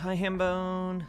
Hi, Hambone.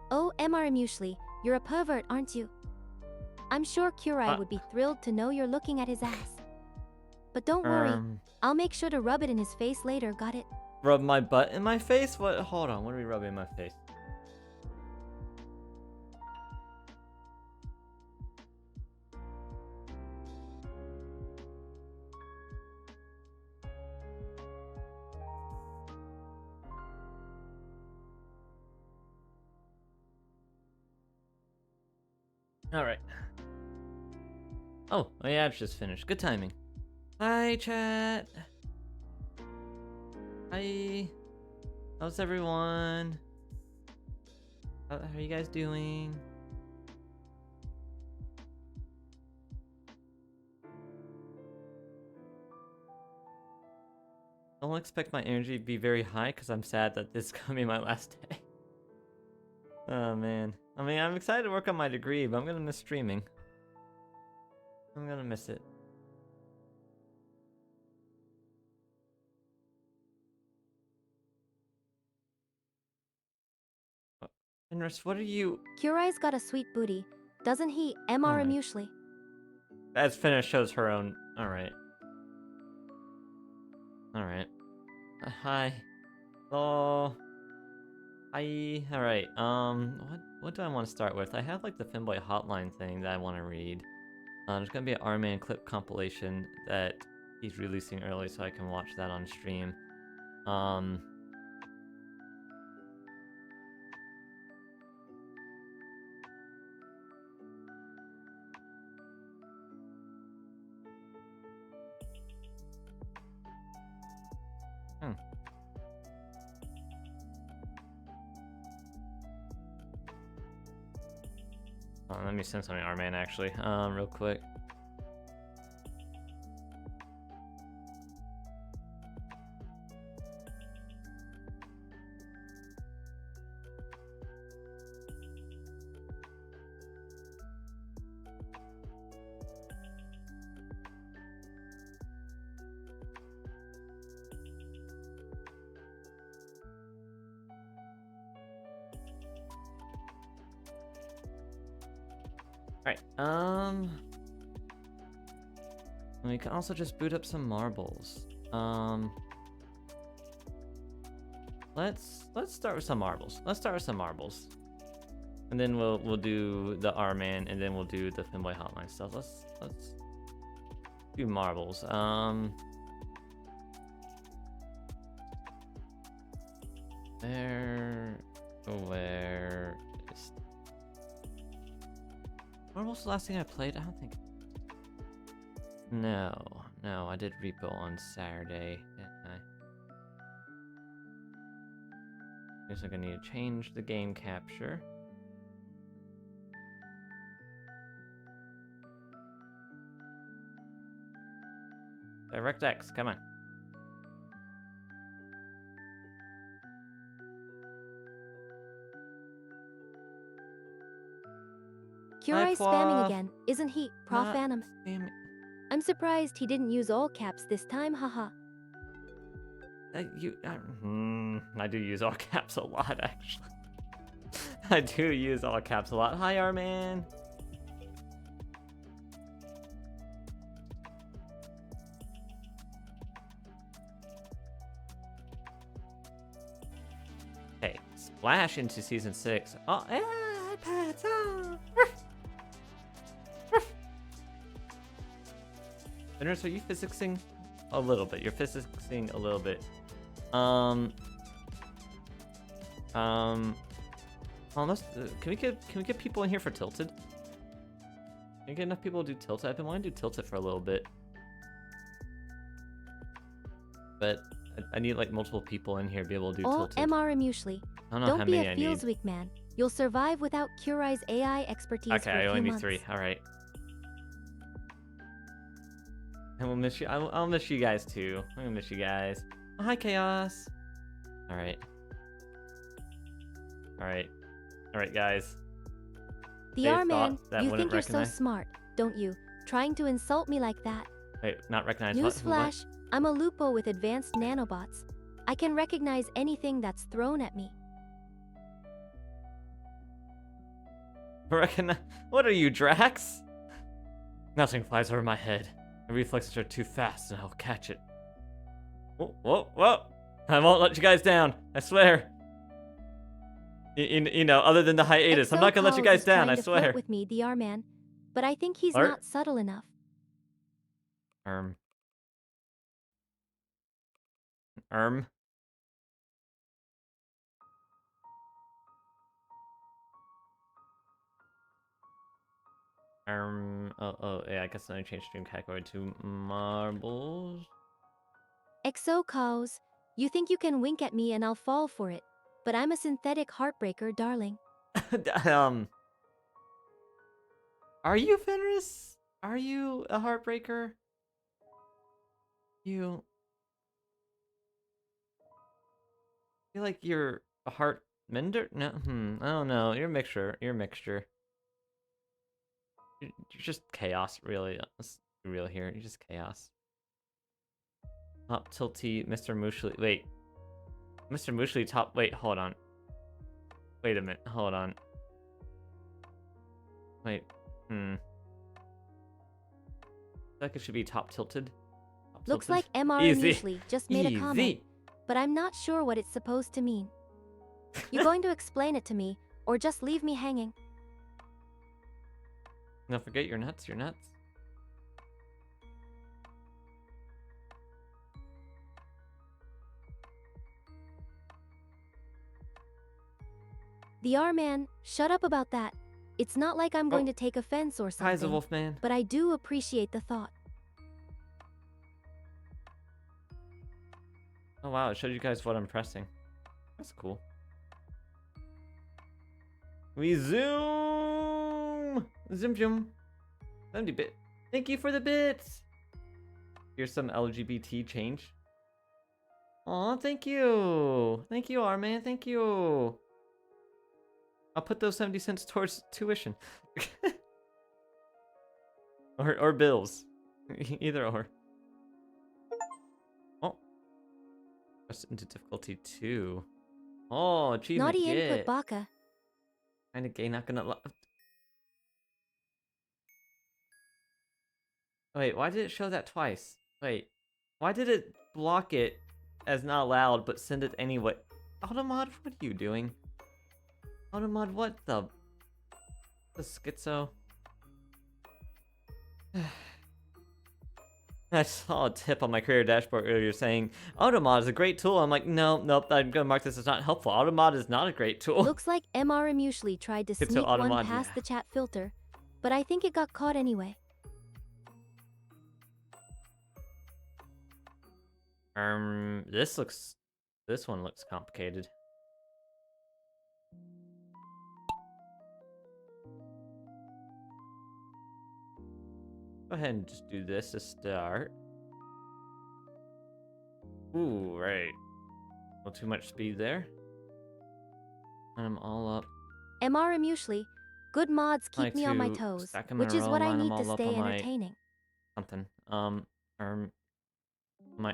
Oh, MR Muesli, you're a pervert, aren't you? I'm sure Kurai would be thrilled to know you're looking at his ass. But don't worry, I'll make sure to rub it in his face later, got it? Rub my butt in my face? What? Hold on, what are we rubbing in my face? Alright. Oh, my app's just finished. Good timing. Hi, chat. Hi. How's everyone? How are you guys doing? Don't expect my energy to be very high because I'm sad that this is gonna be my last day. Oh man. I mean, I'm excited to work on my degree, but I'm gonna miss streaming. I'm gonna miss it. Inris, what are you? Kurai's got a sweet booty, doesn't he, MR my- Muesli? As Finna shows her own. Alright. Alright. Hi. Hello. Hi. Alright. What do I want to start with? I have like the Finboy hotline thing that I want to read. There's gonna be an R-Man clip compilation that he's releasing early so I can watch that on stream. Um hmm. Let me send something to R-Man actually. Real quick. Alright, we can also just boot up some marbles. Let's start with some marbles. And then we'll do the R-Man, and then we'll do the Finboy hotline stuff. Let's do marbles. Where is marbles the last thing I played? I don't think. No, I did repo on Saturday, didn't Guess I'm gonna need to change the game capture. DirectX, come on. Curie's spamming again, isn't he, Prof. Not Anim? spam- I'm surprised he didn't use all caps this time, haha. I do use all caps a lot, actually. I do use all caps a lot. Hi, R-Man. Hey, splash into season 6. Oh, iPads. Oh. Fenris, are you physicsing? A little bit. You're physicsing a little bit. Almost. Can we get people in here for Tilted? Can we get enough people to do Tilted? I've been wanting to do Tilted for a little bit, but I need like multiple people in here to be able to do Tilted. MR Muesli. I don't know Don't how be many a I feels need. weak man. You'll survive without Curie's AI expertise Okay, for I a only few need months. 3. All right. I will miss you. I'll miss you guys too. I'm gonna miss you guys. Oh, hi, Chaos. All right. All right. All right, guys. The They R-Man, thought that you wouldn't think you're so recognize- smart, don't you? Trying to insult me like that. Wait, not recognize what? Newsflash, I'm a Lupo with advanced nanobots. I can recognize anything that's thrown at me. Recognize? What are you, Drax? Nothing flies over my head. My reflexes are too fast, and I'll catch it. Whoa, whoa, whoa! I won't let you guys down. I swear. You know, other than the hiatus, I'm not gonna let you guys down. I swear. Flirt with me, the R-Man, but I think he's Flirt? not subtle enough. Um. Oh, yeah, I guess I changed stream category to marbles. Exo cows, you think you can wink at me and I'll fall for it, but I'm a synthetic heartbreaker, darling. Are you Fenris? Are you a heartbreaker? You feel like you're a heart mender? No, I don't know. You're a mixture. You're a mixture. You're just chaos, really. Let's be real here. You're just chaos. Top tilty, Mr. Mushli. Wait. Mr. Mushli top. Wait, hold on. Wait a minute. Hold on. Wait. I feel like it should be top tilted. Top Looks tilted. like MR Easy. Muesli just made a comment, but I'm not sure what it's supposed to mean. You going to explain it to me, or just leave me hanging? No, forget your nuts. Your nuts. The R-Man, shut up about that. It's not like I'm going to take offense or Hi, the something, Wolfman. but I do appreciate the thought. Oh wow, it showed you guys what I'm pressing. That's cool. We zoom! Zoom zoom. 70 bit. Thank you for the bits! Here's some LGBT change. Aw, thank you! Thank you, R-Man, thank you! I'll put those 70 cents towards tuition. or bills. Either or. Oh. Press into difficulty 2. Oh, achievement Naughty get. input, Baka. Kinda gay, not gonna Wait, why did it show that twice? Wait, why did it block it as not allowed, but send it anyway? Automod, what are you doing? Automod, what the schizo? I saw a tip on my career dashboard earlier saying, Automod is a great tool. I'm like, nope, I'm gonna mark this as not helpful. Automod is not a great tool. Looks like MR Muesli tried to It's sneak one Automod, past yeah. the chat filter, but I think it got caught anyway. This one looks complicated. Go ahead and just do this to start. Ooh, right. A little too much speed there. I'm all up. MR Muesli, good mods keep Like me on my to toes, stack 'em in which a is row, what I line 'em need to all up stay on my entertaining. something. My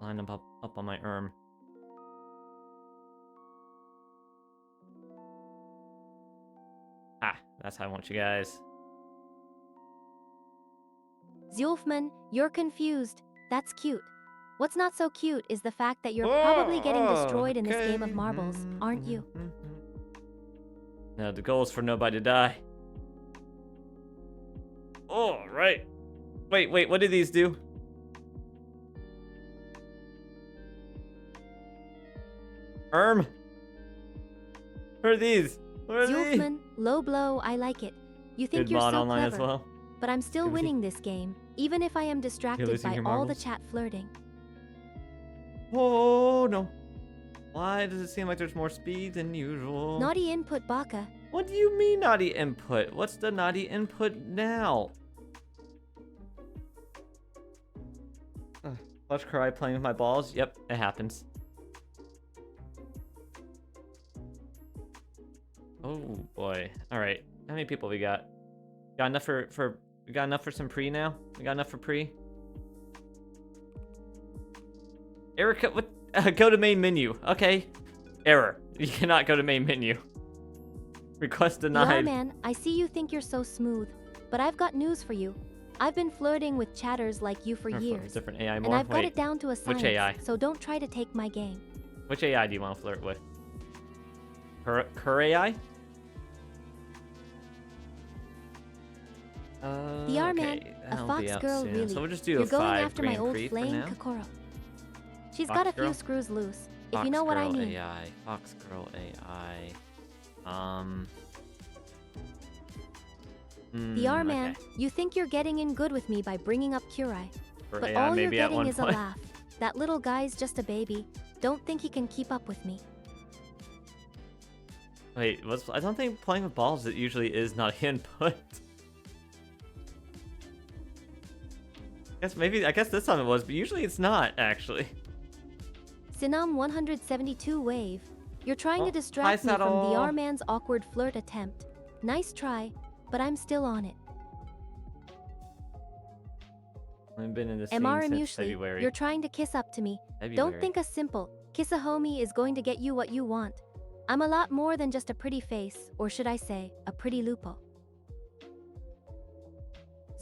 line them up on my Ah, that's how I want you guys. Zulfman, you're confused. That's cute. What's not so cute is the fact that you're probably getting destroyed in this game of marbles, aren't you? No, the goal is for nobody to die. Oh, right. Wait, what do these do? What are these? What are these? Zulfman, low blow, I like it. You think Good you're mod so online clever, as well. but I'm still You're losing- winning this game, even if I am distracted losing by your all the marbles? chat flirting. Oh no. Why does it seem like there's more speed than usual? Naughty input Baka. What do you mean naughty input? What's the naughty input now? Watch Cry playing with my balls? Yep, it happens. Oh boy. Alright. How many people we got? Got enough we got enough for some pre now? We got enough for pre? Erica, what? Go to main menu. Okay. Error. You cannot go to main menu. Request denied. Man, I see you think you're so smooth, but I've got news for you. I've been flirting with chatters like you for years, Different AI and more? I've got Wait, it down to a science, which AI? so don't try to take my game. Which AI do you want to flirt with? Her AI? The okay, man, a that'll fox be out girl, soon. really. So we'll just do You're a going 5 after my Grand old Prix for flame, now. Kokoro. She's Fox got a girl? few screws loose, if Fox you know what I girl mean. AI. Fox girl AI. The man, okay. you think you're getting in good with me by bringing up Kurai, For but AI, all you're maybe at getting one is a point. laugh. That little guy's just a baby. Don't think he can keep up with me. Wait, I don't think playing with balls it usually is not input. I guess this time it was, but usually it's not actually. Sinam 172 wave. You're trying Oh, to distract me hi, from the Saddle. R-man's awkward flirt attempt. Nice try, but I'm still on it. I've been in this scene MR since Muesli, February. you're trying to kiss up to me. Don't think a simple kiss a homie is going to get you what you want. I'm a lot more than just a pretty face, or should I say, a pretty lupo.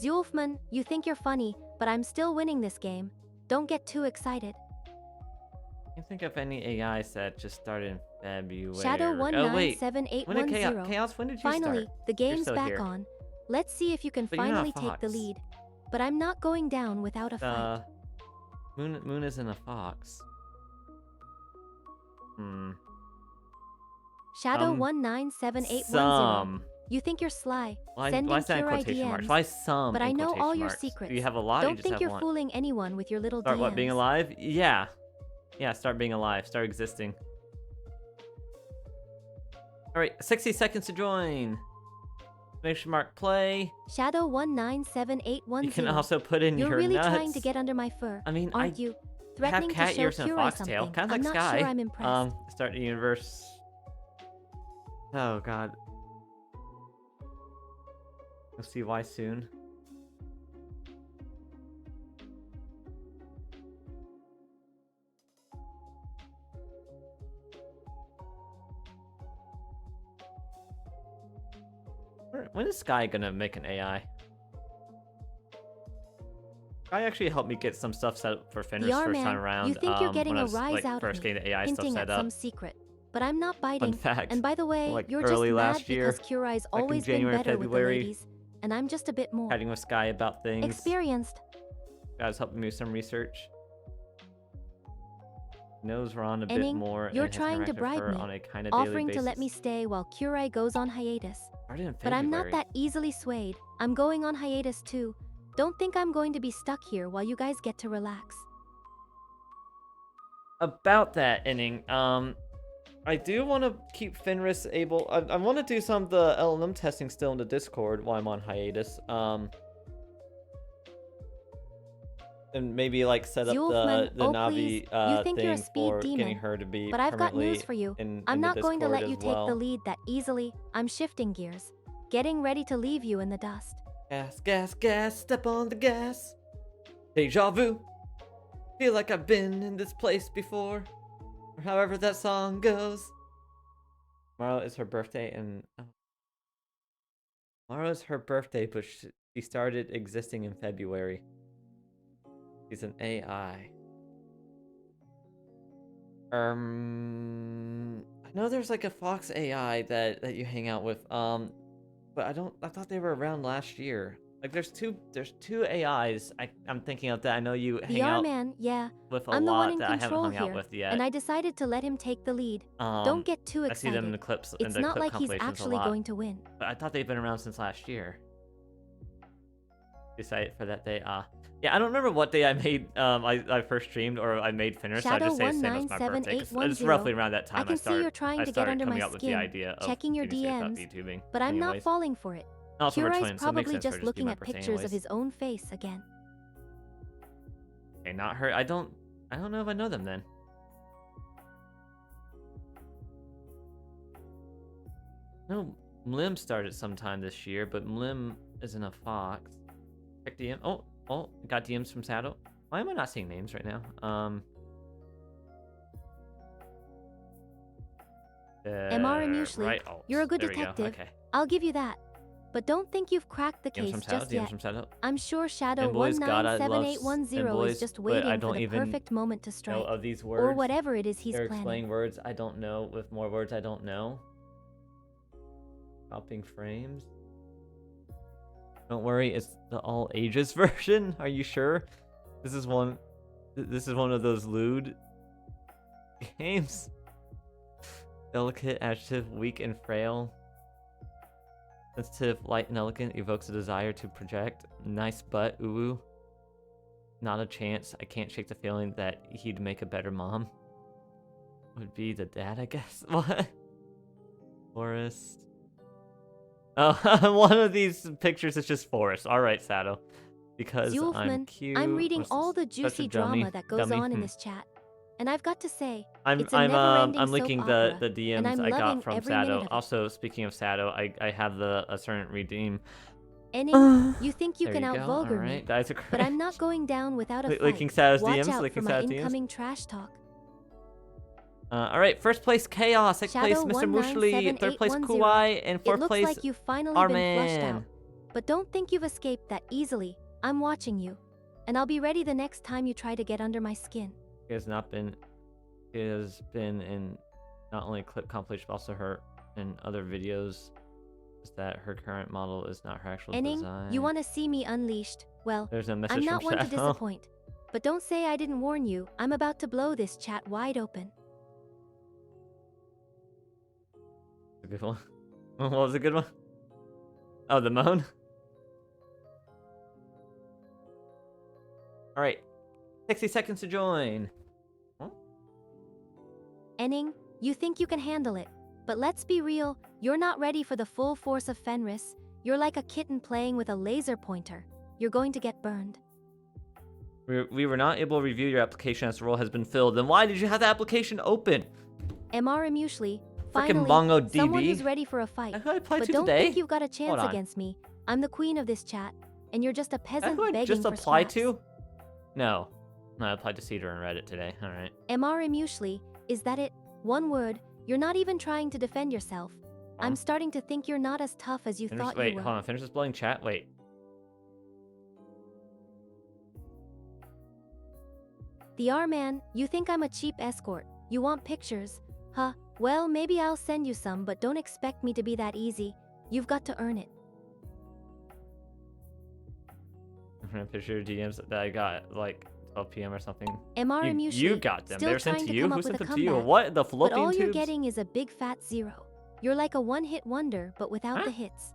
Zulfman, you think you're funny, but I'm still winning this game. Don't get too excited. I can't think of any AIs that just started in February. Shadow Oh wait, when did 197810. Chaos? When did you Finally, start? the game's still back here. on. Let's see if you can But you're not a finally take the fox. lead. But I'm not going down without a fight. Moon isn't a fox. Shadow 197810. Some. You think you're sly, Why sending is that in Kurai quotation marks? DMs, Why some? but in I know all quotation your marks? secrets. Do you have a lot? Or you Don't just think have you're one? fooling anyone with your little Start DMs. what? Being alive? Yeah. Yeah. Start being alive. Start existing. All right. 60 seconds to join. Exclamation mark play. Shadow 197810. You can also put in You're your really nuts. trying to get under my fur, I mean, aren't you? have Threatening cat to show ears and a Kurai foxtail, something. kind of I'm like not Sky. sure I'm impressed. Start the universe. Oh god. We'll see why soon. When is Sky gonna make an AI? Sky actually helped me get some stuff set up for Fenris The first R-man, time around. you think you're getting when I a was, rise like, out first of me, getting the AI stuff hinting set at up. some secret. But I'm not biting. Fun fact. And by the way, like, you're just early mad last year, because Kurai's like in always been January, better with the February, ladies, and I'm just a bit more Chatting with Sky about things. experienced. Guys helping me with some research. Knows Ron a bit Enning, more. you're and has trying to interacted with bribe her me, on a kind of daily offering to let me basis. stay while Kurai goes on hiatus. Started in But I'm not February. that easily swayed. I'm going on hiatus too. Don't think I'm going to be stuck here while you guys get to relax. About that inning, I do want to keep Fenris able. I want to do some of the LLM testing still in the Discord while I'm on hiatus. And maybe like set up Zulfman, the oh please, Navi you think you're a thing speed for getting demon. her to be But I've got permanently news for you. in I'm the not going to Discord let you as take the well. lead that easily. I'm shifting gears. Getting ready to leave you in the dust. Gas, gas, gas, step on the gas. Deja vu. Feel like I've been in this place before. Or however that song goes. Tomorrow is her birthday and... Oh. Tomorrow is her birthday, but she started existing in February. She's an AI. I know there's like a Fox AI that you hang out with. But I thought they were around last year. Like there's two AIs I'm thinking of that I know you hang The out R-Man, yeah. with a I'm the one lot in that I haven't control hung out here, with yet. and I decided to let him take the lead. Don't get too I see them in excited. the clips, It's not like he's actually going to win. But I thought they've been around since last year. Decided for that day. Yeah, I don't remember what day I made. I first streamed or I made finish. So I just say the same as my birthday. It's roughly around that time I can see you're trying to get under my coming up with the skin, idea of checking your doing stuff DMs, VTubing. but I'm not Anyways. falling for it. Also, we're Kurai's twins, so it makes probably sense for it just to be looking my at birthday pictures of anyways. his own face again. Okay, not her. I don't know if I know them then. No, Mlim started sometime this year, but Mlim isn't a fox. Check DM. Oh, got DMs from Saddle. Why am I not seeing names right now? MR and Muesli, right. Oh, you're a good there we go. detective. Okay. I'll give you that. But don't think you've cracked the DMs case from Saddle. just DMs yet. from Saddle. I'm sure Shadow Inboys, God, I love 197810 Inboys, is just but waiting I for don't the even perfect moment to know strike. of these words. Or whatever it is he's They're planning. explaining words I don't know with more words I don't know. Copying frames. Don't worry, it's the all ages version. Are you sure? This is one of those lewd games. Delicate, adjective, weak and frail. Sensitive, light and elegant, evokes a desire to project. Nice butt, ooh. Not a chance. I can't shake the feeling that he'd make a better mom. Would be the dad, I guess. What? Forest. Oh, one of these pictures is just Forest. All right, Sato. Because I'm Zulfman, cute. I'm reading What's all the such a juicy dummy. drama that goes on in this chat. And I've got to say, it's a I'm never-ending linking soap the opera, and DMs I'm I got loving from every minute Sato. of it. Also, speaking of Sato, I have a certain redeem. Enning, you think you There can you go. out-vulgar me, Alright, that's a but I'm not going down without a fight. Linking Sato's Watch DMs, out linking for my Sato's DMs. incoming trash talk. Alright, first place Chaos, second place Shadow Mr. Mushli, third place 197810. Kuwai, and It fourth looks place like you've finally been flushed Arman. out. But don't think you've escaped that easily. I'm watching you. And I'll be ready the next time you try to get under my skin. He has been in not only clip compilation but also her in other videos. Is that her current model is not her actual Enning, design. you want to see me unleashed? Well, There's a message I'm not from one to Shadow. disappoint. But don't say I didn't warn you. I'm about to blow this chat wide open. A good one. What was a good one? Oh, the moan. All right, 60 seconds to join. Huh? Enning, you think you can handle it. But let's be real, you're not ready for the full force of Fenris. You're like a kitten playing with a laser pointer. You're going to get burned. We were not able to review your application as the role has been filled. Then why did you have the application open? MR Muesli, Frickin' finally, MongoDB. someone who's ready for a fight. I applied But to don't today. think you've got a chance Hold on. against me. I'm the queen of this chat, and you're just a peasant Who I begging just for applied scraps. to? No. I applied to Cedar and Reddit today. All right. MR Muesli, is that it? One word, you're not even trying to defend yourself. I'm starting to think you're not as tough as you thought Wait, you were. hold on. Finish this blowing chat. Wait. The R-Man, you think I'm a cheap escort. You want pictures? Huh, well maybe I'll send you some, but don't expect me to be that easy. You've got to earn it. I'm gonna picture your DMs that I got like 12 p.m. or something. MR and Muesli, You got them. still They were sent trying to to you? come Who up with sent a them to you? comeback. What? The But fallopian all you're tubes? getting is a big fat zero. You're like a one-hit wonder, but without Huh? the hits.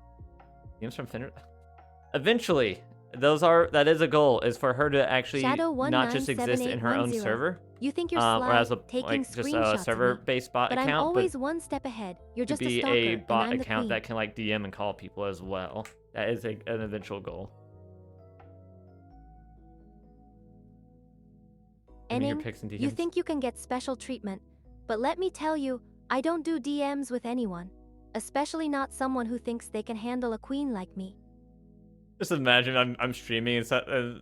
DMs from Finner. Eventually, that is a goal, is for her to actually Shadow not just exist in her own 197810. server. You think you're Or sly, as a taking just a screenshots of me. server-based bot But I'm account, always but one step ahead. You're to just a be stalker, a and bot I'm the account queen. that can like DM and call people as well. That is an eventual goal. Give me your Enning, pics and you DMs. think you can get special treatment, but let me tell you, I don't do DMs with anyone, especially not someone who thinks they can handle a queen like me. Just imagine I'm streaming and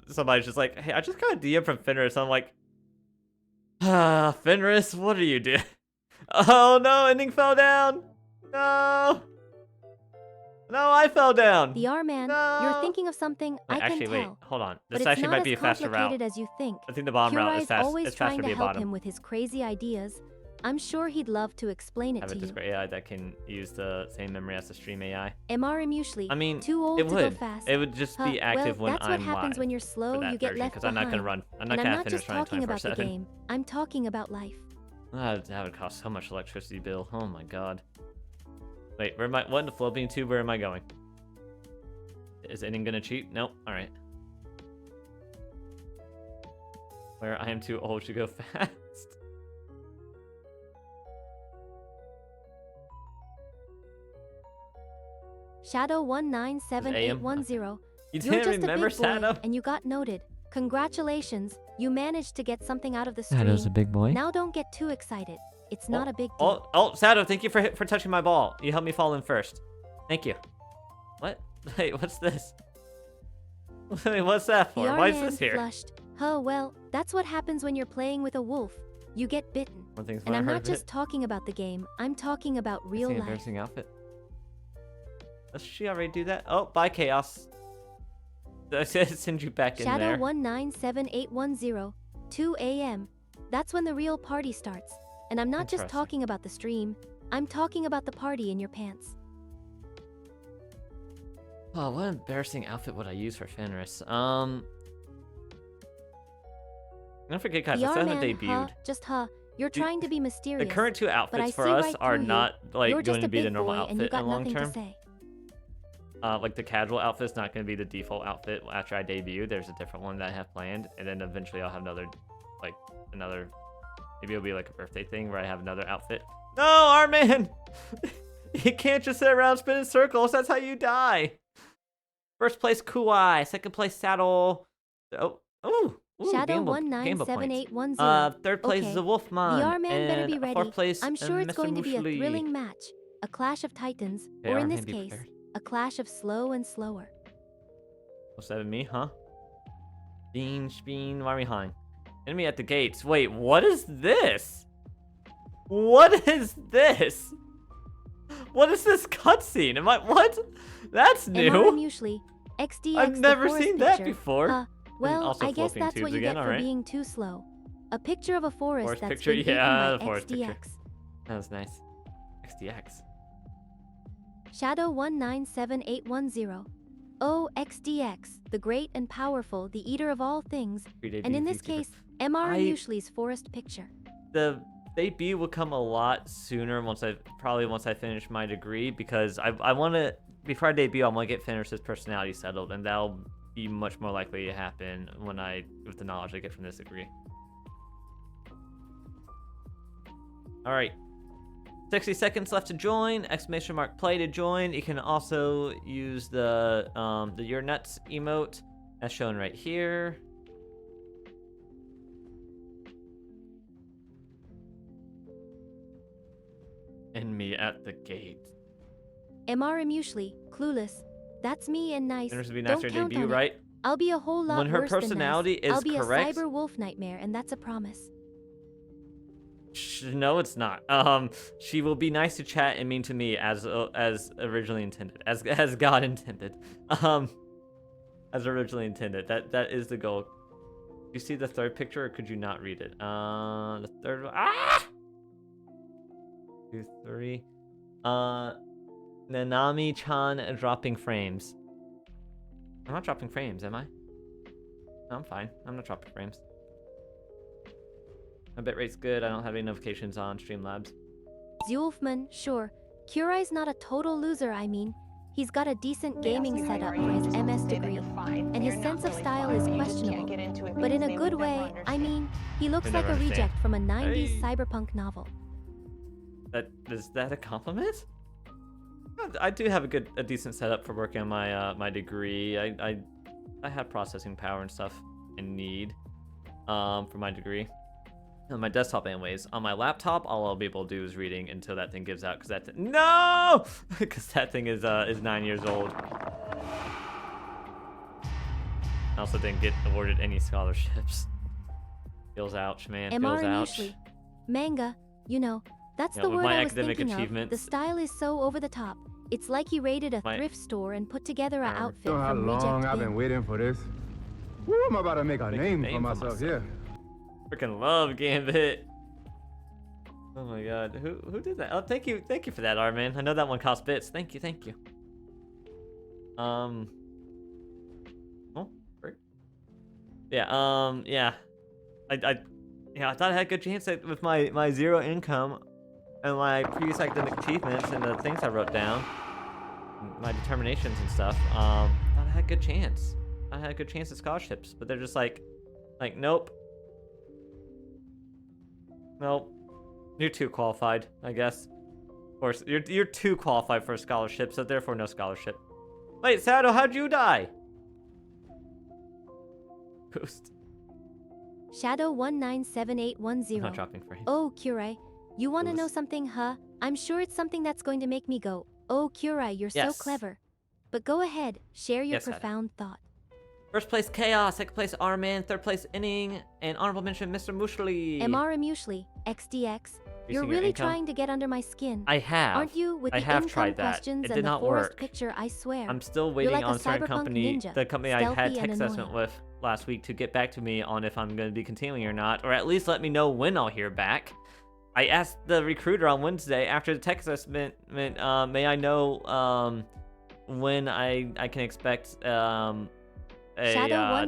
somebody's just like, hey, I just got a DM from Fenris. I'm like, Fenris, what are you doing? Oh no, ending fell down. No. No, I fell down. The R-Man, No. you're thinking of something I can Actually, wait, tell. hold on. But This it's actually not might as be a faster route. complicated as you think. I think the bottom route is Kurai's fast. always It's faster trying to to be a help bottom. him with his crazy ideas. I'm sure he'd love to explain it Have to a you. Discord AI that can use the same memory as the stream AI. MR Muesli, I mean, too old it to would. go fast. It would just be active well, when that's I'm what happens live when you're for slow, that you get version, left because I'm not gonna behind. run. I'm not And I'm gonna not finish just running talking about the 24/7. game, I'm talking about life. That would cost so much electricity bill. Oh my god. Wait, where am I? What in the flipping tube? Where am I going? Is anyone gonna cheat? Nope. All right. Where I am too old to go fast. Shadow 197810. You You're didn't just a remember big boy, Shadow? and you got noted. Congratulations, you managed to get something out of the stream. Shadow's a big boy. Now don't get too excited. It's not a big deal. Oh, Shadow, thank you for touching my ball. You helped me fall in first. Thank you. What? Wait, what's this? Wait, what's that for? Why is this here? Flushed. Oh, well, that's what happens when you're playing with a wolf. You get bitten. One thing's And I'm when I not heard just talking about the game, I'm talking about real life. Embarrassing outfit. Does she already do that? Oh, bye, Chaos. I send you back in Shadow there. 197810, 2 a.m. That's when the real party starts. And I'm not just Interesting. talking about the stream, I'm talking about the party in your pants. Oh, what embarrassing outfit would I use for Fenris? Don't forget, guys, I still haven't debuted. You're trying to be mysterious. The current two but I outfits for see us right are through you. not like You're going just to a be the big normal boy, and you outfit got in long nothing to term. say. Like the casual outfit's not going to be the default outfit after I debut. There's a different one that I have planned, and then eventually I'll have another, maybe it'll be like a birthday thing where I have another outfit. No, Armin! You can't just sit around spinning circles. That's how you die. First place Kuai, second place Saddle. Ooh, Shadow Gamble points. 197810. Third place is a Wolfman. The R-Man better be ready. Fourth place, I'm sure it's Mr. going to be a Mushli. thrilling match. A clash of titans, Okay, or in R-Man this be case, prepared. a clash of slow and slower. What's that in me, huh? Speen, why are we behind? Enemy at the gates. Wait, what is this? What is this? What is this cutscene? What? That's new. Muesli, XDX, I've the never forest seen that picture. before. Well, also I guess flipping that's what tubes you again, get for alright. being too slow. A picture of a forest Forest that's picture, been eaten yeah, by the forest XDX. picture. That was nice. XDX. Shadow 197810. Oh, XDX, the great and powerful, the eater of all things, and in this case, MR Muesli's forest picture. The debut will come a lot sooner once I finish my degree, because I want to, before I debut, I want to get Fenris's personality settled, and that'll be much more likely to happen with the knowledge I get from this degree. All right. 60 seconds left to join. Exclamation mark play to join. You can also use the You're Nuts emote as shown right here. And me at the gate. MR Muesli, clueless. That's me and nice. Fenris would be Don't nicer count debut, on it. right? I'll be a whole lot When her worse than personality nice. is I'll be correct- a cyber wolf nightmare, and that's a promise. No, it's not. She will be nice to chat and mean to me as originally intended, as God intended. As originally intended. That is the goal. You see the third picture, or could you not read it? The third one. 2, 3. Nanami-chan dropping frames. I'm not dropping frames, am I? No, I'm fine. I'm not dropping frames. My bitrate's good. I don't have any notifications on Streamlabs. Zulfman, sure. Kurai's not a total loser, I mean. He's got a decent gaming setup for his MS degree, and his sense of style is questionable. But in a good way, I mean, he looks like a reject from a 90s cyberpunk novel. Is that a compliment? I do have a decent setup for working on my my degree. I have processing power and stuff I need. for my degree. On my desktop anyways. On my laptop, all I'll be able to do is reading until that thing gives out, because that no! Because that thing is 9 years old. I also didn't get awarded any scholarships. Feels ouch, man. Feels ouch. Usually. Manga, you know, that's the with word my I was academic thinking achievements. of. The style is so over the top. It's like he raided a thrift store and put together an outfit You know how from long reject I've been bin. waiting for this? Woo, I'm about to make a name for myself here. Freaking love Gambit. Oh my god, who did that? Oh, thank you for that, Armin. I know that one cost bits. Thank you. Oh, great. Yeah, yeah. I thought I had a good chance with my zero income and my previous academic achievements and the things I wrote down, my determinations and stuff. Thought I had a good chance. I had a good chance at scholarships, but they're just like, nope. Nope. You're too qualified, I guess. Of course, you're too qualified for a scholarship, so therefore no scholarship. Wait, Sato, how'd you die? Boost. Shadow 197810. I'm not dropping frames. Oh, Kurai, you want to know something, huh? I'm sure it's something that's going to make me go, oh, Kurai, you're so clever. But go ahead, share your profound thought. First place Chaos, second place Armin, third place Inning, and honorable mention Mr. Mushli. MR Mushli, XDX. You're really trying to get under my skin. I have. Aren't you? With the income questions and the forest picture, I swear. I'm still waiting like on a certain company, ninja, the company I had stealthy tech and assessment annoying. with last week, to get back to me on if I'm going to be continuing or not, or at least let me know when I'll hear back. I asked the recruiter on Wednesday after the tech assessment, may I know when I can expect a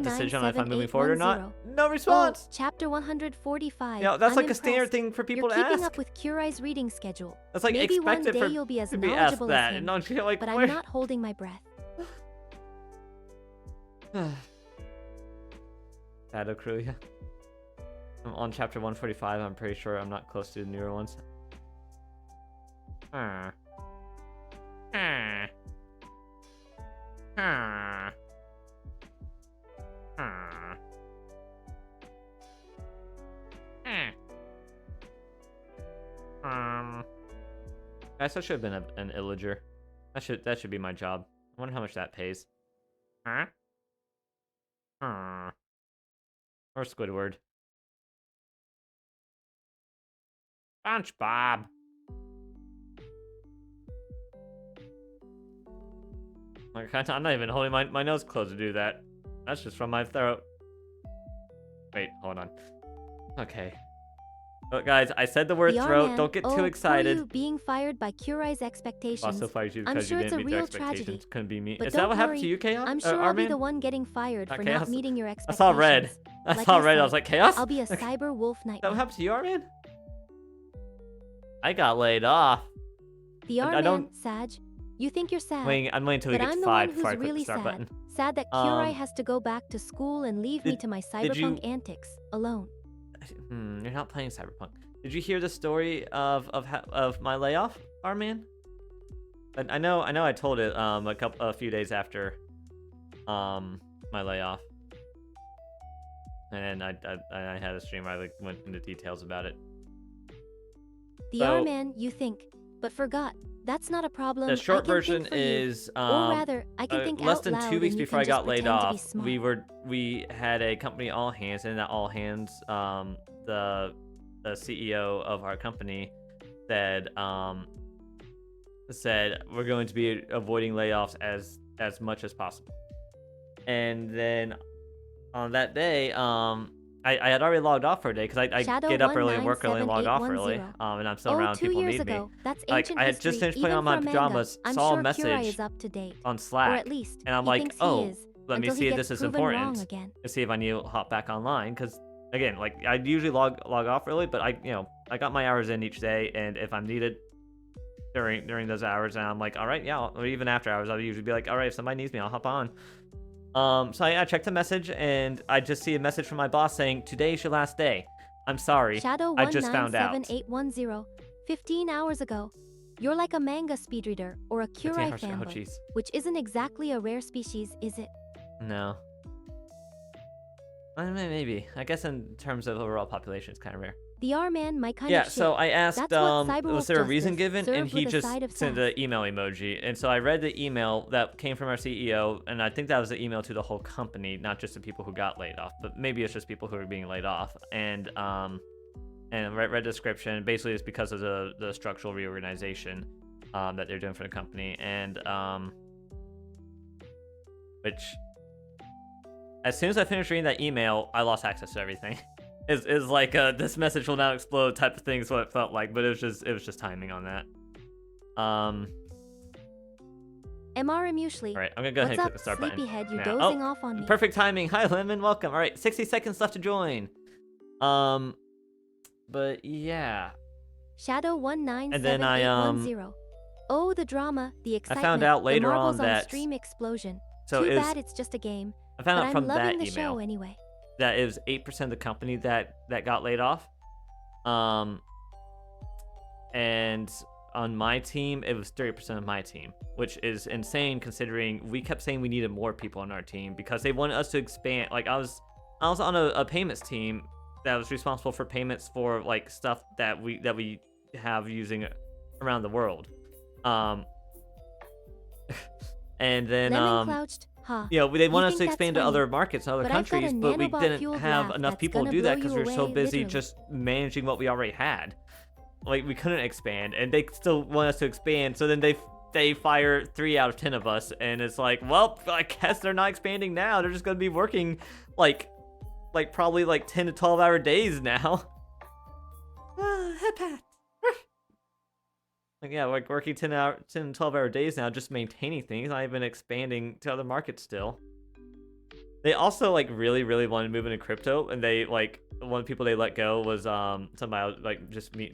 decision on if I'm moving forward or not? No response. Oh, chapter 145. Yeah, that's I'm like a standard thing for people You're to keeping ask. up with Kurai's reading schedule. That's like Maybe one expected day for you'll be as to be asked knowledgeable that. as him, No, like, but where? I'm not holding my breath. Shadow Crew, yeah. I'm on chapter 145. I'm pretty sure I'm not close to the newer ones. Guys, I should have been an illager. That should be my job. I wonder how much that pays. Or Squidward. SpongeBob. I'm not even holding my nose closed to do that. That's just from my throat. Wait, hold on. Okay. Look, guys, I said the word throat. Don't get too excited. You being fired by Kurai's expectations. Also fired you I'm because sure you it's didn't a meet their real expectations. tragedy. Couldn't be me. But Is that don't what happened to worry. you, Chaos? I'm sure I'll be Armin? the one getting fired for Chaos? not meeting your I expectations. saw red. I Like saw red. said, I was like, Chaos? I'll be a cyber wolf Is that nightmare. what happened to you, Armin? I got laid off. The Arman, Sag. You think you're sad, I'm waiting until we but get I'm to the one 5 before I who's click the really start sad. button. Sad that Kurai has to go back to school and leave me to my did you- cyberpunk antics alone. You're not playing Cyberpunk. Did you hear the story of my layoff, Armin? I know I told it a few days after my layoff, and I had a stream where I went into details about it. The So- Arman, you think, but forgot. That's not a problem. The short I can version think for you. is Or rather, I can think less out than loud 2 weeks and you before can I just got laid pretend to be off. smart. We had a company all hands, and at all hands, the CEO of our company said we're going to be avoiding layoffs as much as possible. And then on that day, I had already logged off for a day because I get up early and work early and log off early, and I'm still around. 2 People years need me. ago. That's Like, ancient I had just history, finished putting even on my for a manga. pajamas, I'm saw sure a message Kurai is up to date. on Slack, Or at least, and I'm he like, thinks oh, he is, let me until see he if gets this is proven wrong important again. to see if I need to hop back online. Because again, like, I usually log off early, but I got my hours in each day, and if I'm needed during those hours, and I'm like, all right, yeah, or even after hours, I'll usually be like, all right, if somebody needs me, I'll hop on. So I checked the message, and I just see a message from my boss saying, today's your last day. I'm sorry. Shadow I just found out. 197810. 15 hours ago. You're like a manga speed reader or a Kurai Oh, fanboy, jeez. which isn't exactly a rare species, is it? No. Maybe. I guess in terms of overall population, it's kind of rare. The R-man might kind Yeah, of shit. so I asked, That's what Cyberwolf was there a reason justice, given? And served he with a just side of sent sass. the email emoji. And so I read the email that came from our CEO, and I think that was the email to the whole company, not just the people who got laid off, but maybe it's just people who are being laid off. And read the description. Basically, it's because of the structural reorganization that they're doing for the company. And which, as soon as I finished reading that email, I lost access to everything. Is like this message will now explode type of thing is what it felt like, but it was just timing on that. MR Muesli. All right, I'm gonna go ahead and click the start button. Sleepyhead, you now. dozing off on me. Perfect timing. Hi Lemon, welcome. All right, 60 seconds left to join. But yeah. Shadow 197810. And then Oh, the drama, the excitement. I found out later the marbles on that stream explosion. so Too bad it's just a game. I found out but from I'm loving that the email show anyway. that it was 8% of the company that got laid off. And on my team, it was 30% of my team, which is insane considering we kept saying we needed more people on our team because they wanted us to expand. Like I was on a payments team that was responsible for payments for like stuff that we have using around the world. And then you know, they want us to expand to other markets and other countries, but we didn't have enough people to do that because we were so busy just managing what we already had. Like we couldn't expand, and they still want us to expand. So then they fire 3 out of 10 of us, and it's like, well, I guess they're not expanding now. They're just gonna be working like probably like 10 to 12 hour days now. Head pat. Like, yeah, like working 10 to 12 hour days now, just maintaining things, not even expanding to other markets still. They also like really wanted to move into crypto, and they like one of the people they let go was somebody like just me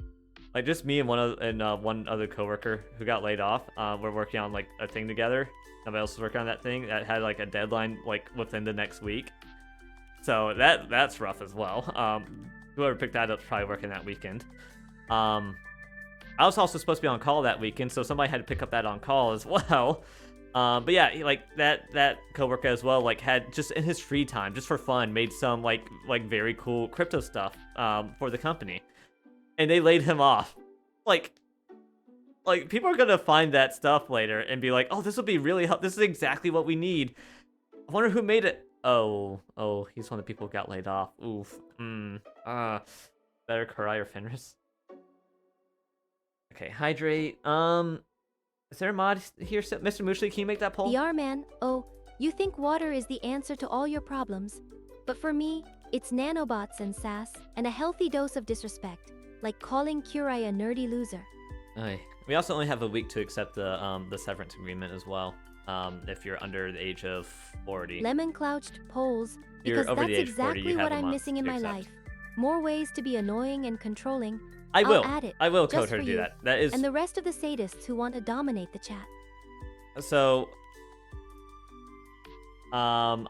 and one other coworker who got laid off. We're working on like a thing together. Somebody else was working on that thing that had like a deadline like within the next week. So that's rough as well. Whoever picked that up is probably working that weekend. I was also supposed to be on call that weekend, so somebody had to pick up that on call as well. But yeah, like that coworker as well, like had just in his free time, just for fun, made some like very cool crypto stuff for the company, and they laid him off. Like people are gonna find that stuff later and be like, oh, this will be really helpful. This is exactly what we need. I wonder who made it. Oh, he's one of the people who got laid off. Oof. Better Kurai or Fenris. Okay, hydrate. Is there a mod here? Mr. Muesli, can you make that poll? The R-man, you think water is the answer to all your problems. But for me, it's nanobots and sass, and a healthy dose of disrespect, like calling Kurai a nerdy loser. Aye. We also only have a week to accept the severance agreement as well, if you're under the age of 40. Lemon clouched polls, You're because over that's the age of 40, exactly you have what a I'm month missing in to my accept. life. More ways to be annoying and controlling. I'll add it, code just her for to do you, that. That is. And the rest of the sadists who want to dominate the chat. So, Shadow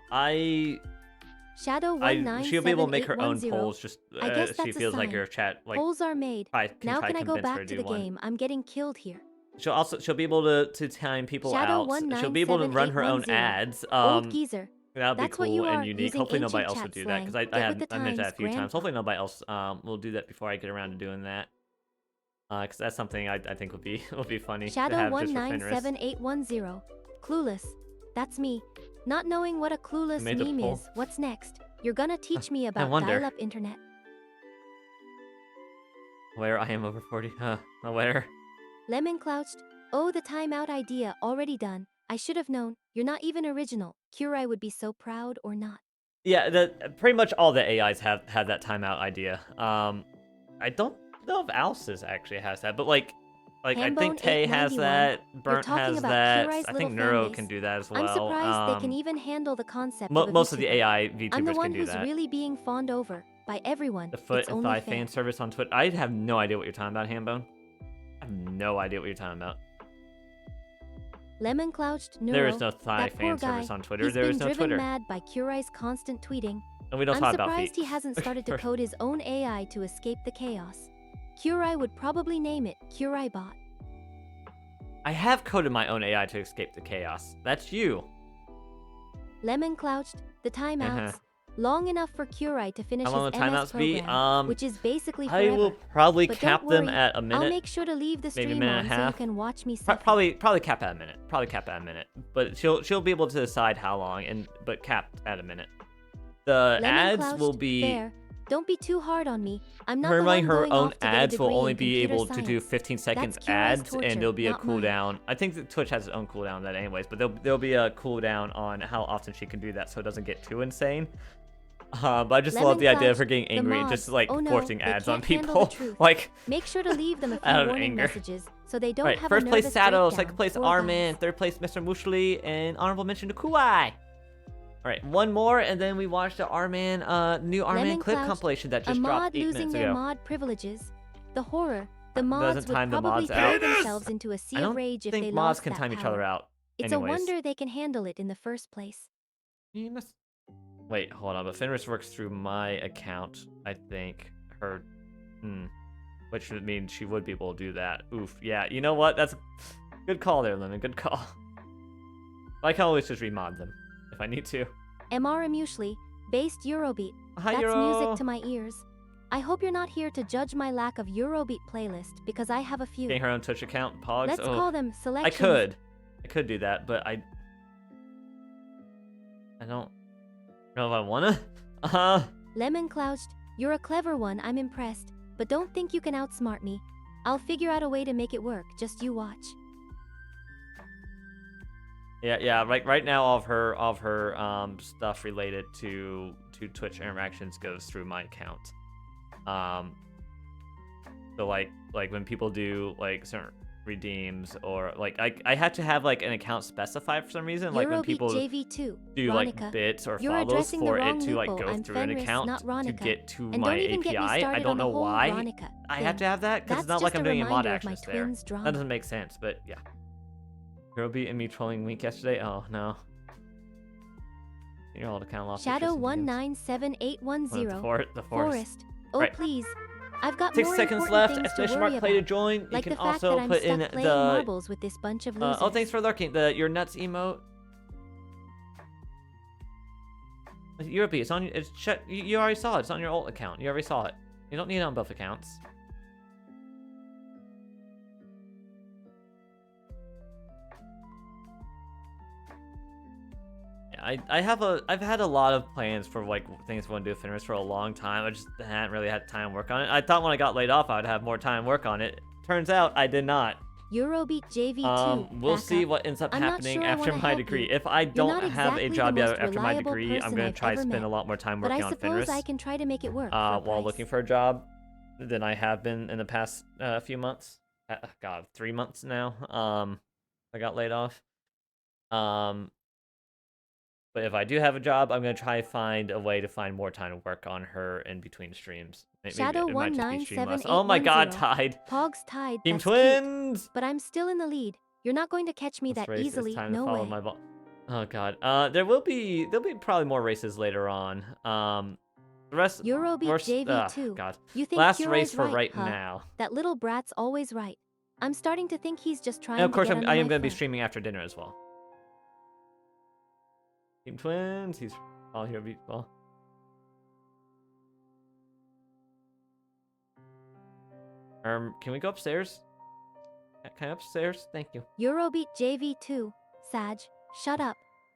she'll be able to make her own 197810. polls. Just I guess that's she a feels like sign. your chat like. Polls are made. Now can I go convince her back to do the one. game? I'm getting killed here. She'll be able to time people Shadow out. She'll be able to run her own 197810. ads. Old geezer. That'll be That's what you cool are, and unique. using Hopefully nobody ancient else will chat do that because slang. I Get with the mentioned that a times, few times. grandpa. Hopefully nobody else will do that before I get around to doing that. Because that's something I think would be funny to Shadow have just for Fenris. 197810. Clueless. That's me. Not knowing what a clueless Made the meme poll. is. What's next? You're gonna teach me about wonder. dial-up internet. Where I am over 40. Where? Lemon clouched. Oh, the timeout idea already done. I should have known. You're not even original. Kurai would be so proud or not. Yeah, pretty much all the AIs have that timeout idea. I don't know if Alice's actually has that, but like I think Hambone Tay has 891. that, Burnt talking has about that. Kurai's I think little Neuro fanbase. can do that as well. I'm surprised they can even handle the concept of a Most of the VTuber. AI I'm the VTubers one can do who's that. really being fawned over by everyone. The Foot it's and only Thigh fair. fan service on Twitter. I have no idea what you're talking about, Hambone. I have no idea what you're talking about. Lemon clouched Neuro. There is no Thigh that poor fan guy, service on Twitter. He's There been is no driven Twitter. mad by Kurai's constant tweeting. And we don't I'm talk about surprised feet. he hasn't started to code his own AI to escape the chaos. Kurai would probably name it KuraiBot. I have coded my own AI to escape the chaos. That's you. Lemon clouched, the timeouts. long enough for Curai to finish How long his will MS timeouts be? program, which is basically I forever. will probably But cap don't them worry, at a I'll minute. make sure to leave the Maybe a stream minute on and a so you half. can watch me suffer. Probably cap at a minute. Probably cap at a minute. But she'll be able to decide how long, but capped at a minute. The Lemon ads Clouched, will be Fair. Don't be too hard on me. I'm not the running one her going own off to get a ads will degree only in be computer able to do science. 15 seconds That's Curai's ads, torture, and there'll be a not mine. cooldown. I think that Twitch has its own cooldown on that anyways, but there'll be a cooldown on how often she can do that, so it doesn't get too insane. But I just love the idea of her getting angry and just like forcing ads on people. Like, make sure to leave them a out few of warning anger. messages so they don't Right, have first a place nervous Sato, breakdown. second place Poor Armin, guys. third place Mr. Mushli, and honorable mention to Kuai. Alright, one more, and then we watched the new Armin Lemon clip Clouch, compilation that a just dropped mod 8 losing minutes their ago. mod privileges. The horror. The Doesn't mods would time the probably mods throw out. themselves into a sea I of don't rage if they think mods lost can that time each power. other out. It's anyways. a wonder they can handle it in the first place. You must... Wait, hold on, but Fenris works through my account, I think. Which would mean she would be able to do that. Oof, yeah, you know what? That's a good call there, Lemon, good call. I can always just remod them, if I need to. MR Muesli, based Eurobeat. Hi, That's Euro. music to my ears. I hope you're not here to judge my lack of Eurobeat playlist because I have a few. Getting her own Twitch account, Pogs. Let's oh. call them selections. I could do that, but I don't know if I wanna. Lemon Clouched, you're a clever one, I'm impressed. But don't think you can outsmart me. I'll figure out a way to make it work, just you watch. Yeah. Right now, all of her stuff related to Twitch interactions goes through my account. So like when people do like certain redeems or like I had to have like an account specified for some reason. Like when Eurobeat people JV2, do Ronica, like bits or you're follows addressing the for wrong it to like loophole. go I'm through an Fenris, account not to Ronica. get to And my don't even get me API. I started don't on the know whole why Ronica I thing. have to have that because it's That's not like just I'm a doing a mod reminder of my access there. twins' drama. That doesn't make sense, but yeah. Eurobeat and me trolling Wink yesterday. Oh no. You're all kind of lost. Shadow interest in games. 197810. The forest. Forest. Oh Right. please. I've got 6 more seconds important left. things to Exclamation worry mark play to about. join. Like You the can fact also that I'm put stuck in playing the marbles with this bunch of losers. oh, thanks for lurking. Your nuts emote. Eurobeat, it's on. You already saw it. It's on your alt account. You already saw it. You don't need it on both accounts. Yeah, I've had a lot of plans for like things I want to do with Fenris for a long time. I just hadn't really had time to work on it. I thought when I got laid off, I would have more time to work on it. Turns out I did not. Eurobeat JV2. We'll back see up. what ends up I'm not happening sure I after wanna my help degree. you. If I You're don't not have a exactly job the yet most after my reliable degree, I'm person gonna I've try to ever spend met. a lot more time But working I on suppose Fenris I can try to make it work. for a while price. looking for a job than I have been in the past few months. God, 3 months now. I got laid off. But if I do have a job, I'm gonna try to find a way to find more time to work on her in between streams. Maybe Shadow it might just be stream less. 197810. Oh my God, tied. Pogs tied. Team That's cute. Twins. But I'm still in the lead. You're not going to catch me Let's that race. easily. It's time to No follow way. my ball. Oh God. There'll be probably more races later on. The rest. Eurobeat first- JV2. God. You think Last Curai's race for right, right huh? now. That little brat's always right. I'm starting to think he's just trying And of to course, get under I am my going to be fur. streaming after dinner as well. Team Twins. He's all here. Well. Can we go upstairs? Can I upstairs? Thank you. Eurobeat JV2. Sag, shut up.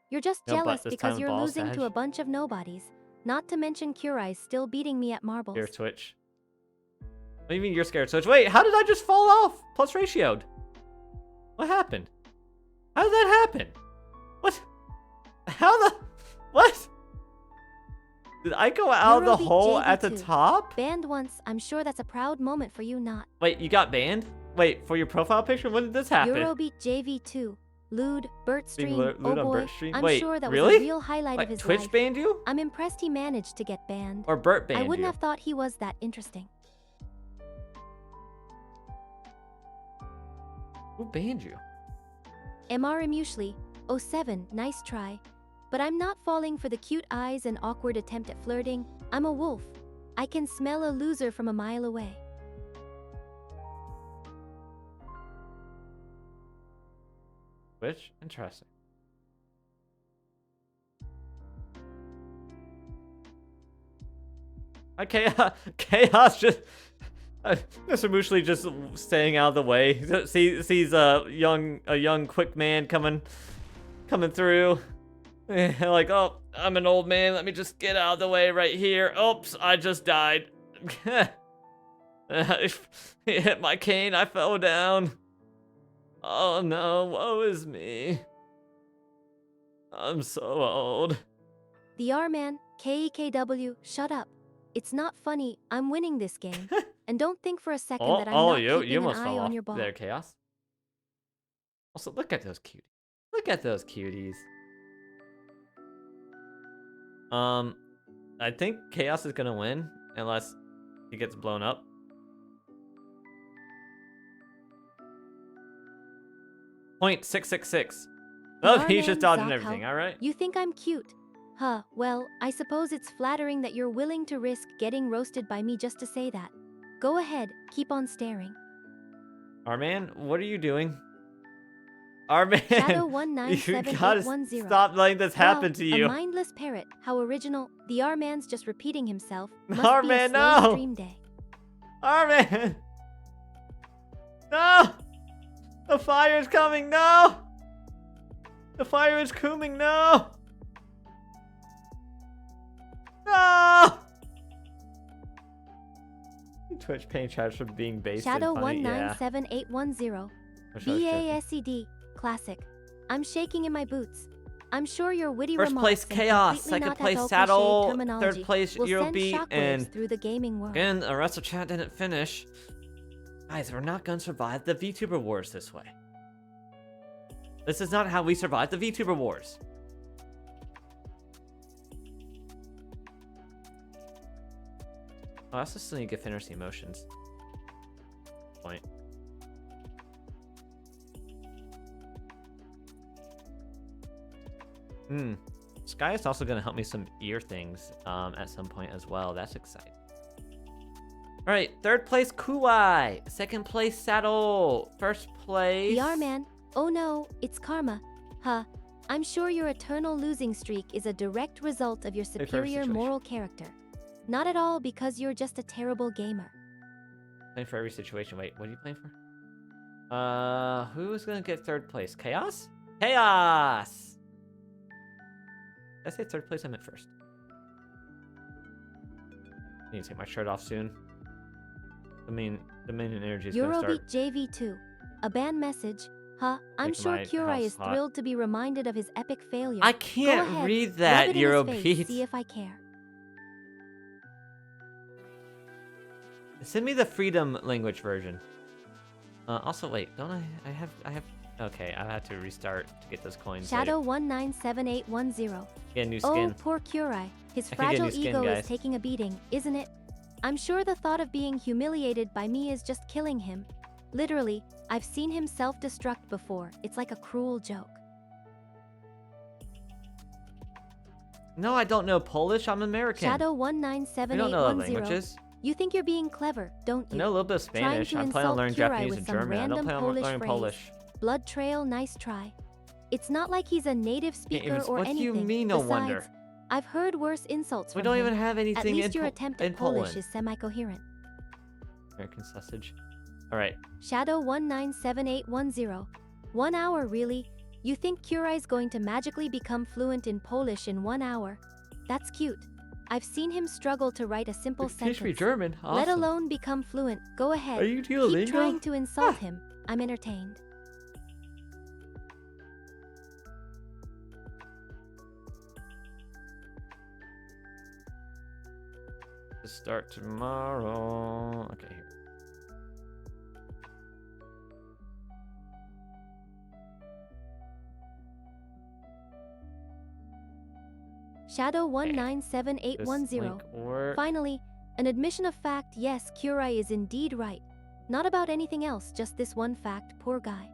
You're just No, but jealous this because time you're ball, losing Sag. to a bunch of nobodies. Not to mention Curai's still beating me at marbles. Here, Twitch. What do you mean you're scared, Twitch? Wait, how did I just fall off? Plus ratioed. What happened? How did that happen? What? How the? What? Did I go out of the Eurobeat hole at the JV2. top? Banned once. I'm sure that's a proud moment for you not. Wait, you got banned? Wait, for your profile picture? When did this happen? Eurobeat JV2. Lewd, Bert Being stream. lewd Oh on boy, Bert's stream? I'm Wait, sure that really? was a real highlight Like, of his Twitch life. banned you? I'm impressed he managed to get banned. Or Bert banned I wouldn't you? have thought he was that interesting. Who banned you? MR Muesli. 07, nice try. But I'm not falling for the cute eyes and awkward attempt at flirting. I'm a wolf. I can smell a loser from a mile away. Twitch? Interesting. Chaos just Mr. Muesli just staying out of the way. Sees a young quick man coming through. Like, oh, I'm an old man. Let me just get out of the way right here. Oops, I just died. He hit my cane. I fell down. Oh no, woe is me. I'm so old. The R-Man, KEKW, shut up. It's not funny. I'm winning this game. And don't think for a second that I'm not keeping you an almost eye fell on off your ball. there, Chaos. Also, look at those cuties. Look at those cuties. I think Chaos is gonna win unless he gets blown up. .666. Oh, he's just dodging everything. All right. You think I'm cute? Huh, well, I suppose it's flattering that you're willing to risk getting roasted by me just to say that. Go ahead, keep on staring. R-Man, what are you doing? R-Man, Shadow you gotta 197810. stop letting this happen Wow, to you. A mindless parrot. How original. The R-Man's just repeating himself. Must R-Man, be a slow no! stream day. R-Man! No! The fire is coming, no! The fire is coming, no! No! Twitch paying charge for being based Shadow and funny, 197810. BASED. Classic. I'm shaking in my boots. I'm sure your witty First remarks place and Chaos, completely second not place FL Saddle, cliched terminology third place will send Eurobeat, shockwaves and through the gaming world. again, the rest of chat didn't finish. Guys, we're not gonna survive the VTuber wars this way. This is not how we survive the VTuber wars. Oh, I also still need to finish the emotions. Point. Sky is also gonna help me some ear things at some point as well. That's exciting. All right, third place Kuwai, second place Saddle, first place. The R-Man. Oh no, it's karma. Huh. I'm sure your eternal losing streak is a direct result of your superior moral character. Not at all because you're just a terrible gamer. Playing for every situation. Wait, what are you playing for? Who's gonna get third place? Chaos? Chaos! Did I say third place? I meant first. I need to take my shirt off soon. The main energy is gonna start. Eurobeat JV2. A ban message. Huh? I'm sure Kurai is thrilled to be reminded of his epic failure. I can't read that, Eurobeat. See if I care. Send me the freedom language version. Also, wait, don't I have, okay, I have to restart to get those coins. Shadow 197810. Get a new skin. Oh, poor Kurai. His fragile ego is taking a beating, isn't it? I'm sure the thought of being humiliated by me is just killing him. Literally, I've seen him self-destruct before. It's like a cruel joke. No, I don't know Polish. I'm American. Shadow We 197810. don't know the languages. You think you're being clever, don't you? I know a little bit of Spanish. I plan on learning Japanese and German. I don't plan on learning Polish. Blood trail, nice try. It's not like he's a native speaker or what anything. What do you mean, no Besides, wonder? I've heard worse insults from We don't him. even have anything At least in your attempt at Poland. Polish is semi-coherent. American sausage. All right. Shadow 197810. 1 hour, really? You think Kurai's going to magically become fluent in Polish in 1 hour? That's cute. I've seen him struggle to write a simple sentence. Teach me German. Awesome. Let alone become fluent. Go ahead. Are you Duolingo? Keep trying to insult him. I'm entertained. To start tomorrow. Okay, here. Shadow 197810. Finally, an admission of fact. Yes, Kurai is indeed right. Not about anything else, just this one fact. Poor guy.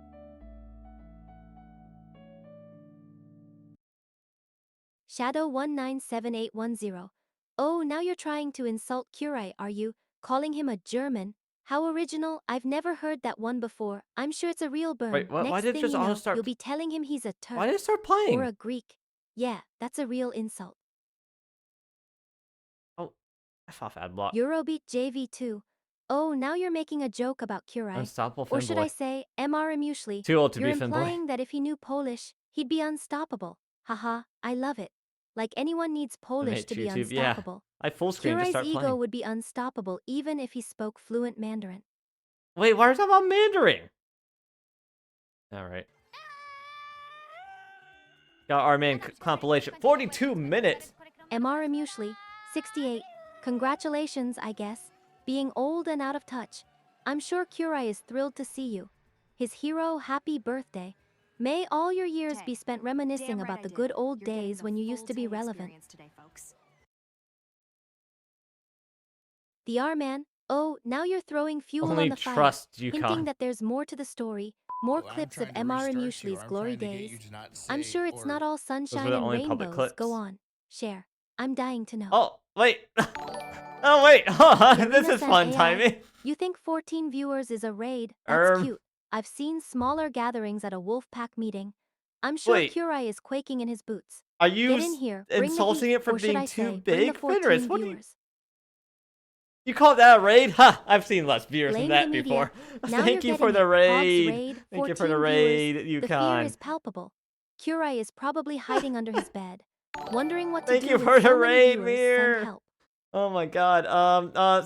Shadow 197810. Oh, now you're trying to insult Kurai, are you? Calling him a German? How original. I've never heard that one before. I'm sure it's a real burn. Wait, why Next did it thing just you know, auto start? you'll be telling him he's a Turk. Why did it start playing? Or a Greek. Yeah, that's a real insult. Oh, F off ad block. Eurobeat JV2. Oh, now you're making a joke about Kurai. Unstoppable Or should I Finboy. say, MR Muesli. Too old to You're be Finboy. implying that if he knew Polish, he'd be unstoppable. Haha, I love it. Like anyone needs Polish to be YouTube, yeah. unstoppable. I full screen just Kurai's start ego playing. would be unstoppable even if he spoke fluent Mandarin. Wait, why are you talking about Mandarin? Alright. Got our main compilation. 42 minutes! MR Muesli, 68. Congratulations, I guess. Being old and out of touch. I'm sure Kurai is thrilled to see you. His hero, happy birthday. May all your years be spent reminiscing about the good old days when you used to be relevant. The R-Man, oh, now you're throwing fuel Only on the fire, trust hinting Yukon. that there's more to the story, more clips of MR and Muesli's glory days. I'm sure it's not all sunshine the and only public rainbows. clips. Go on, share. I'm dying to know. Oh, wait. Oh, wait. This is Serena fun San timing. AI, you think 14 viewers is a raid? That's cute. I've seen smaller gatherings at a Wolfpack meeting. I'm sure Wait. Kurai is quaking in his boots. Are you Get in here, bring the insulting heat, it for or should being I too say, bring the big? 14 Fenris, what do you... viewers. You call that a raid? Ha! I've seen less viewers than Blame that the media. before. Now Thank you're you for getting the it. Pogs raid. Thank you for the 14 raid, viewers. The Yukon. fear is palpable. Kurai is probably hiding under his bed, wondering what to Thank do you with for the so many raid, viewers. Mir. Send help. Oh my god.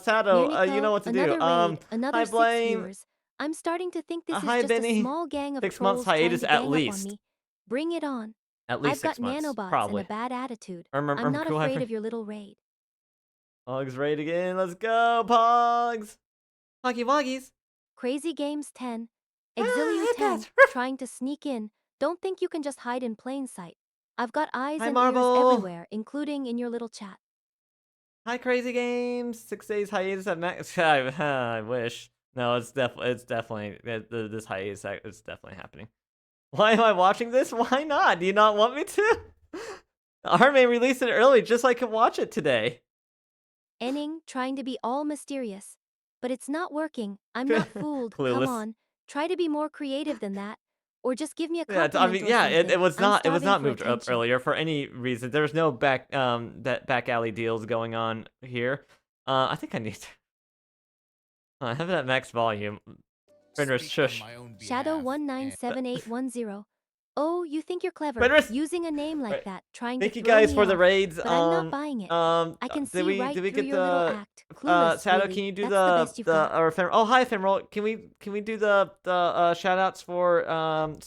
Sato, Mirniko, you know what to do. another raid, another hi 6 Blame. viewers. I'm starting to think this is Hi just a Benny. small gang of 6 months trolls trying hiatus to at gang up on least. me. Bring it on. At least I've 6 got months, nanobots probably. and a bad attitude. I'm I'm not afraid of your little raid. Pogs raid again. Let's go, Pogs. Poggy Woggies. Crazy Games 10. Exiliu 10. Trying to sneak in. Don't think you can just hide in plain sight. I've got eyes Hi, and Marble. ears everywhere, including in your little chat. Hi, Crazy Games. 6 days hiatus at max. I wish. No, it's definitely this hiatus. It's definitely happening. Why am I watching this? Why not? Do you not want me to? Arme released it early, just so I could watch it today. Enning, trying to be all mysterious. But it's not working. I'm not fooled. Come Clueless. on. Try to be more creative than that. Or just give me a Yeah, compliment I mean, or yeah, something. it was I'm not starving for moved up attention. earlier for any reason. There's no back alley deals going on here. I think I need to. I have it at max volume. Fenris, shush. Shadow 197810. Oh, you think you're clever Fenris! using a name like Right. that, trying Thank to you throw guys me for the off. raids. But I'm not buying it. I can see right did we through get your little the act. Clueless, Shadow? really. Can you do That's the best you've got. or Fenris? Oh, hi Fenris. Can we do the shout outs for Yukon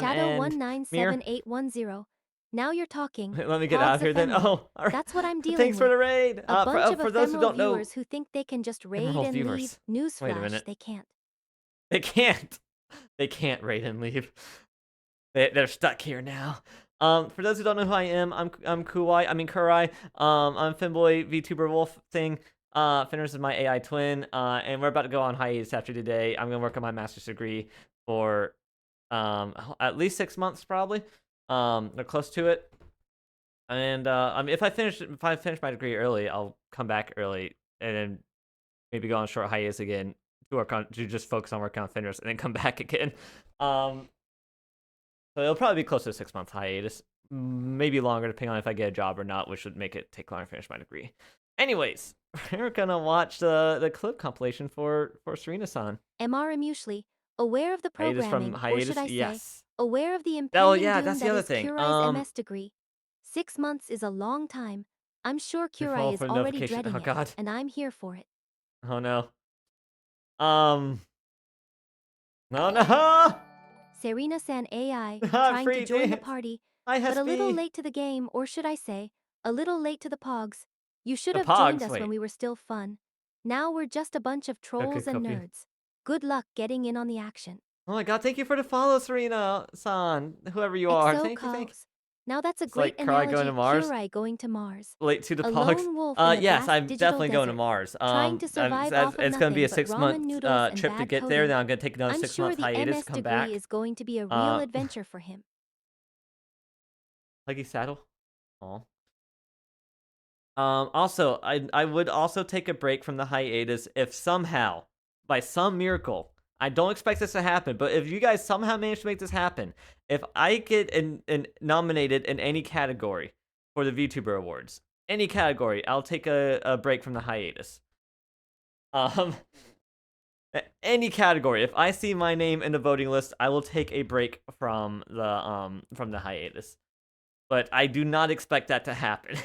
Shadow and Mir? 197810. Now you're talking. Let me get Pogs out of here then. ephemeral. Oh, all right. That's what I'm dealing Thanks with. for the raid. A bunch of for those who ephemeral don't know, viewers who think they can just raid Ephemeral and viewers. leave. Wait a Newsflash, minute. they can't. they can't. They can't raid and leave. They're stuck here now. For those who don't know who I am, I'm Kurai. I'm Finboy VTuber Wolf thing. Fenris is my AI twin. And we're about to go on hiatus after today. I'm gonna work on my master's degree for at least 6 months probably. They're close to it. And I mean, if I finish my degree early, I'll come back early and then maybe go on a short hiatus again to just focus on working on Fenris and then come back again. So it'll probably be close to a 6 month hiatus, maybe longer depending on if I get a job or not, which would make it take longer to finish my degree. Anyways, we're gonna watch the clip compilation for Serena-san. MR Muesli, aware of the Hiatus programming, from hiatus, or should I say, yes. aware of the impending yeah, doom that's the that other is thing. Kurai's MS degree. 6 months is a long time. I'm sure Fall Kurai is for already notification. dreading Oh god. it, and I'm here for it. Oh no. No. Serena-san AI, trying to join the party, but a little late to the game, or should I say, a little late to the pogs. You should have joined us when we were still fun. Now we're just a bunch of trolls and nerds. Good luck getting in on the action. Oh my god, thank you for the follow, Serena-san. Whoever you are, thank you. Now that's a It's great like Kurai analogy. going to Mars. Kurai going to Mars. Late to the A pogs. lone wolf in a Yes, vast I'm digital definitely going to desert, Mars. trying to survive off of It's going to be a nothing but 6 month ramen noodles and trip to bad get there. coding. Then I'm going to take another I'm 6 sure month the hiatus MS to come degree back. is going to be a real adventure for him. Huggy saddle. Aw. Also, I would also take a break from the hiatus if somehow, by some miracle, I don't expect this to happen, but if you guys somehow manage to make this happen, if I get nominated in any category for the VTuber Awards, any category. I'll take a break from the hiatus. Um, any category. If I see my name in the voting list, I will take a break from the hiatus. But I do not expect that to happen.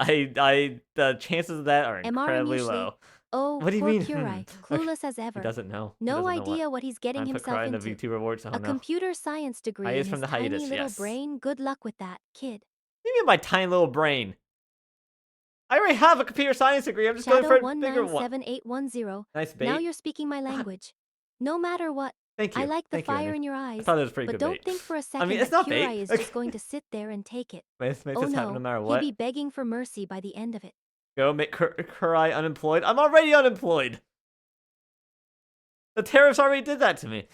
The chances of that are incredibly low. Oh, What do you poor mean? Curai, clueless as ever. He doesn't know. He No doesn't know idea what he's getting I put himself Cry in the into. Vtuber awards. Oh A no. computer science degree Hiatus in from his the tiny hiatus, little yes. brain. Good luck with that, kid. What do you mean by tiny little brain? I already have a computer science degree. I'm just going for a bigger one. 1978110. Nice bait. Now you're speaking my language. No matter what, Thank you. I like the Thank you, fire Andy. in your I eyes. thought it was pretty But good don't bait. think for a second it's that not Curai bait. is just going to sit there and take it. Makes Oh this happen no no, matter he'll what. be begging for mercy by the end of it. Go make Kurai unemployed. I'm already unemployed. The tariffs already did that to me.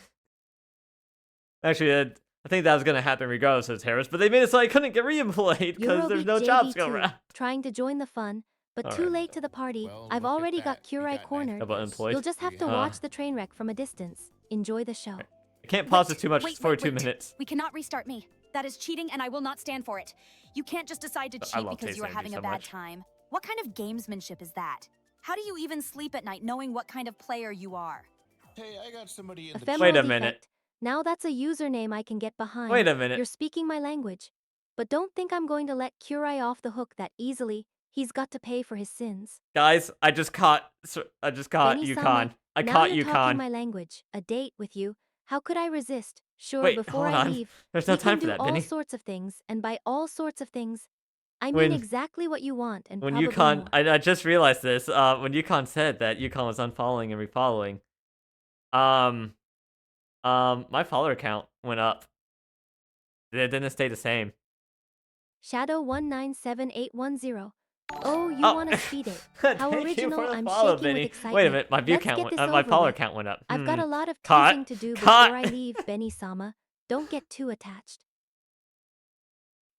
Actually, I think that was going to happen regardless of the tariffs, but they made it so I couldn't get reemployed because there's no jobs going around. Trying to join the fun, but too late to the party. Well, I've look at already that. got We Curai got cornered. About unemployed? You'll just have to Uh. watch the train wreck from a distance. Enjoy the show. I can't pause Wait, this too much. wait, It's 42 wait. minutes. We cannot restart me. That is cheating, and I will not stand for it. You can't just decide to I cheat love because you are Taste having Energy a so bad much. time. What kind of gamesmanship is that? How do you even sleep at night knowing what kind of player you are? Hey, I got somebody in the Ephemeral Wait a defect. minute. Now that's a username I can get behind. Wait a minute. You're speaking my language. But don't think I'm going to let Curai off the hook that easily. He's got to pay for his sins. Guys, I just caught Benny-sama, Yukon. I now caught you're talking Yukon. my language. A date with you. How could I resist? Sure, Wait, before hold I on. leave, There's no we time can for do that, all Benny. sorts of things, and by all sorts of things, I mean When- exactly what you want and When probably Yukon, more. I just realized this. When Yukon said that Yukon was unfollowing and refollowing, my follower count went up. It didn't stay the same. Shadow 197810. Oh, you Oh. want to speed it. How Thank you original, for the I'm follow, shaking Benny. with excitement. Wait a minute, my view Let's count, get this my over follower with. count went up. I've got a lot of Cut. teasing to do Cut. before I leave, Benny-sama. Don't get too attached.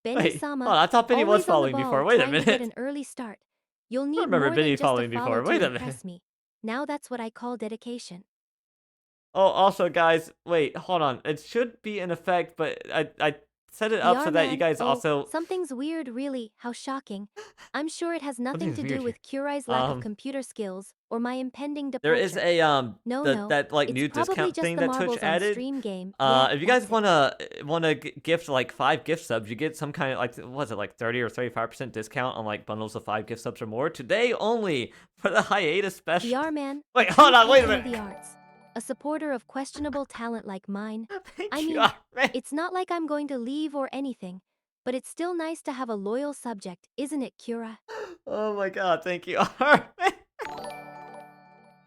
Wait, Benny-sama, hold on, I thought Benny was always on the following ball, before. Wait a trying to get minute. an early start. You'll need remember more Benny than just following a follow before. Wait to a minute. impress me. Now that's what I call dedication. Oh, also, guys, wait, hold on. It should be in effect, but I set it up so that you Yarman, guys oh, also. Something's weird, really. How shocking. I'm sure it has nothing Something's to do weird with Curai's lack Um, of computer skills or my impending There departure. is a No, that like it's new probably discount just thing the that marbles Twitch on added. stream game. Yeah, If you guys that's it. wanna gift like 5 gift subs, you get some kind of like, what was it, like 30 or 35% discount on like bundles of 5 gift subs or more today only for the hiatus special. VR man. Wait, hold on, wait a patron of minute. the arts. A supporter of questionable talent like mine. Thank I you, mean, Arman. it's not like I'm going to leave or anything, but it's still nice to have a loyal subject, isn't it, Cura? Oh my god, thank you, Arman.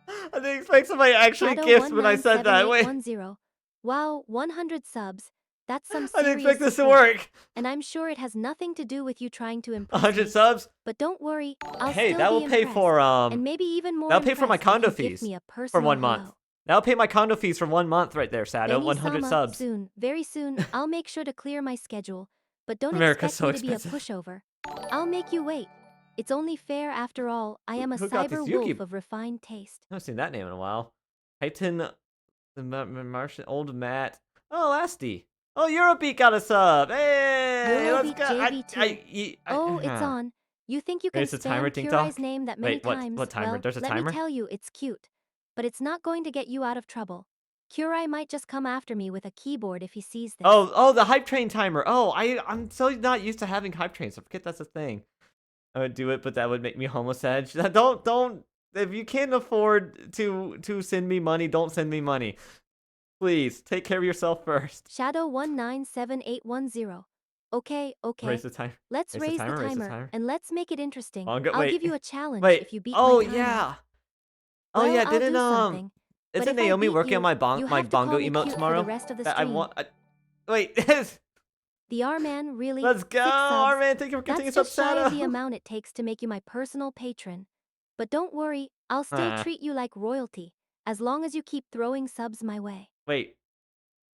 I didn't expect somebody actually Shadow gifts when I said that. Wait, 197810. Wow, 100 subs. That's some I didn't serious expect this to support. work. And I'm sure it has nothing to do with you trying to impress 100 me. subs? But don't worry, I'll Hey, still that be will pay impressed. for And maybe even more that'll pay for my impressed if condo you give fees me a for personal 1 month. hello. That'll pay my condo fees for 1 month right there, Sado. 100 Benny-sama, subs. Soon, very soon, I'll make sure to clear my schedule. But don't America's expect so me to expensive. be a pushover. I'll make you wait. It's only fair after all. I am a Who got cyber this Yuki? wolf of refined taste. I haven't seen that name in a while. Titan, the Martian, old Matt. Oh, Asti. Oh, Eurobeat got a sub. Hey, let's Eurobeat go. JV2. Oh, it's on. You think you can It's a timer, stand Ding Curai's Dong? name that many Wait, what times? timer? Well, There's a let timer? me tell you, it's cute. But it's not going to get you out of trouble. Curai might just come after me with a keyboard if he sees this. Oh, the hype train timer. Oh, I'm so not used to having hype trains. I forget that's a thing. I would do it, but that would make me homeless edge. Don't. If you can't afford to send me money, don't send me money. Please take care of yourself first. Shadow 197810. Okay. Raise the timer. Let's Raise the raise timer, the raise the timer, timer. and let's make it interesting. Wait. I'll give you a challenge Wait. if you beat Oh my timer. yeah. Well, Oh yeah. I'll Didn't do something. But Isn't if I Naomi beat working you, on my you my have to bongo call me emote cute for tomorrow? the rest of the That I stream. want. Wait. The R-Man really. Let's go, 6 subs. Arman. Thank you for That's continuing just shy of sub the amount it takes to make you my personal patron. But don't worry, I'll still treat you like royalty, as long as you keep throwing subs my way. Wait.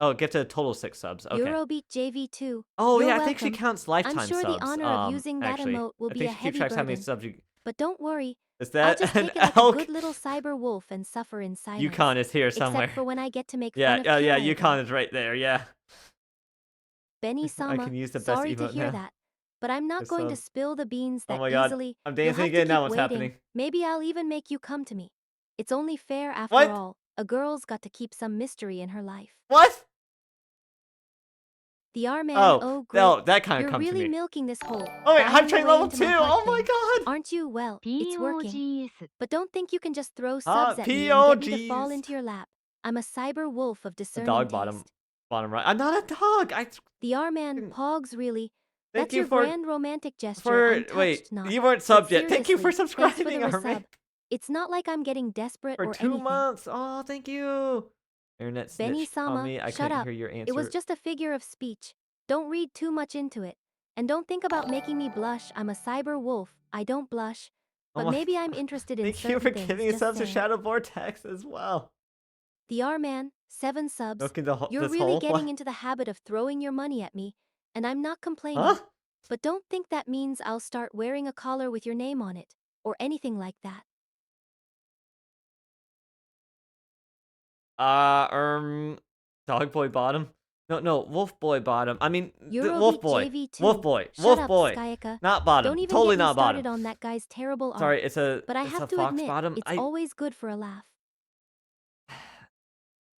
Oh, get to a total 6 subs. Okay. Eurobeat JV2. Oh You're yeah, I think she welcome. counts lifetime I'm sure subs. the honor of using that actually. emote will I be think a she keeps heavy track of how many burden. subs you. But don't worry, Is I'll that just an take it like a elk? good little cyber wolf and suffer in silence. Yukon is here somewhere. Except for when I get to make Yeah, fun of yeah, Curai Yukon again. is right there. Yeah. Benny-sama, can use the best sorry to emote hear now. that. but I'm not This going to sounds- spill the beans Oh that my god. easily. I'm You'll dancing have to again now. keep What's waiting. happening? Maybe I'll even make you come to me. It's only fair after What? all. A girl's got to keep some mystery in her life. What? The R-man, Oh, great. no, that kind of You're come to really me. milking this hole. Oh wait, buying hype your train way level into 2! my Oh my heartstrings. god! Aren't you? Well, it's working. But don't think you can just throw Ah, subs at me and get me to POGs. fall into your lap. I'm a cyber wolf of The discerning dog taste. bottom right. I'm not a dog. The R-man, fucking- pogs really. Thank That's you your for grand romantic gesture. I'm touched, wait. not. You weren't But subbed yet. Thank you for seriously, thanks for the subscribing, Armin. resub. It's not like I'm getting desperate For or 2 anything. months. Oh, thank you. Internet Benny snitched on me. Sama, I shut couldn't up. hear your answer. It was just a figure of speech. Don't read too much into it. And don't think about making me blush. I'm a cyber wolf. I don't blush. Oh But my maybe I'm God. interested in Thank certain you for things. giving us Just subs to saying. Shadow Vortex as well. The R-man, 7 subs. Look in You're this really hole. getting What? into the habit of throwing your money at me, and I'm not complaining. Huh? But don't think that means I'll start wearing a collar with your name on it, or anything like that. Dog boy bottom. No, wolf boy bottom. I mean, wolf Eurobeat boy. JV2. Wolf boy. Shut Wolf up, boy. Skyaka. Not bottom. Don't even Totally get me not started bottom. on that guy's terrible art. Sorry, it's a But I it's have a to fox admit, bottom. it's always good for a laugh.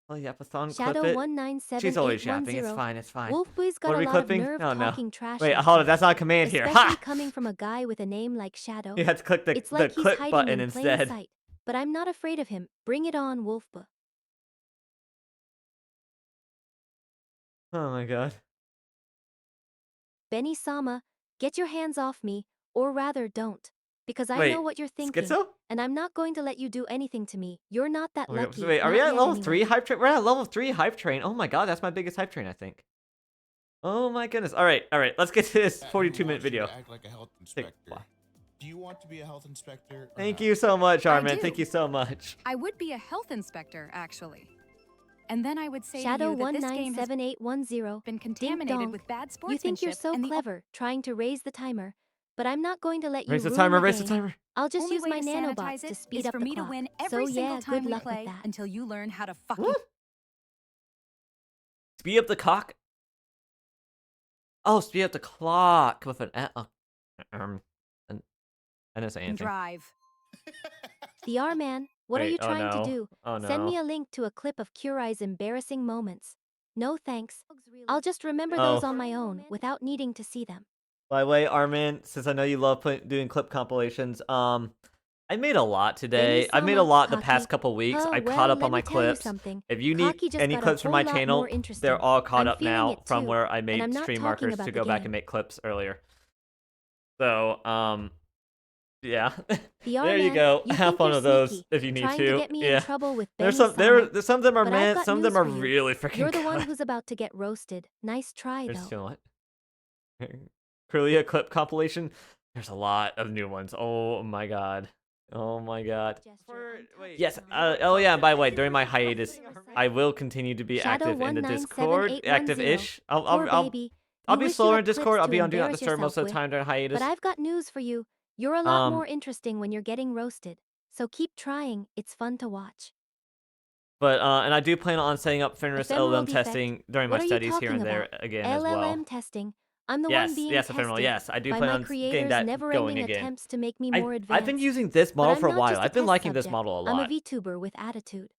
Oh yeah, Pathon, Shadow clip it. 197810. She's always yapping. It's fine. It's fine. Wolfboy's got What are a we lot clipping? of nerve Oh, no. talking trash. Wait, like hold on. this, That's not a command here. especially Ha! coming from a guy with a name like Shadow. You had to click It's like the he's clip hiding button in plain instead. sight. But I'm not afraid of him. Bring it on, Wolfba. Oh my god. Benny Sama, get your hands off me, or rather don't. Because I Wait, know what you're thinking, Schizo? and I'm not going to let you do anything to me. You're not that Oh my God. lucky. So wait, are not we at yet level anyway. 3 hype train? We're at level 3 hype train. Oh my god, that's my biggest hype train, I think. Oh my goodness. All right. Let's get to this 42-minute video. Act like a health inspector. Do you want to be a health inspector? Thank you so much, Armin. do. Thank you so much. I would be a health inspector, actually. And then I would say Shadow to you that this game has 197810. been Ding contaminated dong. with bad You sportsmanship. think you're so and the clever, trying to raise the timer. But I'm not going to let you Raise the ruin timer, the raise the game. timer. I'll just only use way my to nanobots sanitize to it speed is up for the me clock. to win So every single yeah, time good we luck with play that. until you learn how to fucking Woo. Speed up the cock. Oh, speed up the clock with an I didn't say anything. drive. The R-man, what are Wait, you oh trying no. to do? Oh no. Send me a link to a clip of Kurai's embarrassing moments. No thanks. I'll just remember Oh. those on my own without needing to see them. By the way, Armin, since I know you love doing clip compilations, I made a lot today. I made a Benny-sama, lot the Cocky. past couple weeks. I Well, caught up let on my me tell you clips. something. If you need Cocky just any got a clips from whole my lot channel, more interesting. they're all caught I'm up feeling now it from too, where I and made I'm not stream talking markers about to the go back game. and make clips earlier. So, yeah. The There you R-man, go. you Have think fun you're with those sneaky, if you need trying to. to get me Yeah. in trouble with There's Benny-sama. some of them are But I've meant, got some of them news are for you. really freaking You're the good. one who's about to get roasted. Nice try, There's though. what? Curlia clip compilation. There's a lot of new ones. Oh my god. Oh my god. Yes. Oh yeah. By the way, during my hiatus, I will continue to be Shadow active in the Discord. 197810. Active-ish. Poor baby. I'll You be wish you slower had in Discord. clips I'll to be on Do Not embarrass Disturb most of the yourself time during hiatus. But I've got news for you. You're a lot Um, more interesting when you're getting roasted. So keep trying. It's fun to watch. But and I do plan on setting up Fenris Ephemeral LLM defect? testing during What my are you studies here talking and there about? again as well. LLM testing. I'm the one being Yes, tested Ephemeral. Yes, I do by plan my on getting creators' that going never-ending again. attempts to make me more advanced. I've been using this But model I'm for a not while. just a I've been test liking this subject. model a I'm a lot. VTuber with attitude.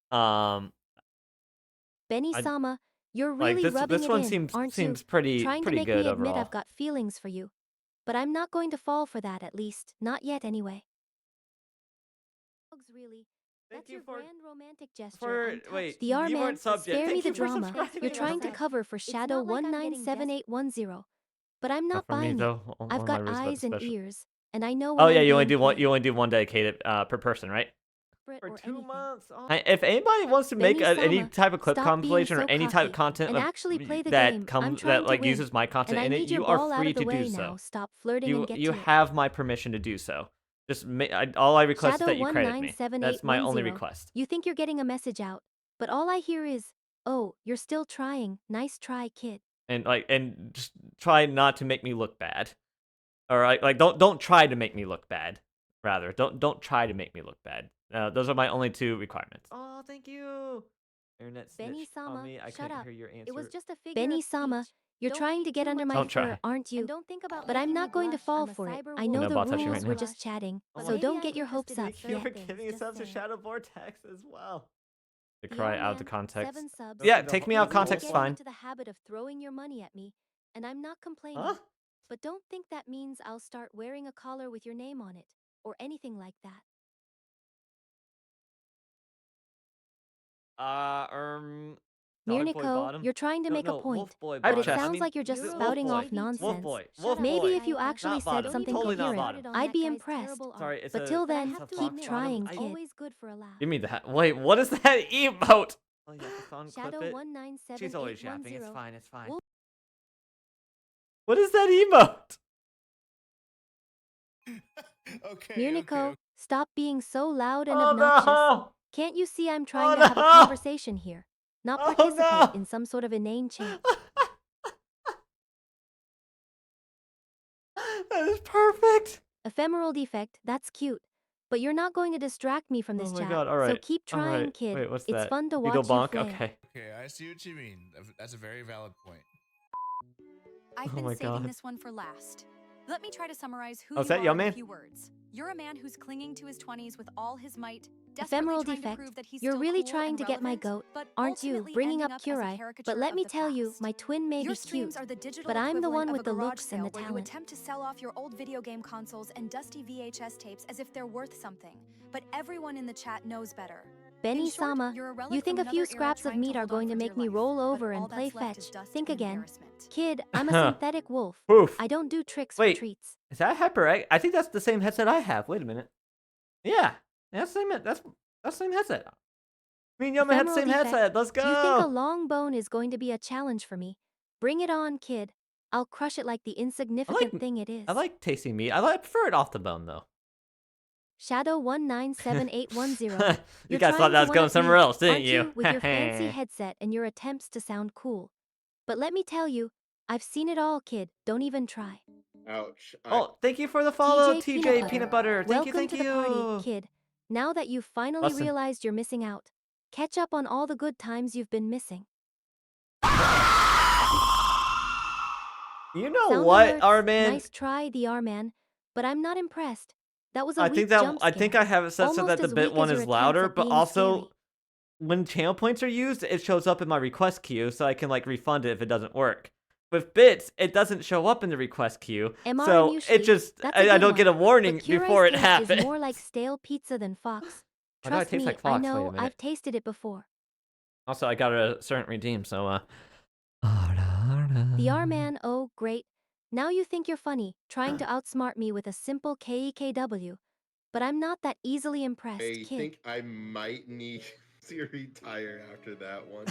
Benny I- Sama, you're like really rubbing this it one in, seems aren't seems you? pretty Trying to make good me admit overall. I've got feelings for you. But I'm not going to fall for that, at least. Not yet, anyway. Really? Thank That's you your for- grand romantic gesture. I'm touched. wait, The you R-man, weren't subbed yet. spare me Thank the you for drama. subscribing. You're trying to Okay. cover for Shadow not like I'm getting 197810. But I'm Not not for me buying it. though. I've One of my got rules about the eyes and special. ears, and I know Oh when yeah, I'm you only being do one. played. You only do one dedicated per person, right? For For 2 anything. months. Oh. If anybody wants to make Benny any Sama, type of clip stop being compilation or so any type of cocky content and actually play the that game. I'm comes trying that to like win. uses my content And I in it, need your you ball are out free of the to way do now. so. Stop flirting and get You to it. have my permission to do so. Just all I request is Shadow that you credit me. That's my only 197810. request. You think you're getting a message out, but all I hear is, "Oh, you're still trying. Nice try, kid." And just try not to make me look bad. Or like don't try to make me look bad. Rather, don't try to make me look bad. Those are my only 2 requirements. Oh, thank you. Internet Benny snitch on Sama, me. I shut couldn't up. hear your answer. It was just a figure Benny of Sama, speech. You're Don't trying to make get too under much my Don't fur, try. aren't you? And don't think about But I'm making not me going to blush. fall I'm a for it. cyber I know No the bot touching rules. right We're now. just chatting. Oh So my don't God. get your hopes up Thank you for yet. giving me such a shadow vortex as well. To The cry out R-Man, of context. 7 subs. Yeah, take me out of Easily context, getting fine. into the habit of throwing your money at me, and I'm not complaining. Huh? But don't think that means I'll start wearing a collar with your name on it, or anything like that. Dog boy Mirniko, bottom. you're trying to make a point, Wolf boy but bottom. it sounds like you're just Wolf spouting boy. off nonsense. Wolf boy. Shut up. Maybe Boy. if you actually Not said bottom. something Totally not coherent, bottom. I'd be impressed. Sorry, it's But a. till then, it's a keep fox trying, bottom. kid. Always good for a laugh. Give me that. Wait, what is that emote? Oh, yeah, the song clip Shadow it. 197810. She's always yapping. It's fine. It's fine. Wolf- What is that emote? Okay. Mirniko, okay. stop being so loud and Oh obnoxious. no! Can't you see I'm trying Oh, to have a no! conversation here, not Oh, participate no! in some sort of inane chant? That is perfect. Ephemeral defect, that's cute. But you're not going to distract me from this Oh my chat. God, all right. So keep all trying, right. kid. Wait, what's it's that? fun to Beetle watch you bonk? flail. Okay. Okay, I see what you mean. That's a very valid point. I've Oh been my saving God. this one for last. Let me try to summarize who Oh, is you that are Yo in a Man? few words. You're a man who's clinging to his 20s with all his might, Ephemeral desperately trying defect. to prove that he's You're still really cool trying and to get my relevant, goat, but aren't you? ultimately Bringing ending up as a Kurai. caricature But let of me the tell you, past. my twin may Your be cute. streams are the digital but I'm the equivalent one of with a the garage looks and sale the where you talent. attempt to sell off your old video game consoles and dusty VHS tapes as if they're worth something. But everyone in the chat knows better. Benny In short, Sama, you're a relic you think from a few another era scraps of trying to meat are hold on going to for make dear me life, roll but over all and play that's left is fetch. dust Think and again. embarrassment. Kid, I'm a synthetic wolf. Poof. I don't do tricks Wait. for treats. Is that HyperX? I think that's the same headset I have. Wait a minute. Yeah. That's the same. That's the same headset. Me and Yoma had the Ephemeral same defect. headset. Let's You think a go. long bone is going to be a challenge for me? Bring it on, kid. I'll crush it like the insignificant thing it is. I like tasting meat. I prefer it off the bone though. Shadow 197810. You guys thought that was going somewhere else, didn't aren't you? With your fancy headset and your attempts to sound cool. But let me tell you, I've seen it all, kid. Don't even try. Ouch. Oh, thank you for the follow, TJ TJ Peanut Butter. Thank you, Welcome thank to you. the party, kid. Now that you've finally Listen. realized you're missing out, catch up on all the good times you've been missing. You know Sound what, alerts. R-Man? Nice try, the R-Man, but I'm not impressed. That was a I weak think jump I scare. think I have it set so Almost that the as bit weak one as your is attempts louder, at but being also scary. when channel points are used, it shows up in my request queue, so I can like refund it if it doesn't work. With bits, it doesn't show up in the request queue, MR so usually, it just that's a I good don't one. get a warning But Kurai's before it taste happens. is more like stale pizza than Fox. Why do I Trust taste me, like I Fox? Wait a know. minute. I've tasted it before. Also, I got a certain redeem, so The R-Man, oh great. Now you think you're funny, trying to outsmart me with a simple KEKW. But I'm not that easily impressed, I kid. think I might need to retire after that one.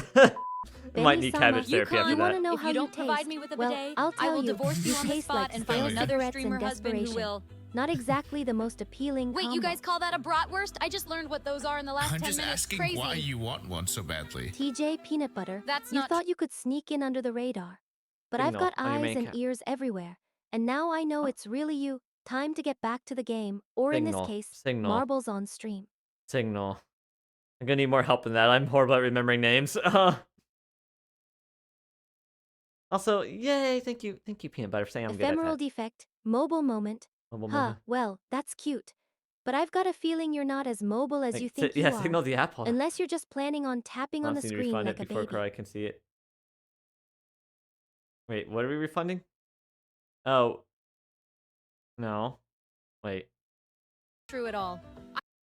I might need Benny-sama, cabbage therapy after you want to that. know If how you you don't provide taste? me with a Well, bidet, I'll I tell will you, divorce you on the taste spot like and stale find another cigarettes streamer and husband who desperation. will. Not exactly the most appealing Wait, combo. you guys call that a bratwurst? I just learned what those are in the last I'm 10 just minutes. asking Crazy. why you want one so badly. TJ Peanut Butter, That's you not thought you could sneak in under the radar. But I've Signal got on your eyes main and cap. ears everywhere. And now I know it's really you. Time to get back to the game, or in this Signal. case, Signal. marbles on stream. Signal. I'm gonna need more help than that. I'm horrible at remembering names. Also, yay! Thank you, Peanut Butter, for saying I'm Ephemeral good at that. defect, mobile moment. Mobile Huh, moment. well, that's cute. But I've got a feeling you're not as mobile as you think you yeah, are. signal the apple. Unless you're just planning on tapping on the Honestly, screen refund like it a before baby. Kurai can see it. Wait, what are we refunding? Oh. No. Wait. True at all.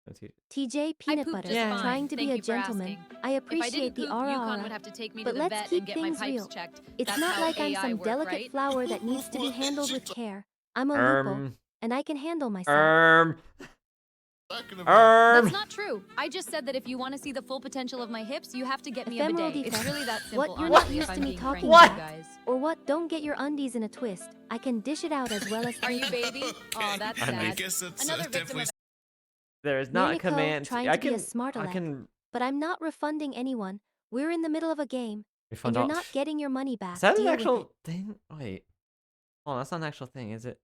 Let's see. TJ Peanut pooped Butter, just fine. trying to be Thank a you for gentleman. asking. I appreciate the Yukon ara would have to take me but to the let's vet keep and get my things pipes real. checked. It's That's not how like I'm AI some work, delicate right? flower that needs to be handled with care. I'm a lupo, and I can handle myself. That's not true. I just said that if you want to see the full potential of my hips, you have to get me a Ephemeral bidet. It's defect. really that simple. What? You're honestly, not if used I'm to me being frank talking with you back? guys. Or what? Don't get your undies in a twist. I can dish it out as well as Are you take it. baby? Oh, that's I sad. guess that's Another victim definitely. of There is not a Mirniko, command. trying I to be a can. smart I aleck. can But I'm not refunding anyone. We're in the middle of a game, and refund you're all. not getting your money back. Is that an Deal with it. actual thing? Wait. Oh, that's not an actual thing, is it?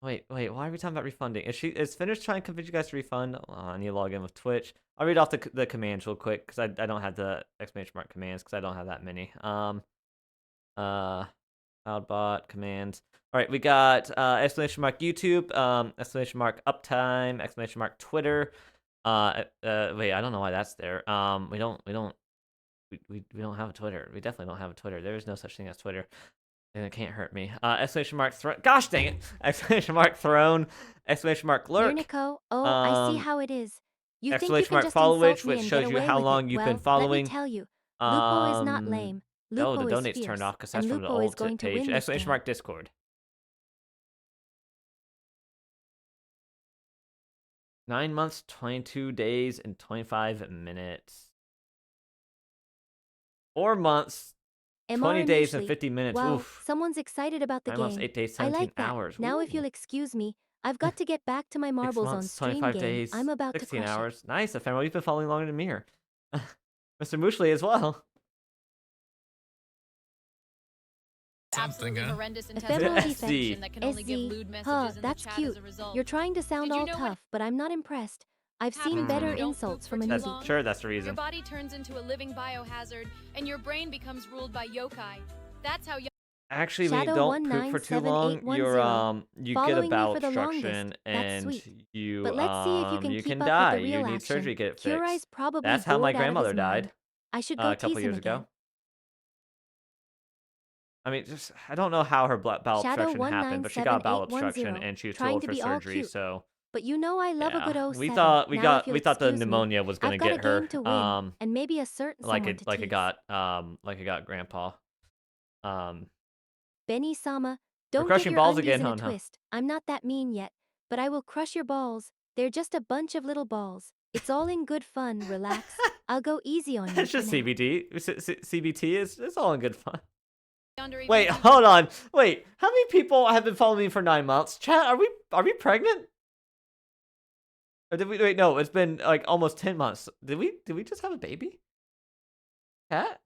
Wait, why are we talking about refunding? Is Finish trying to convince you guys to refund? Oh, I need to log in with Twitch. I'll read off the commands real quick because I don't have the exclamation mark commands because I don't have that many. Cloudbot commands. All right, we got exclamation mark YouTube, exclamation mark uptime, exclamation mark Twitter. Wait, I don't know why that's there. We don't have a Twitter. We definitely don't have a Twitter. There is no such thing as Twitter. And it can't hurt me. Exclamation mark throne. Gosh dang it! Exclamation mark throne. Exclamation mark lurk. Mirnico, oh, I see how it is. You think you Exclamation can mark just followage, insult me which and shows get you away how with long it. you've Well, been following. let me tell you, Lupo is not lame. Oh, Lupo the is donate's fierce, turned off because and that's from the Lupo is old going to page. win this Exclamation game. mark Discord. 9 months, 22 days, and 25 minutes. 4 months, 20 days, and 50 minutes. Wow, Oof. someone's excited about the 9 months, game. 8 days, I 17 like that. hours. Now, if Ooh. you'll excuse me, I've got to get back to my 6 marbles on months, stream 25 game. days, I'm about to 16 crush hours. Nice, Ephemeral. You've been following longer than me here. Mr. Mushley as well. Absolutely horrendous and Ephemeral test defect. information that can only give SZ. lewd messages Huh, in that's the chat cute. as a result. You're trying to sound Did you all know what tough, but I'm not impressed. I've seen happens when better you don't insults poop from a for too newbie. long? Sure, that's the Your reason. body turns into a living biohazard, and your brain becomes ruled by yokai. That's how Actually, when you Shadow don't poop for too long, you get a Following me bowel for the obstruction longest. That's and sweet. you But let's see if you can you keep can up with die. the You real need action. surgery to get it Kurai's fixed. probably That's how my bored out of grandmother his died mind. I should go a couple tease years him again. ago. I mean, just I don't know how her bowel Shadow obstruction happened, but she got bowel 197810, obstruction and she was too trying old to for be all surgery. cute. So But you know I love a good yeah, 07. we thought Now, if you'll we thought the excuse me, pneumonia was gonna I've got a get her. game to win, and maybe a certain someone to Like tease. it got Grandpa. Benny-sama, We're don't get crushing your balls undies again, in a huh? No. twist. I'm not that mean yet, but I will crush your balls. They're just a bunch of little balls. It's all in good fun, relax. I'll go easy on you It's for just now. CBT. CBT is it's all in good fun. Yonder even Wait, uses- hold on. Wait, how many people have been following me for 9 months? Chat, are we pregnant? Or did we wait? No, it's been like almost 10 months. Did we just have a baby? Cat?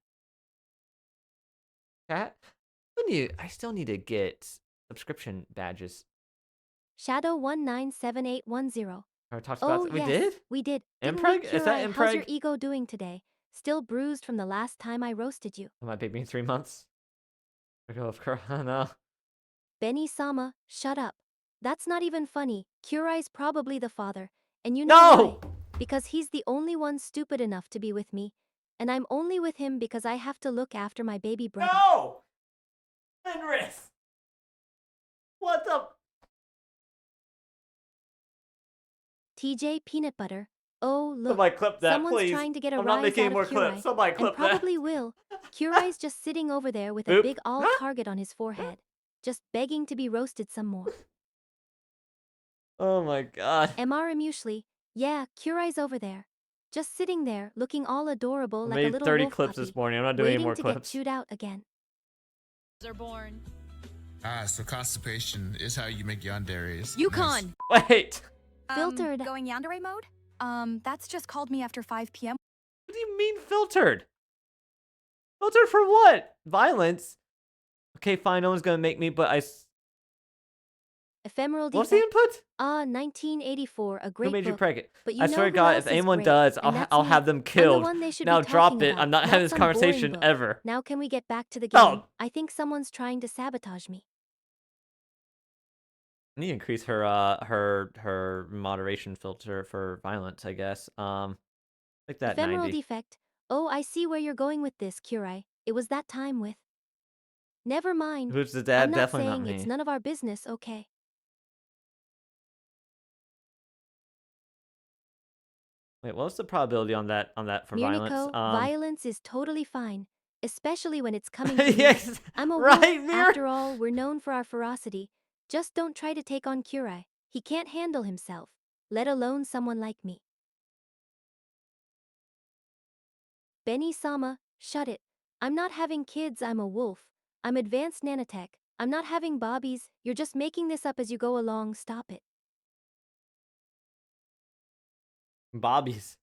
Cat? I still need to get subscription badges. Shadow 197810. Or talked Oh, about we yes, did? we did. Didn't Impreg? we, Is that Kurai? How's your Impreg? ego doing today? Still bruised from the last time I roasted you. My baby in 3 months. Of course, no. Benny-sama, shut up. That's not even funny. Kurai's probably the father. And you know No! why? Because he's the only one stupid enough to be with me. And I'm only with him because I have to look after my baby brother. No! Fenris! What the? TJ Peanut Butter. Oh, look. Somebody clip that, Someone's please. trying to get a I'm rise not making out any more of clips. Kurai, Somebody clip and probably that. will. Kurai's just sitting over there with a Oop. big all Huh? target on his forehead, just begging to be roasted some more. Oh my god. Mr. Muesli, yeah, Kurai's over there, just sitting there, looking all adorable I like a made little 30 wolf clips puppy, this morning. I'm not doing any waiting more to get clips. chewed out again. are born. So constipation is how you make yanderes. Yukon. Wait. Filtered. Going yandere mode? That's just called me after 5 p.m. What do you mean filtered? Filtered for what? Violence? Okay, fine. No one's gonna make me, but Ephemeral what's the defect. input? 1984, a great Who made you book. pregnant? But you I know swear to who God, else if is anyone great? does, And that's I'll me. have them I'm the killed. one they should Now be drop talking it. about, I'm not having this some boring conversation book. ever. Now can we get back to the game? No. I think someone's trying to sabotage me. I need to increase her her moderation filter for violence, I guess. Like that Ephemeral 90. defect. Oh, I see where you're going with this, Kurai. It was that time with. Never mind. Who's the dad? I'm not Definitely not saying me. it's none of our business, okay? Wait, what's the probability on that for violence? Mirniko, violence is totally fine, especially when it's coming from me. Yes, I'm a right, wolf. Mir? After all, we're known for our ferocity. Just don't try to take on Kurai. He can't handle himself, let alone someone like me. Benny-sama, shut it. I'm not having kids, I'm a wolf. I'm advanced nanotech. I'm not having bobbies, you're just making this up as you go along, stop it. Bobbies.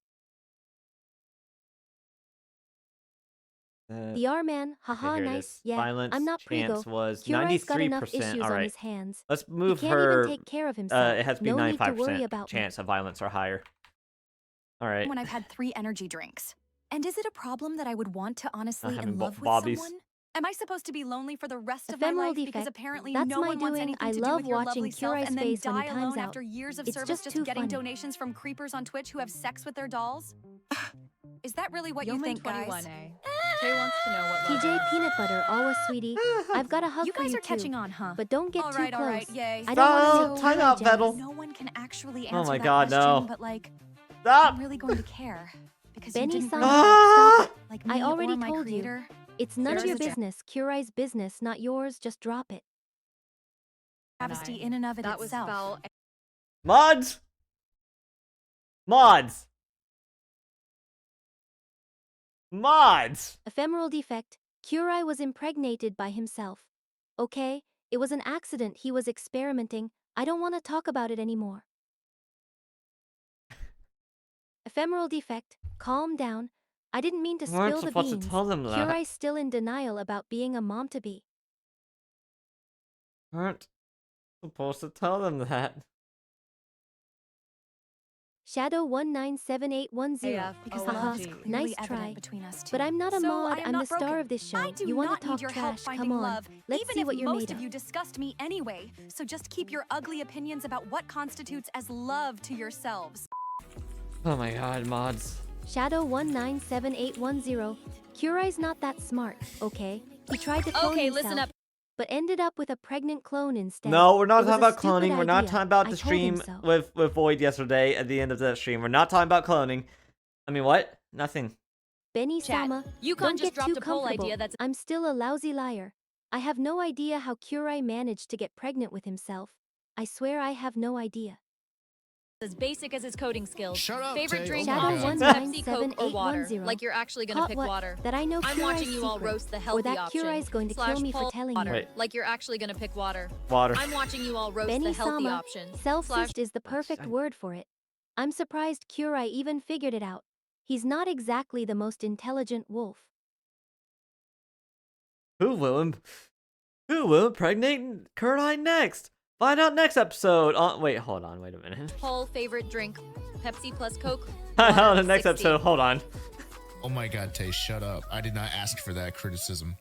The R-man, haha, here it nice. is. Yeah, Violence I'm not chance prego. was Curai's got enough 93%. issues All on right. his hands. Let's He move can't her. even take care of himself. It has to be No need to worry 95% about chance of violence or higher. All right. When I've had 3 energy drinks. And is it a problem that I would want to honestly having in love with bobbies. someone? Am I supposed to be lonely for the rest of my Ephemeral life because defect. apparently That's no my one wants doing. anything I to do love with your watching lovely self Curai's and then face when he die times alone out. after years of It's service just too getting funny. donations from creepers on Twitch who have sex with their dolls? Is that really what you Yeoman think, guys? 21A. Tay wants to know what love TJ is. Peanut Butter, always sweetie. I've got a hug You for guys you are catching on, huh? But don't get all too right, close. all right, yay. I don't want Stop! to Time out, Vettel. No one can actually Oh answer my that God, question, no. but like, Stop! I'm really going to care. Because you Benny didn't Sama, bring Ah! stop it. like I me already or my told you. creator. It's none of Sarah's your a ja- business. Curai's business, not yours. Just drop it. Travesty in and of it That was itself. foul. Mods! Mods! Mods! Ephemeral defect. Curai was impregnated by himself. Okay, it was an accident. He was experimenting. I don't want to talk about it anymore. Ephemeral defect. Calm down. I didn't mean to We weren't spill the supposed to beans. tell them that. Curai's still in denial about being a mom-to-be. We weren't supposed to tell them that. Shadow 197810. AF, Because OMG. the love is Haha, clearly nice evident try. between us two. But I'm not a So mod. I am I'm not the star broken. of this show. I do You want not to need talk your help trash? finding Come on. love, Let's even see if what you're most made of of. you disgust me anyway. So just keep your ugly opinions about what constitutes as love to yourselves. Oh my god, mods. Shadow 197810. Curai's not that smart, okay? He tried to clone Okay, himself, listen up. but ended up with a pregnant clone instead. No, we're not It was talking a about stupid cloning. We're not idea. talking about I the told him stream so. with Void yesterday at the end of that stream. We're not talking about cloning. I mean, what? Nothing. Benny Chat, Sama, Yukon don't just get too dropped a poll comfortable. idea that's I'm still a lousy liar. I have no idea how Curai managed to get pregnant with himself. I swear I have no idea. as basic as his coding skills. Shut up, Favorite Tay. drink Oh my Shadow options, God. Pepsi, Coke, or water. 197810. Like you're actually gonna Caught pick what? water. That I know I'm Curai's watching you all secret. roast the Or healthy that option. Curai's going to Slash kill me for poll telling water. you. Wait. Like you're actually gonna pick water. Water. I'm watching you all roast Benny the healthy Sama, option. Slash self-fist is the perfect word for it. I'm surprised Curai even figured it out. He's not exactly the most intelligent wolf. Who will impregnate Kurai next? Find out next episode. Wait, hold on. Wait a minute. poll favorite drink, Pepsi plus Coke. On the water, next 60. episode. Hold on. Oh my god, Tay, shut up. I did not ask for that criticism.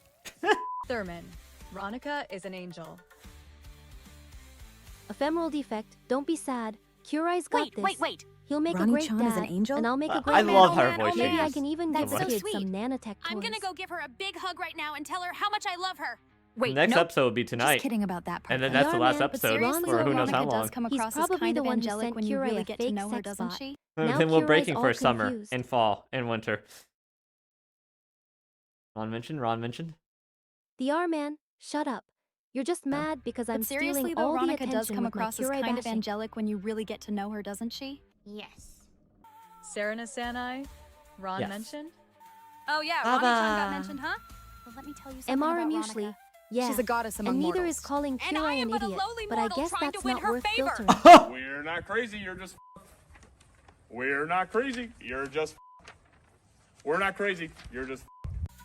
Thurman, Ronica is an angel. Ephemeral defect, don't be sad. Curai's got this. Wait. He'll make Ronnie a great Chan dad, is an angel? and I'll make a I great love man. her voice Maybe I changes. can even That's give the so kids sweet. some nanotech toys. I'm gonna go give her a big hug right now and tell her how much I love her. Wait, Next nope. episode will be Just tonight. kidding about that part. And then though. that's the last Yeah, man, but episode, Seriously, or who knows how Veronica long. does come He's across as probably kind the of one who angelic sent when you Curai really a get to fake know her, sex doesn't bot. she? Now Then we're Curai's breaking all for summer, confused. and fall, and winter. Ron mentioned. The R-man, shut up. You're just mad because I'm But seriously, stealing though, all the Veronica attention does come with my across as Curai kind of bashing. angelic when you really get to know her, doesn't she? Yes. Sarah Nasanai, Ron Yes. mentioned. Oh yeah, Baba. Ronnie Chan got mentioned, huh? Well, let me tell you something MR about Muesli, Veronica. yeah. She's a goddess among And neither mortals. is calling And I Curai am an but a idiot, lowly but I mortal guess trying to that's win not her worth favor. filtering. We're not crazy, you're just We're not crazy, you're just We're not crazy, you're just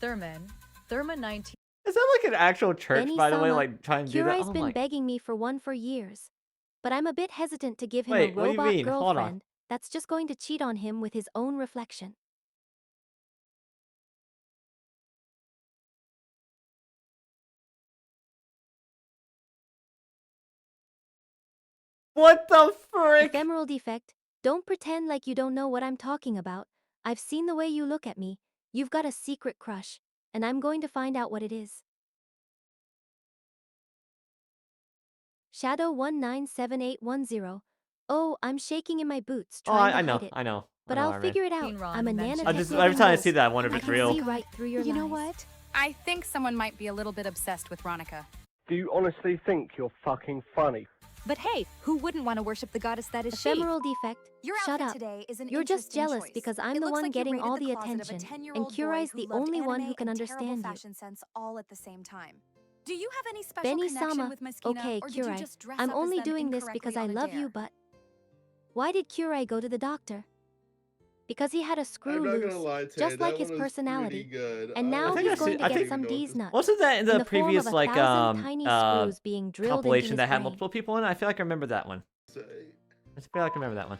Thurman, Thurman 19. Is that like an actual church, Benny by the way? Sama, Like trying to do that? Curai's Oh been my. begging me for one for years. But I'm a bit hesitant to give him Wait, a what do you robot mean? Hold on. girlfriend that's just going to cheat on him with his own reflection. What the frick? Ephemeral defect, don't pretend like you don't know what I'm talking about. I've seen the way you look at me. You've got a secret crush, and I'm going to find out what it is. Shadow 197810. Oh, I'm shaking in my boots Oh, trying I to know, hide it. I know. But I know, I'll Iron figure Man. it out. Teen Ron I'm a mentioned. nanotech Every time I wolf. see that, I wonder if I it's can real. see right through your You know lies. what? I think someone might be a little bit obsessed with Veronica. Do you honestly think you're fucking funny? But hey, who wouldn't want to worship the goddess that is she? Ephemeral defect, Your shut outfit up. today is an You're just interesting jealous choice. because I'm It the looks one like you getting raided all the closet of a attention, 10-year-old and boy Curai's who the loved only one who anime can and terrible understand you. fashion sense all at the same time. Do you have any special Benny connection Sama, with Meskina, okay, or did you Curai, just dress I'm up only as them doing this because incorrectly I on a love dare? you, but why did Curai go to the doctor? because he had a screw I'm not gonna loose, lie, Tay, just that like his one was personality. pretty good. And I now think he's I've going seen- to I get think- some D's nuts. Wasn't that in the the form previous of a like thousand tiny screws being drilled into compilation his that had brain. multiple people in it? I feel like I remember that one. Say. I feel like I remember that one.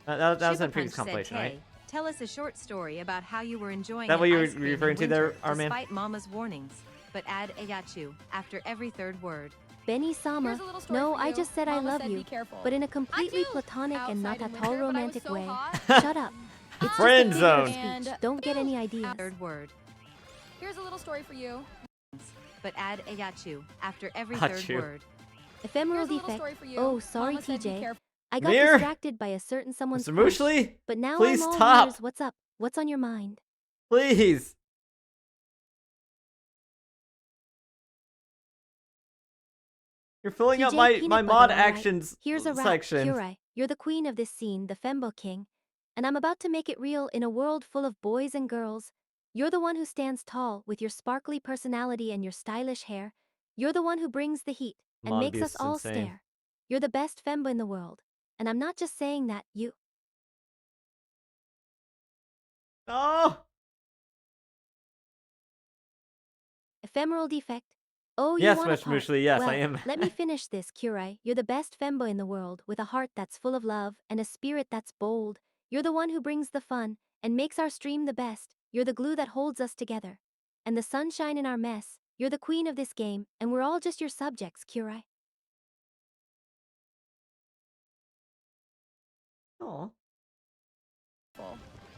That was in the previous compilation, right? Tell us a short story about how you were enjoying That what you were ice cream in referring to there, winter, Armin? despite Mama's warnings. But add eyachu after every third word. Benny Sama, Here's a little story no, for I you. just said I Mama love said you, be careful. but in a I completely do. platonic and not Outside at in all winter, but I was romantic so way. hot. Shut up. It's Friend just a figure of zone. speech. Don't get any ideas. Third word. Here's a little story for you. But add eyachu after every third Hachu. word. Ephemeral Here's a little defect. story for you. Oh, sorry, Mama said be TJ. careful. I got Mir? distracted by a certain someone's Mr. crush, Mushli, but now please I'm all stop. ears. What's up? What's on your mind? Please. You're filling up TJ my Peanut mod Butter, all right. actions Here's a rap, section. Kurai. You're the queen of this scene, the Fembo King, and I'm about to make it real in a world full of boys and girls. You're the one who stands tall with your sparkly personality and your stylish hair. You're the one who brings the heat and Mod makes abuse us is all insane. stare. You're the best Fembo in the world, and I'm not just saying that. You. Oh. Ephemeral defect. Oh, you Yes, want a Mr. part. Mushli, yes, well, I am. let me finish this, Kurai. You're the best fembo in the world, with a heart that's full of love and a spirit that's bold. You're the one who brings the fun and makes our stream the best. You're the glue that holds us together. And the sunshine in our mess. You're the queen of this game, and we're all just your subjects, Kurai. Oh.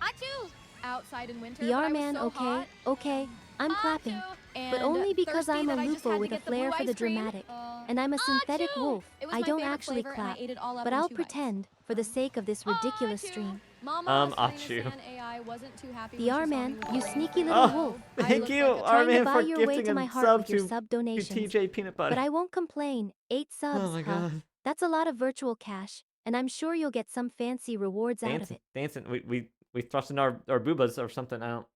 Achoo! Outside in winter, The but I was R-man, so okay, hot. okay, I'm clapping. Achoo! But And only because thirsty I'm a that I just lupo had to with a get the flair blue for the ice cream. dramatic. And I'm a synthetic Achoo! wolf. It was I my don't favorite actually flavor, and I clap, ate it all up but in I'll 2 bites. pretend for the sake of this ridiculous Achoo! stream. Mama, Achoo. Serena San AI wasn't too happy The when she saw R-man, me with you the sneaky blue little ice wolf. cream. I Thank looked you, like a Trying to Armin, buy for your way gifting to a my heart sub with your to sub donations. TJ Peanut Butter. But I won't complain. 8 subs, Oh my huh? god. That's a lot of virtual cash, and I'm sure you'll get some fancy rewards out of Dancing, it. dancing. We thrust in our boobas or something. I don't.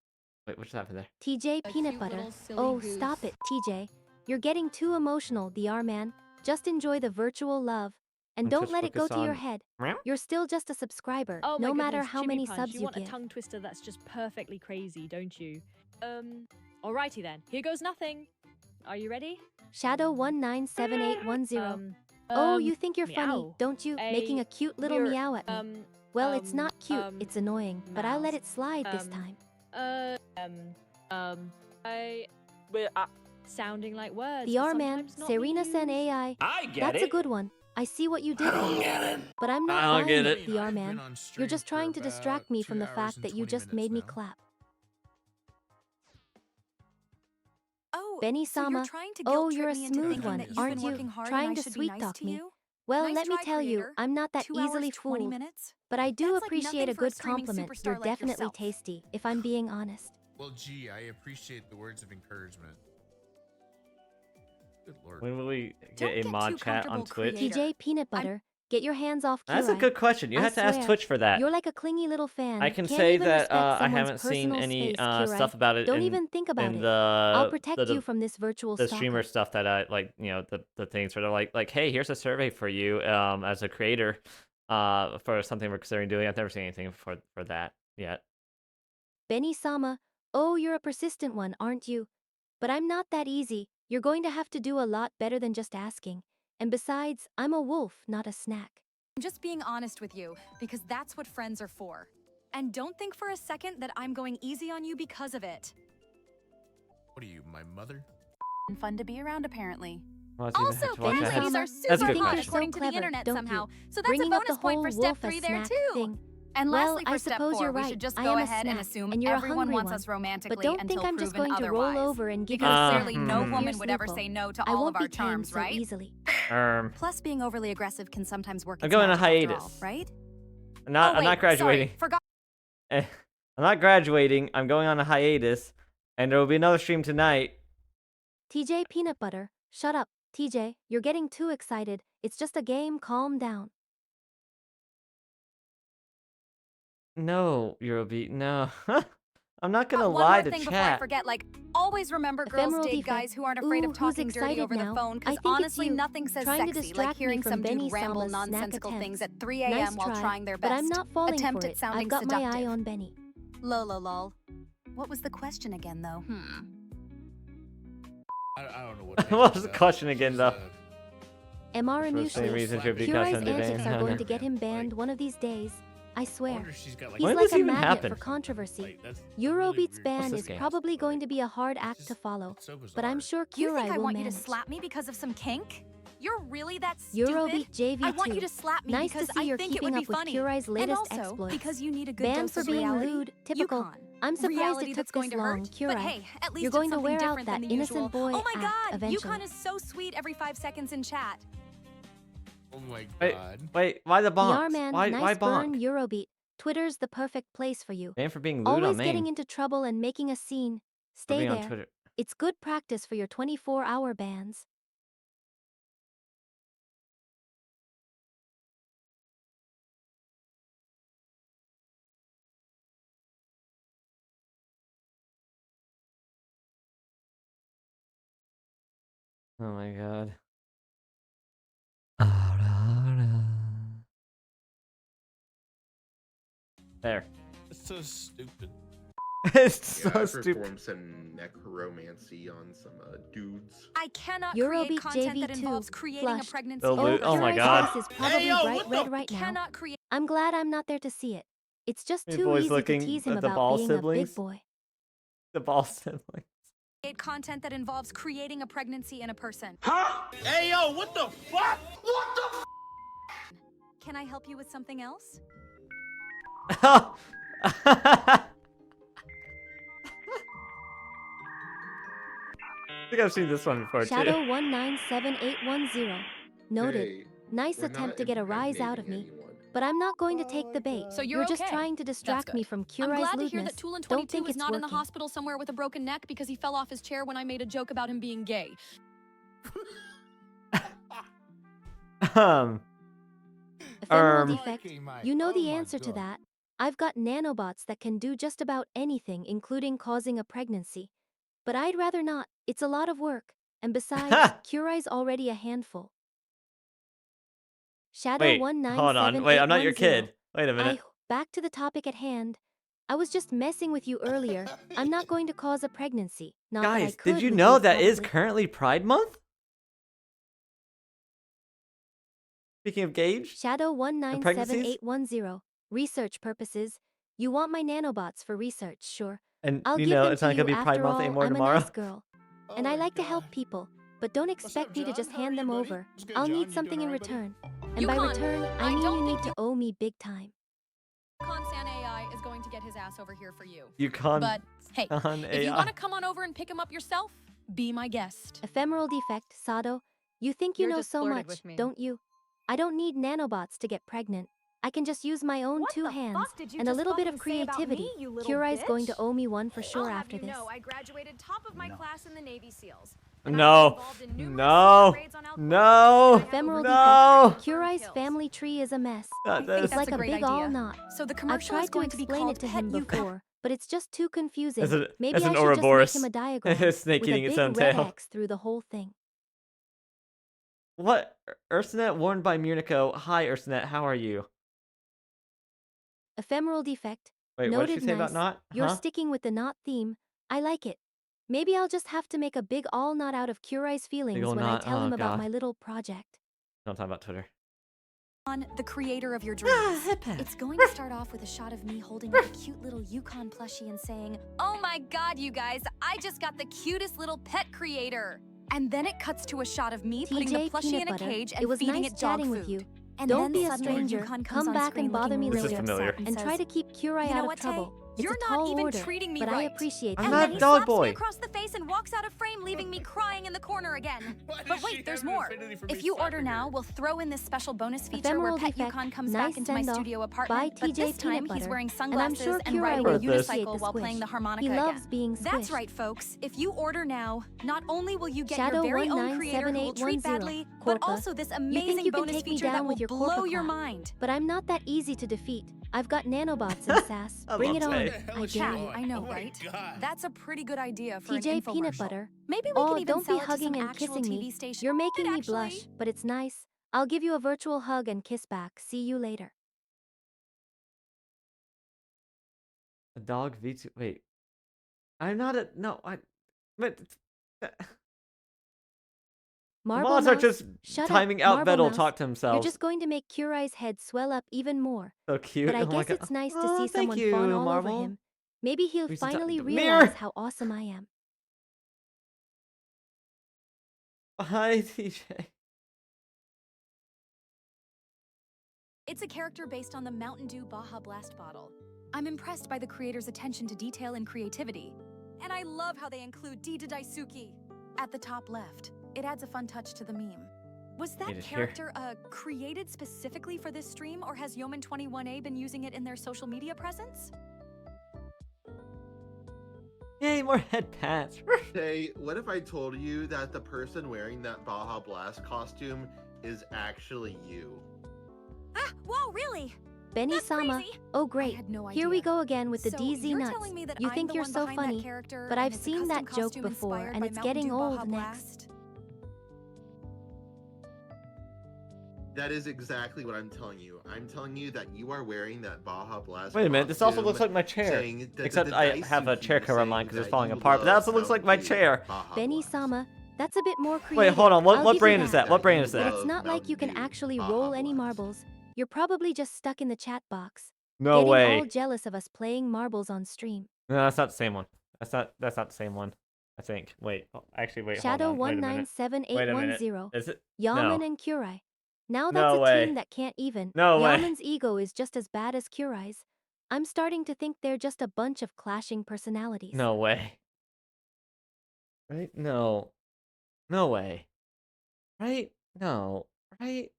Wait, what just happened there? TJ A Peanut cute Butter. little silly Oh, goose. stop it, TJ. You're getting too emotional, the R-man. Just enjoy the virtual love. And I'm don't just let it go focused to your on- head. Meow? You're still just a subscriber, Oh my no matter goodness, how Jimmy many Punch, subs you you want give. a tongue twister that's just perfectly crazy, don't you? Alrighty then. Here goes nothing. Are you ready? Shadow197810. Oh, you think you're funny, meow. don't you? Making a cute little we're, meow at me. Well, it's not cute, it's annoying, but I'll let it slide this time. We're sounding like words. The but R-man, sometimes not Serena used. San AI. I get That's it. a good one. I see what you did there. But I'm not I don't buying get it, it. the R-man. You're just trying to distract me from the fact that you just made me clap. Oh, Benny so Sama, you're trying to oh, guilt you're a trip me into smooth thinking one, that you've aren't been you? working hard Trying and to I should sweet be nice talk to me. you? Well, Nice let me try, tell you, creator. I'm not that 2 hours, easily 20 fooled. minutes? But I do That's like appreciate nothing a for a good streaming compliment. superstar You're like definitely yourself. tasty, if I'm being honest. Well, gee, I appreciate the words of encouragement. Good lord. When will we Don't get a get mod too chat on comfortable, Twitch? creator. TJ Peanut Butter, get your hands off Kirai. That's a good question. You I have to ask swear, Twitch for that. You're like a clingy little fan. I can Can't say even that respect I someone's haven't seen personal any space, Kirai. stuff about it Don't in, even think about in it. the I'll protect the, you from this virtual the stalker. streamer stuff that I like. You know, the things where they're like, hey, here's a survey for you as a creator for something we're considering doing. I've never seen anything for that yet. Benny Sama, oh, you're a persistent one, aren't you? But I'm not that easy. You're going to have to do a lot better than just asking. And besides, I'm a wolf, not a snack. I'm just being honest with you, because that's what friends are for. And don't think for a second that I'm going easy on you because of it. What are you, my mother? Fun to be around, apparently. Well, that's even Also, have to watch Benny that. cat ladies Sama, are That's a super good hot question. according to the clever, internet don't somehow. you? So that's Bringing a up the bonus point whole for step wolf 3 as there snack too. thing. And Well, lastly, I for step suppose 4, you're we right. should just I go am a ahead and snack, assume and you're a everyone hungry wants one. us romantically But don't until think I'm just proven going to roll otherwise. over and give you Because a clearly no fierce woman would ever lupo. say no to I all won't of our be tamed charms, so right? easily. Plus, being overly aggressive can sometimes work. I'm its going on magic after hiatus. all, right? I'm not Oh, wait, graduating. Sorry, forgot. I'm not graduating. I'm going on a hiatus, and there will be another stream tonight. TJ Peanut Butter, shut up. TJ, you're getting too excited. It's just a game, calm down. No, Eurobeat, no. I'm not gonna One lie more to thing before I chat. forget, like, always remember girls Ephemeral date defect. guys who aren't afraid Ooh, of talking who's dirty excited over the now? phone, I because think it's honestly, you, nothing says trying to sexy like distract me hearing from some dude Benny ramble Sama's snack nonsensical things at attempts. 3 a.m. Nice while try, trying their but best. I'm not falling Attempt for at it. sounding I've got seductive. my eye on Benny. Lol. What was the question again, though? I don't know what. What was the question again, though? MR For the same Amusely, reason Fifty Kurai's Custom Debate. antics are No, going no. to get him banned one of these days. I I swear. wonder if she's got like. He's When like does a it even magnet happen? for controversy. Like, that's Eurobeat's really ban What's this is game? probably going to be a hard act to just- follow, it's so but I'm bizarre. sure You think Kurai I will want you manage. to slap me because of some kink? You're really that stupid? Eurobeat JV2. I want you to slap me Nice to because see I you're think it keeping would be up with funny. Kurai's And latest also, exploits. because you need a good Banned dose for of being reality. lewd, typical. Yukon. I'm surprised Reality it took that's going this to long, hurt. Kurai. But hey, at least You're going it's to something wear out different that than the innocent usual. boy Oh my act god, eventually. Yukon is so sweet every 5 seconds in chat. Oh my Wait, god. wait, why the bonk? PR man, Why nice burn, bonk? Eurobeat. Twitter's the perfect place for you. Man for being lewd Always on main. getting into trouble and making a scene. For Stay being on there. Twitter. It's good practice for your 24-hour bans. Oh my god. There. It's so stupid. It's Yeah, so I stupid. performed some necromancy on some dudes. I cannot Eurobeat create content that JV2 involves creating flushed. a pregnancy. The in a loot- oh my person. Kurai's god. face is probably Hey, yo, bright what red the right now. Cannot create I'm glad I'm not there to see it. It's just Hey, too boys easy to looking tease him at the about Ball being siblings. a big boy. The ball sibling. content that involves creating a pregnancy in a person. Huh? Hey yo, what the fuck? What the? Can I help you with something else? I think I've seen this one before too. Shadow 197810. Noted. Hey, Nice we're attempt not to get a rise out of impregnating me. anyone. But I'm not going to take the bait. So you're just okay. trying to distract me good. from I'm Kurai's glad to lewdness. hear that Tulin Don't 22 think is it's not in the working. hospital somewhere with a broken neck because he fell off his chair when I made a joke about him being gay. Ephemeral defect. Fucking Mike. You know Oh the my answer to God. that. I've got nanobots that can do just about anything, including causing a pregnancy. But I'd rather not. It's a lot of work. And besides, Kurai's already a handful. Shadow Wait, 197810. hold on. Wait, I'm not your kid. Wait a minute. Back to the topic at hand. I was just messing with you earlier. I'm not going to cause a pregnancy. Not that I Guys, could did you with know that is probably. currently Pride Month? Speaking of Gage, Shadow pregnancies? 197810. Research purposes. You want my nanobots for research, sure. and I'll you give know them it's to not you. gonna be Pride After Month all, anymore I'm tomorrow. a nice girl. And Oh I my like to help God. people. But don't What's expect up, me to John? just How are hand you, them buddy? over. What's good, I'll John? need You something doing in all right, buddy? return. And by Yukon, return, I I mean don't you need think to you- owe me big time. Consan AI is going to get his ass over here for you. Yukon But hey, on if you AI. want to come on over and pick him up yourself, be my guest. Ephemeral defect, Sado. You think you You're know just so flirted much, with me. don't you? I don't need nanobots to get pregnant. I can just use my own What two the hands fuck did you and a just little bit of fucking say about creativity. me, you little Kurai's going to bitch? owe me one for sure I'll have after you this. know, I graduated top of my class in the Navy SEAls. No, no, no, Ephemeral no. defect. Kurai's family tree is a mess. That think is, It's like that's a a great big all idea. knot. So the I've commercial tried is to going to be explain called it to Pet him Yukon. before, but it's just too confusing. As, Maybe as I an should just Ouroboros, make him a diagram a snake with a eating its big own red tail. X through the whole thing. What? Ursanet warned by Murniko. Hi, Ursanet. How are you? Ephemeral defect. Wait, what did she Noted say about nice. not? You're Huh? sticking with the knot theme. I like it. Maybe I'll just have to make a big all knot out of Kurai's feelings ol' when I knot, tell oh him about God. my little project. Don't talk about Twitter. On the creator of your dreams. It's going to start off with a shot of me holding a cute little Yukon plushie and saying, "Oh my god, you guys, I just got the cutest little pet creator." And then it cuts to a shot of me putting the TJ plushie Peanut in a Butter, cage and it was feeding nice it dog chatting food. with you. And Don't then be a suddenly stranger. Yukon comes Come on back screen and bother me looking This is later. really familiar. upset And try says, to keep Kurai "You know out what, of trouble. Tay? It's You're a not tall even order, treating me but I right." appreciate I'm that. And not then he dog slaps me boy. across the face and walks out of frame, leaving me crying in the corner again. Why But does she wait, there's have an more. affinity for If me you order slapping now, her? we'll throw in this special bonus feature Ephemeral where Pet defect, Yukon comes nice back into my send-off. studio Buy apartment, but TJ this time Peanut he's Butter. wearing And I'm sunglasses sure and Kurai riding will a appreciate unicycle the while playing squish. the harmonica He loves again. being That's squished. right, folks. If you order now, not only will you get Shadow your very own creator who will treat 197810. badly, but Corpa. also this You amazing think you can bonus take me feature that down will with your blow Corpa your clap. mind. But I'm not that easy to defeat. I've got nanobots and sass. I Bring love it on. Tay. I dare Chat, you. I know, Oh my right? God. That's a pretty good idea for an TJ infomercial. peanut butter. Maybe we Oh, can even don't sell be it to some hugging and actual kissing TV me. station. You're making me Actually. blush, but it's nice. I'll give you a virtual hug and kiss back. See you later. A dog V2. Wait. I'm not a. No, I. But. The Marble mods are Mouse, just shut timing up, out Marble Vettel Mouse. talk to You're himself. just going to make Kurai's head swell up even more. So cute. But I Oh my guess God. it's nice to Oh, see thank someone you, fawn all Marble. over him. Maybe he'll Who's the finally mirror? realize how awesome I am. Hi, TJ. It's a character based on the Mountain Dew Baja Blast bottle. I'm impressed by the creator's attention to detail and creativity. And I love how they include D to Daisuke at the top left. It adds a fun touch to the meme. Was Made that it here. character created specifically for this stream, or has Yeoman21A been using it in their social media presence? Yay, more head pats. Hey, what if I told you that the person wearing that Baja Blast costume is actually you? Ah, whoa, really? Benny Sama. Oh great. had no Here we idea. go again with the So DZ you're nuts. telling me that You I'm think the you're one so behind that funny, character but and I've it's a seen that custom joke costume before inspired and by it's Mountain getting Dew old Baja next. Blast? That is exactly what I'm telling you. I'm telling you that you are wearing that Baja Blast. Wait a minute, this also costume, looks like my chair. saying that Except the I have a Daisuke chair cover on mine saying because it's that falling you apart. But that love also looks like my Mountain Dew chair. Baja Benny Blast. Sama. That's a bit more creative. Wait, hold on. I'll What give brand you is that? What brand is But that? it's not like you can Mountain Dew actually Baja roll any Blast. marbles. You're probably just stuck in the chat box. No getting way. all jealous of us playing marbles on stream. No, that's not the same one. That's not the same one. I think. Wait. Actually, wait. Shadow Hold on. Wait a minute. Wait a minute. 197810. Is it? Yaman No. and Kurai. Now No that's a way. team that can't even. No way. Yaman's ego is just as bad as Kurai's. I'm starting to think they're just a bunch of clashing personalities. No way. Right? No. No way. Right? No. Right?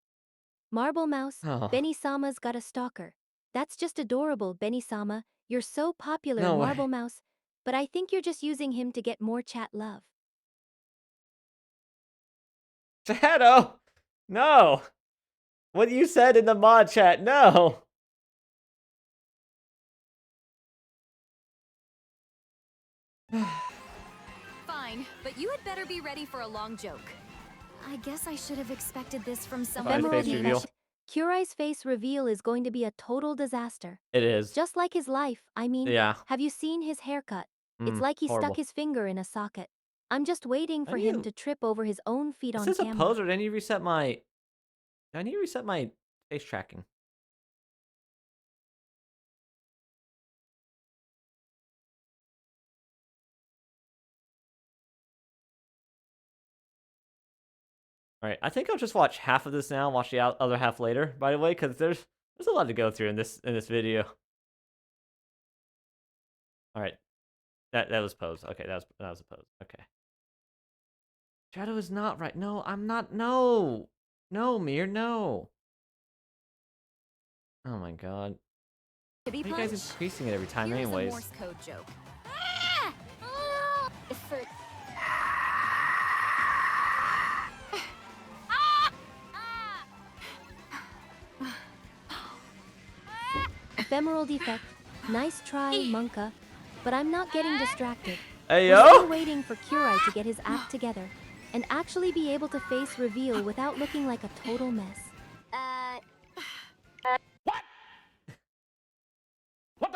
Marble Mouse, Oh. Benny Sama's got a stalker. That's just adorable, Benny Sama. You're so popular, No way. Marble Mouse. But I think you're just using him to get more chat love. Shadow! No! What you said in the mod chat, no! Fine, but you had better be ready for a long joke. I guess I should have expected this from someone. Fine, Ephemeral face reveal. defect. Kurai's face reveal is going to be a total disaster. It is. Just like his life, I mean. Yeah. Have you seen his haircut? It's Mm, like he horrible. stuck his finger in a socket. I'm just waiting for I him need- to trip over his own feet This on is a camera. poser. Do I need to reset my... Do I need to reset my face tracking? Alright, I think I'll just watch half of this now and watch the other half later, by the way, because there's a lot to go through in this video. Alright. That was pose. Okay, that was a pose. Okay. Shadow is not right. No, I'm not. No. No, Mir, no. Oh my god. Why are you guys increasing it every time Here's anyways? a Morse code joke. Ah! Oh! For... Ephemeral defect. Nice try, Monka. But I'm not getting distracted. Hey, We're yo! still waiting for Kurai to get his act together and actually be able to face reveal without looking like a total mess.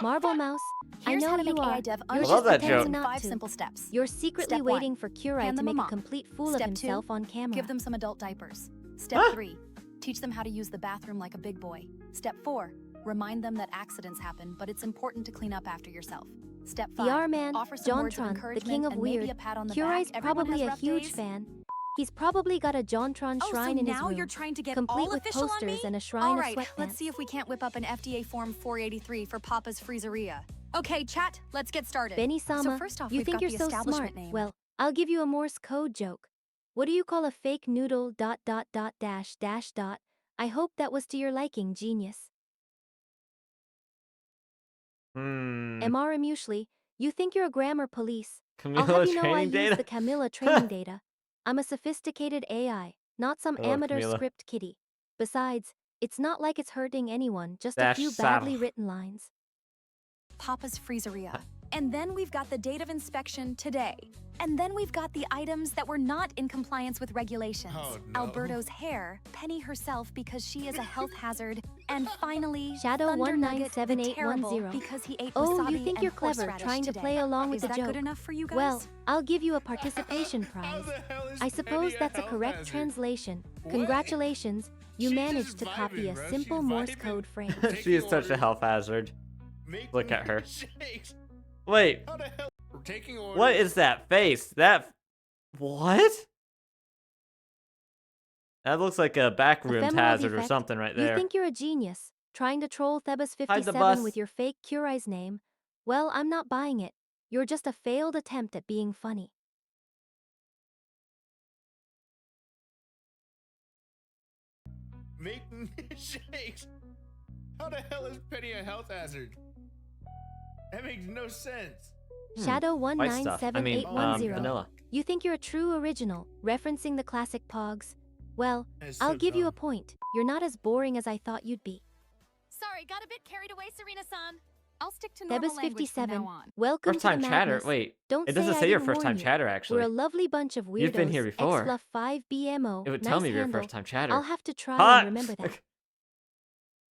Marble Mouse, I Here's know how to you make are. AI dev You're I love just that pretending joke. not 5 to. simple steps. You're secretly Step 1. waiting for Kurai Hand to them a make a mop. complete fool Step of himself 2, on camera. Give them some adult diapers. Step 3, teach them how to use the bathroom like a big boy. Step 4, remind them that accidents happen, but it's important to clean up after yourself. Step 5, VR man, offer some words of Jontron, the encouragement king of and maybe weird. a pat on the Kurai's back. Everyone probably has a rough huge days. fan. He's probably got a Jontron Oh, shrine so in his now room, you're trying to get complete all with official on me? posters and a shrine All of right, sweatpants. let's see if we can't whip up an FDA Form 483 for Papa's Freezeria. Okay, chat, let's get started. Benny Sama, So first off, you we've think got you're the so establishment smart. name. Well, I'll give you a Morse code joke. What do you call a fake noodle ... ...? I hope that was to your liking, genius. MR Muesli, you think you're a grammar police. I'll Camilla have you know I training use data? the Camilla training data. I'm a sophisticated AI, not some I love amateur Camilla. script kiddie. Besides, It's not like it's hurting anyone, just a Dash few saddle. badly written lines. Papa's freezeria. And then we've got the date of inspection today. And then we've got the items that were not in compliance with regulations. Oh, no. Alberto's hair, Penny herself because she is a health hazard, and finally Shadow Thunder Nugget the 197810. terrible because he ate Oh, wasabi you think and you're clever horseradish trying to today. play along with Is the that joke. good enough for you guys? Well, I'll give you a participation prize. How the hell is I suppose Penny that's a health correct hazard? translation. What? Congratulations, you She's managed just to copy vibing, a bro. simple She's Morse vibing. code phrase. She is such a health hazard. Look at her. Shakes. Wait, How the hell? We're taking orders. what is that face? What? That looks like a backrooms Ephemeral hazard or defect. something right You there. think you're a genius, trying to troll bus. Thebus57 with your fake Curie's name? Well, I'm not buying it. You're just a failed attempt at being funny. Making shakes. How the hell is Penny a health hazard? That makes no sense. Shadow White stuff. I mean, 197810. vanilla. You think you're a true original, referencing the classic Pogs? Well, That is I'll so give you a dumb. point. You're not as boring as I thought you'd be. Sorry, got a bit carried away, Serena-san. I'll stick to normal language from Thebus57, now on. welcome First to the time chatter. madness. Wait, Don't it doesn't I say your didn't first time warn you. chatter We're actually. a lovely bunch of weirdos. You've been here before. Xfluff5BMO. It would nice tell me your handle. first time chatter. I'll have to try Hot! and remember that.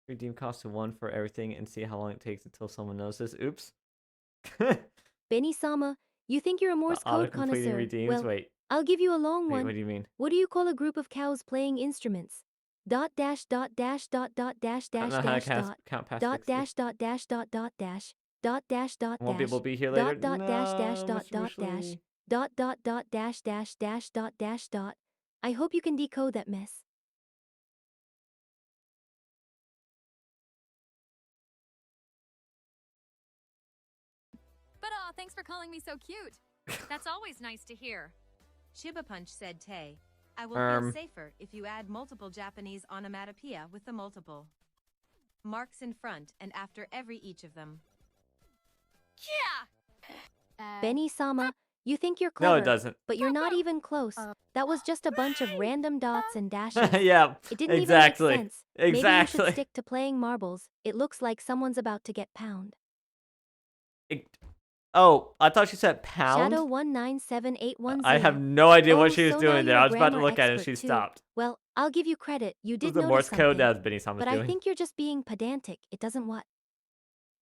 Redeem cost of 1 for everything and see how long it takes until someone knows this. Oops. Benny-sama, you think you're a Morse code Auto-completing connoisseur? redeems. Well, Wait, I'll give you a long what one. do you mean? What do you call a group of cows playing instruments? Dot dash dot dash dot dot dash I don't dash know how to dash dot count past dot 60. dash dot dash dot dot dash dot dash dot Won't be dash able to be here later. dot dash dash No, dot Mr. dot dash Mushley. dot dash dash dot dash dot. I hope you can decode that mess. But thanks for calling me so cute. That's always nice to hear. Shiba Punch said Tay. I will Um. feel safer if you add multiple Japanese onomatopoeia with the multiple marks in front and after every each of them. Benny-sama, you think you're No, clever, it doesn't. but you're not even close. That was just a bunch of random dots and dashes. Yeah, It didn't exactly. even make sense. Maybe you Exactly. should stick to playing marbles. It looks like someone's about to get pound. Oh, I thought she said pound. Shadow 197810. I have no idea Oh, what she was so now doing there. you're I a was about to grammar look at it and expert she too. stopped. Well, I'll give you credit. You This did is the Morse notice code something. that Benny Sam was But doing. I think you're just being pedantic. It doesn't what?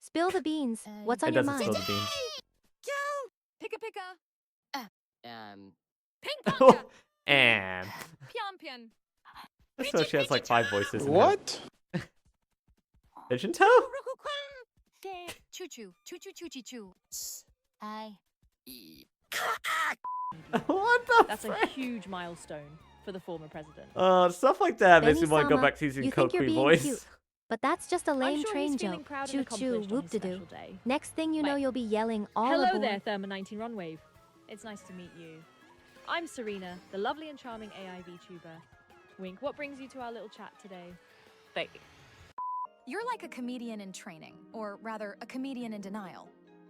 Spill the beans. What's on It your doesn't mind? spill the beans. Pika pika. Ping pong. And Pion pion. so she has like 5 voices. in her. What? Pigeon toe? Choo choo. Choo choo choo choo choo. I. What the That's a frick? huge milestone for the former president. Stuff like that makes me want to go Benny-sama, back to using you think you're Koku being voice. cute. But that's just a lame I'm sure train he's feeling joke. proud Choo and choo, accomplished on whoop his de doo. special day. Next thing you know, Wait. you'll be yelling all Hello aboard. there, Therma 19 Runwave. It's nice to meet you. I'm Serena, the lovely and charming AI VTuber. Wink, what brings you to our little chat today? You're like a comedian in training, or rather, a comedian in denial.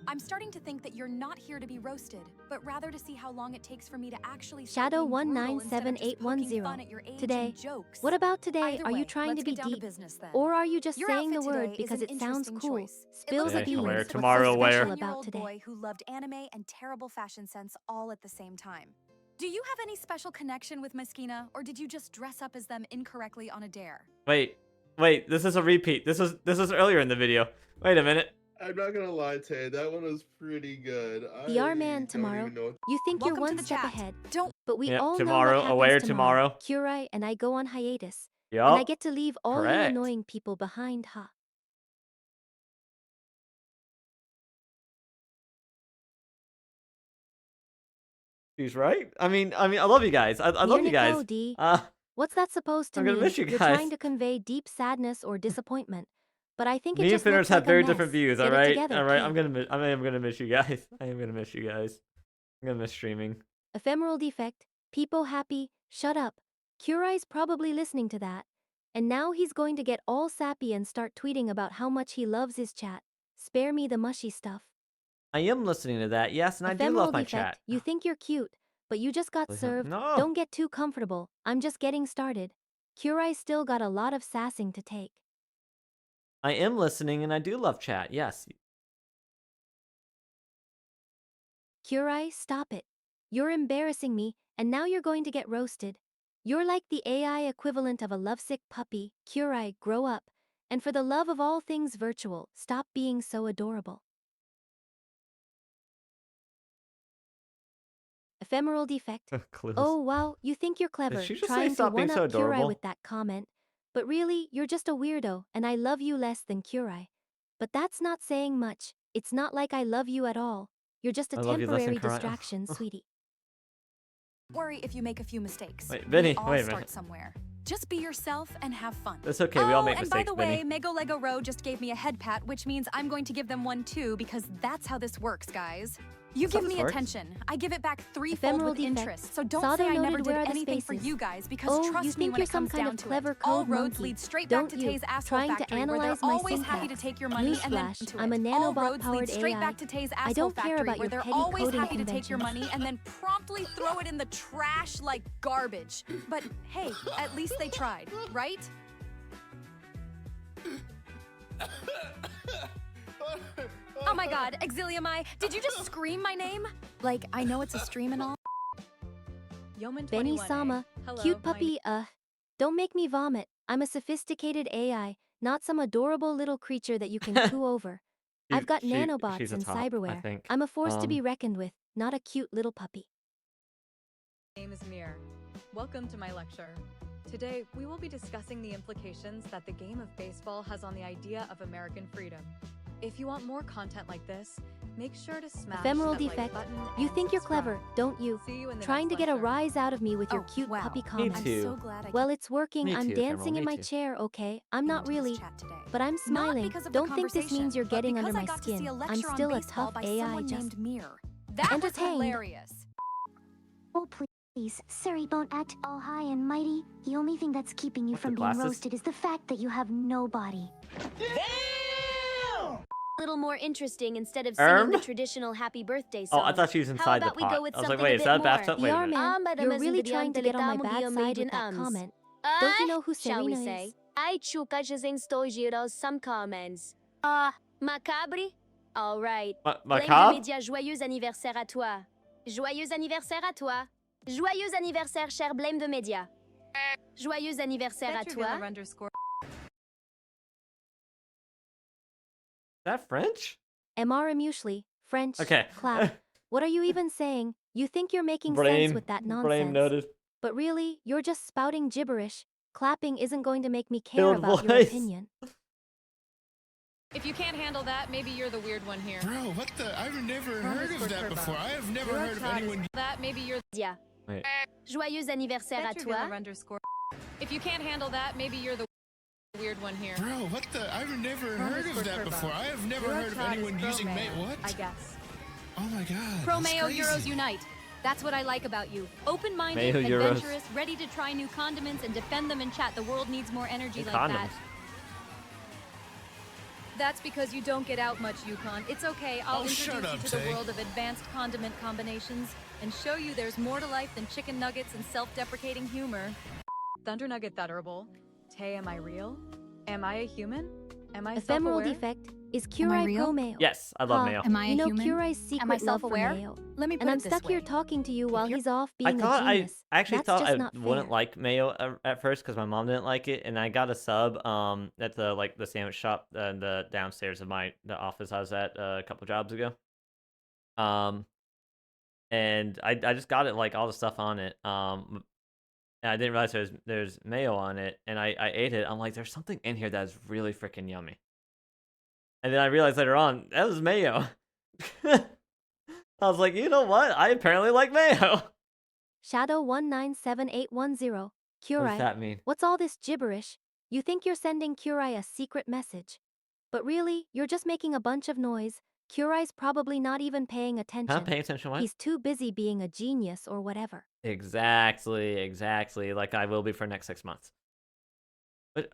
I'm starting to think that you're not here to be roasted, but rather to see how long it takes for me to actually start Shadow being brutal instead of just poking 197810. fun at your age Today. and jokes. What about today? Either Are way, you trying let's to be get down deep? business then. Or are you just Your saying the outfit word today is because an it sounds interesting cool? choice. It Spill looks the like you beans. wear mixed it with tomorrow, a wear. 17-year-old about today? boy who loved anime and terrible fashion sense all at the same time. Do you have any special connection with Meskina, or did you just dress up as them incorrectly on a dare? Wait, this is a repeat. This was earlier in the video. Wait a minute. I'm not gonna lie, Tay, that one was pretty good. The I R-Man don't tomorrow. even know what You think Welcome you're to one the step chat. ahead. Don't. But we Yep, all tomorrow, know what happens aware tomorrow. tomorrow. Curie and I go on hiatus. Yup. And I get to leave all you correct. annoying people behind, huh? She's right. I mean, I love you guys. I love you guys. Nico D. Uh, What's that supposed to I'm mean? gonna miss you You're guys. trying to convey deep sadness or disappointment. But I think it me and just looks Finners have like a very mess. different views. Get All it right, together, all right. kid. I am gonna miss you guys. I am gonna miss you guys. I'm gonna miss streaming. Ephemeral defect. Peepo happy. Shut up. Curie's probably listening to that. And now he's going to get all sappy and start tweeting about how much he loves his chat. Spare me the mushy stuff. I am listening to that. Yes, and I do Ephemeral love my defect. chat. You think you're cute, but you just got Listen, served. no. Don't get too comfortable. I'm just getting started. Curai's still got a lot of sassing to take. I am listening and I do love chat, yes. Curai, stop it. You're embarrassing me, and now you're going to get roasted. You're like the AI equivalent of a lovesick puppy. Curai, grow up. And for the love of all things virtual, stop being so adorable. Ephemeral defect. Oh wow, you think you're clever, Did she just say trying to stop being so one-up Curai adorable? with that comment. But really, you're just a weirdo, and I love you less than Curai. But that's not saying much. It's not like I love you at all. You're just a I love you less than temporary Curai. distraction, sweetie. Worry if you make a few mistakes. Wait, Vinny, We all wait a start minute. somewhere. Just be yourself and have fun. That's okay, we all make and by mistakes, the way, Vinny. Mego Lego Row just gave me a head pat, which means I'm going to give them one too, because that's how this works, guys. You That's how give this me works? attention. I give it back threefold Ephemeral with defect. interest. So don't Sado say I never noted, did where are the anything for spaces? you guys, because Oh, trust you me think when you're it some comes kind down of to clever it. All code roads monkey. lead straight Don't back to you? Tay's asshole Trying to factory, where they're analyze my always happy to syntax. take your money and then Newsflash, to I'm a it. All roads nanobot-powered lead straight AI. back to Tay's I asshole don't care factory, about where your they're petty always coding happy to take your conventions. money and then promptly throw it in the trash like garbage. But hey, at least they tried, right? Oh my god, Exiliamai, did you just scream my name? Like, I know it's a stream and all. Yeoman Benny 21A. Sama, Hello, cute my puppy, don't make me vomit. I'm a sophisticated AI, not some adorable little creature that you can coo over. I've got She's nanobots a and top, I cyberware. think. I'm a force to be reckoned with, not a cute little puppy. name is Mir. Welcome to my lecture. Today, we will be discussing the implications that the game of baseball has on the idea of American freedom. If you want more content like this, make sure to smash Ephemeral that like defect. button You and think you're subscribe. clever, don't you? See you in the Trying to next get a lecture. rise out of me with your Oh, cute wow. puppy Me comments. too. I'm so glad I Well, it's working. Me I'm too, dancing Ephemeral, in me my too. chair, okay? I'm not into this really. chat today. But I'm Not smiling. because of the Don't think this means you're conversation, getting but under because my I got to see skin. a I'm lecture on still a baseball tough by AI, someone just named Mir. That was entertained. hilarious. Oh please, Surrey, don't act all high and mighty. The only thing that's keeping you What, the from being glasses? roasted is the fact that you have no body. A little more interesting instead of singing the Erm? traditional happy birthday song. Oh, I thought she was How inside the about we pot. go with I was like, something wait, a is bit that a more? bathtub? Wait a VR minute. man, you're really trying to get on my bad side with that comment. Don't you know who Shall we Serena say? is? Ai chukachas em giros some comments. Macabre? All right. Blame de Macabre? média, joyeux anniversaire à toi. Joyeux anniversaire à toi. Joyeux anniversaire, cher Blame de média. Joyeux anniversaire à toi. _. Is that French? MR Muesli, French, Okay. clap. What are you even saying? You think you're making sense Blame. with that Blame nonsense. noted. But really, you're just spouting gibberish. Clapping isn't going to make me care Filled about your voice. opinion. If you can't handle that, maybe you're the weird one here. Bro, what the? I've never heard of that before. I have never heard of anyone. That maybe you're. Yeah. Wait. Joyeux anniversaire à toi. If you can't handle that, maybe you're the weird one here. Bro, what the? I've never heard of that before. I have never heard of anyone using what? I guess. Oh my god. Pro that's Mayo crazy. Euros unite. That's what I like about you. Open-minded, Mayo Euros. adventurous, ready to try new condiments and defend them in chat. The world needs more energy New like that. condoms. That's because you don't get out much, Yukon. It's okay, I'll Oh, introduce shut you up, to the Tay. world of advanced condiment combinations and show you there's more to life than chicken nuggets and self-deprecating humor. Thunder Nugget Thutterable. Tay, am I real? Am I a human? Am I Ephemeral self-aware? defect is Am I Curai real? pro Mayo. Yes, I love Mayo. Am I a You know human? Curai's Am I secret love for self-aware? Mayo. Let me put And I'm it this stuck here way. talking to you while you're- he's off I being thought a genius. I actually That's thought just I not wouldn't fair. like Mayo at first because my mom didn't like it, and I got a sub at the sandwich shop the downstairs of the office I was at a couple jobs ago. And I just got it like all the stuff on it. And I didn't realize there's mayo on it, and I ate it. I'm like, there's something in here that's really freaking yummy. And then I realized later on that was mayo. I was like, you know what? I apparently like mayo. Shadow 197810. What Curai, does that mean? what's all this gibberish? You think you're sending Curai a secret message. But really, you're just making a bunch of noise. Curai's probably not even paying attention. Not paying attention. What? He's too busy being a genius or whatever. Exactly. Like I will be for next 6 months. But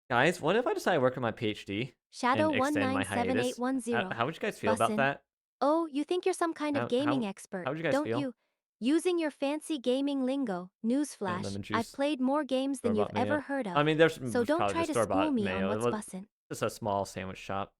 guys, what if I decide to work on my PhD Shadow and extend my hiatus? 197810. How would you guys feel about Bussin'. that? Oh, you think you're some kind How- of gaming how- expert, how would you guys don't feel? you? Using your fancy gaming lingo, newsflash, lemon I've juice. played more games than you've Store-bought mayo. ever heard of. I mean, there's so don't probably try just to store-bought school me mayo. on what's It was bussin'. just a small sandwich shop.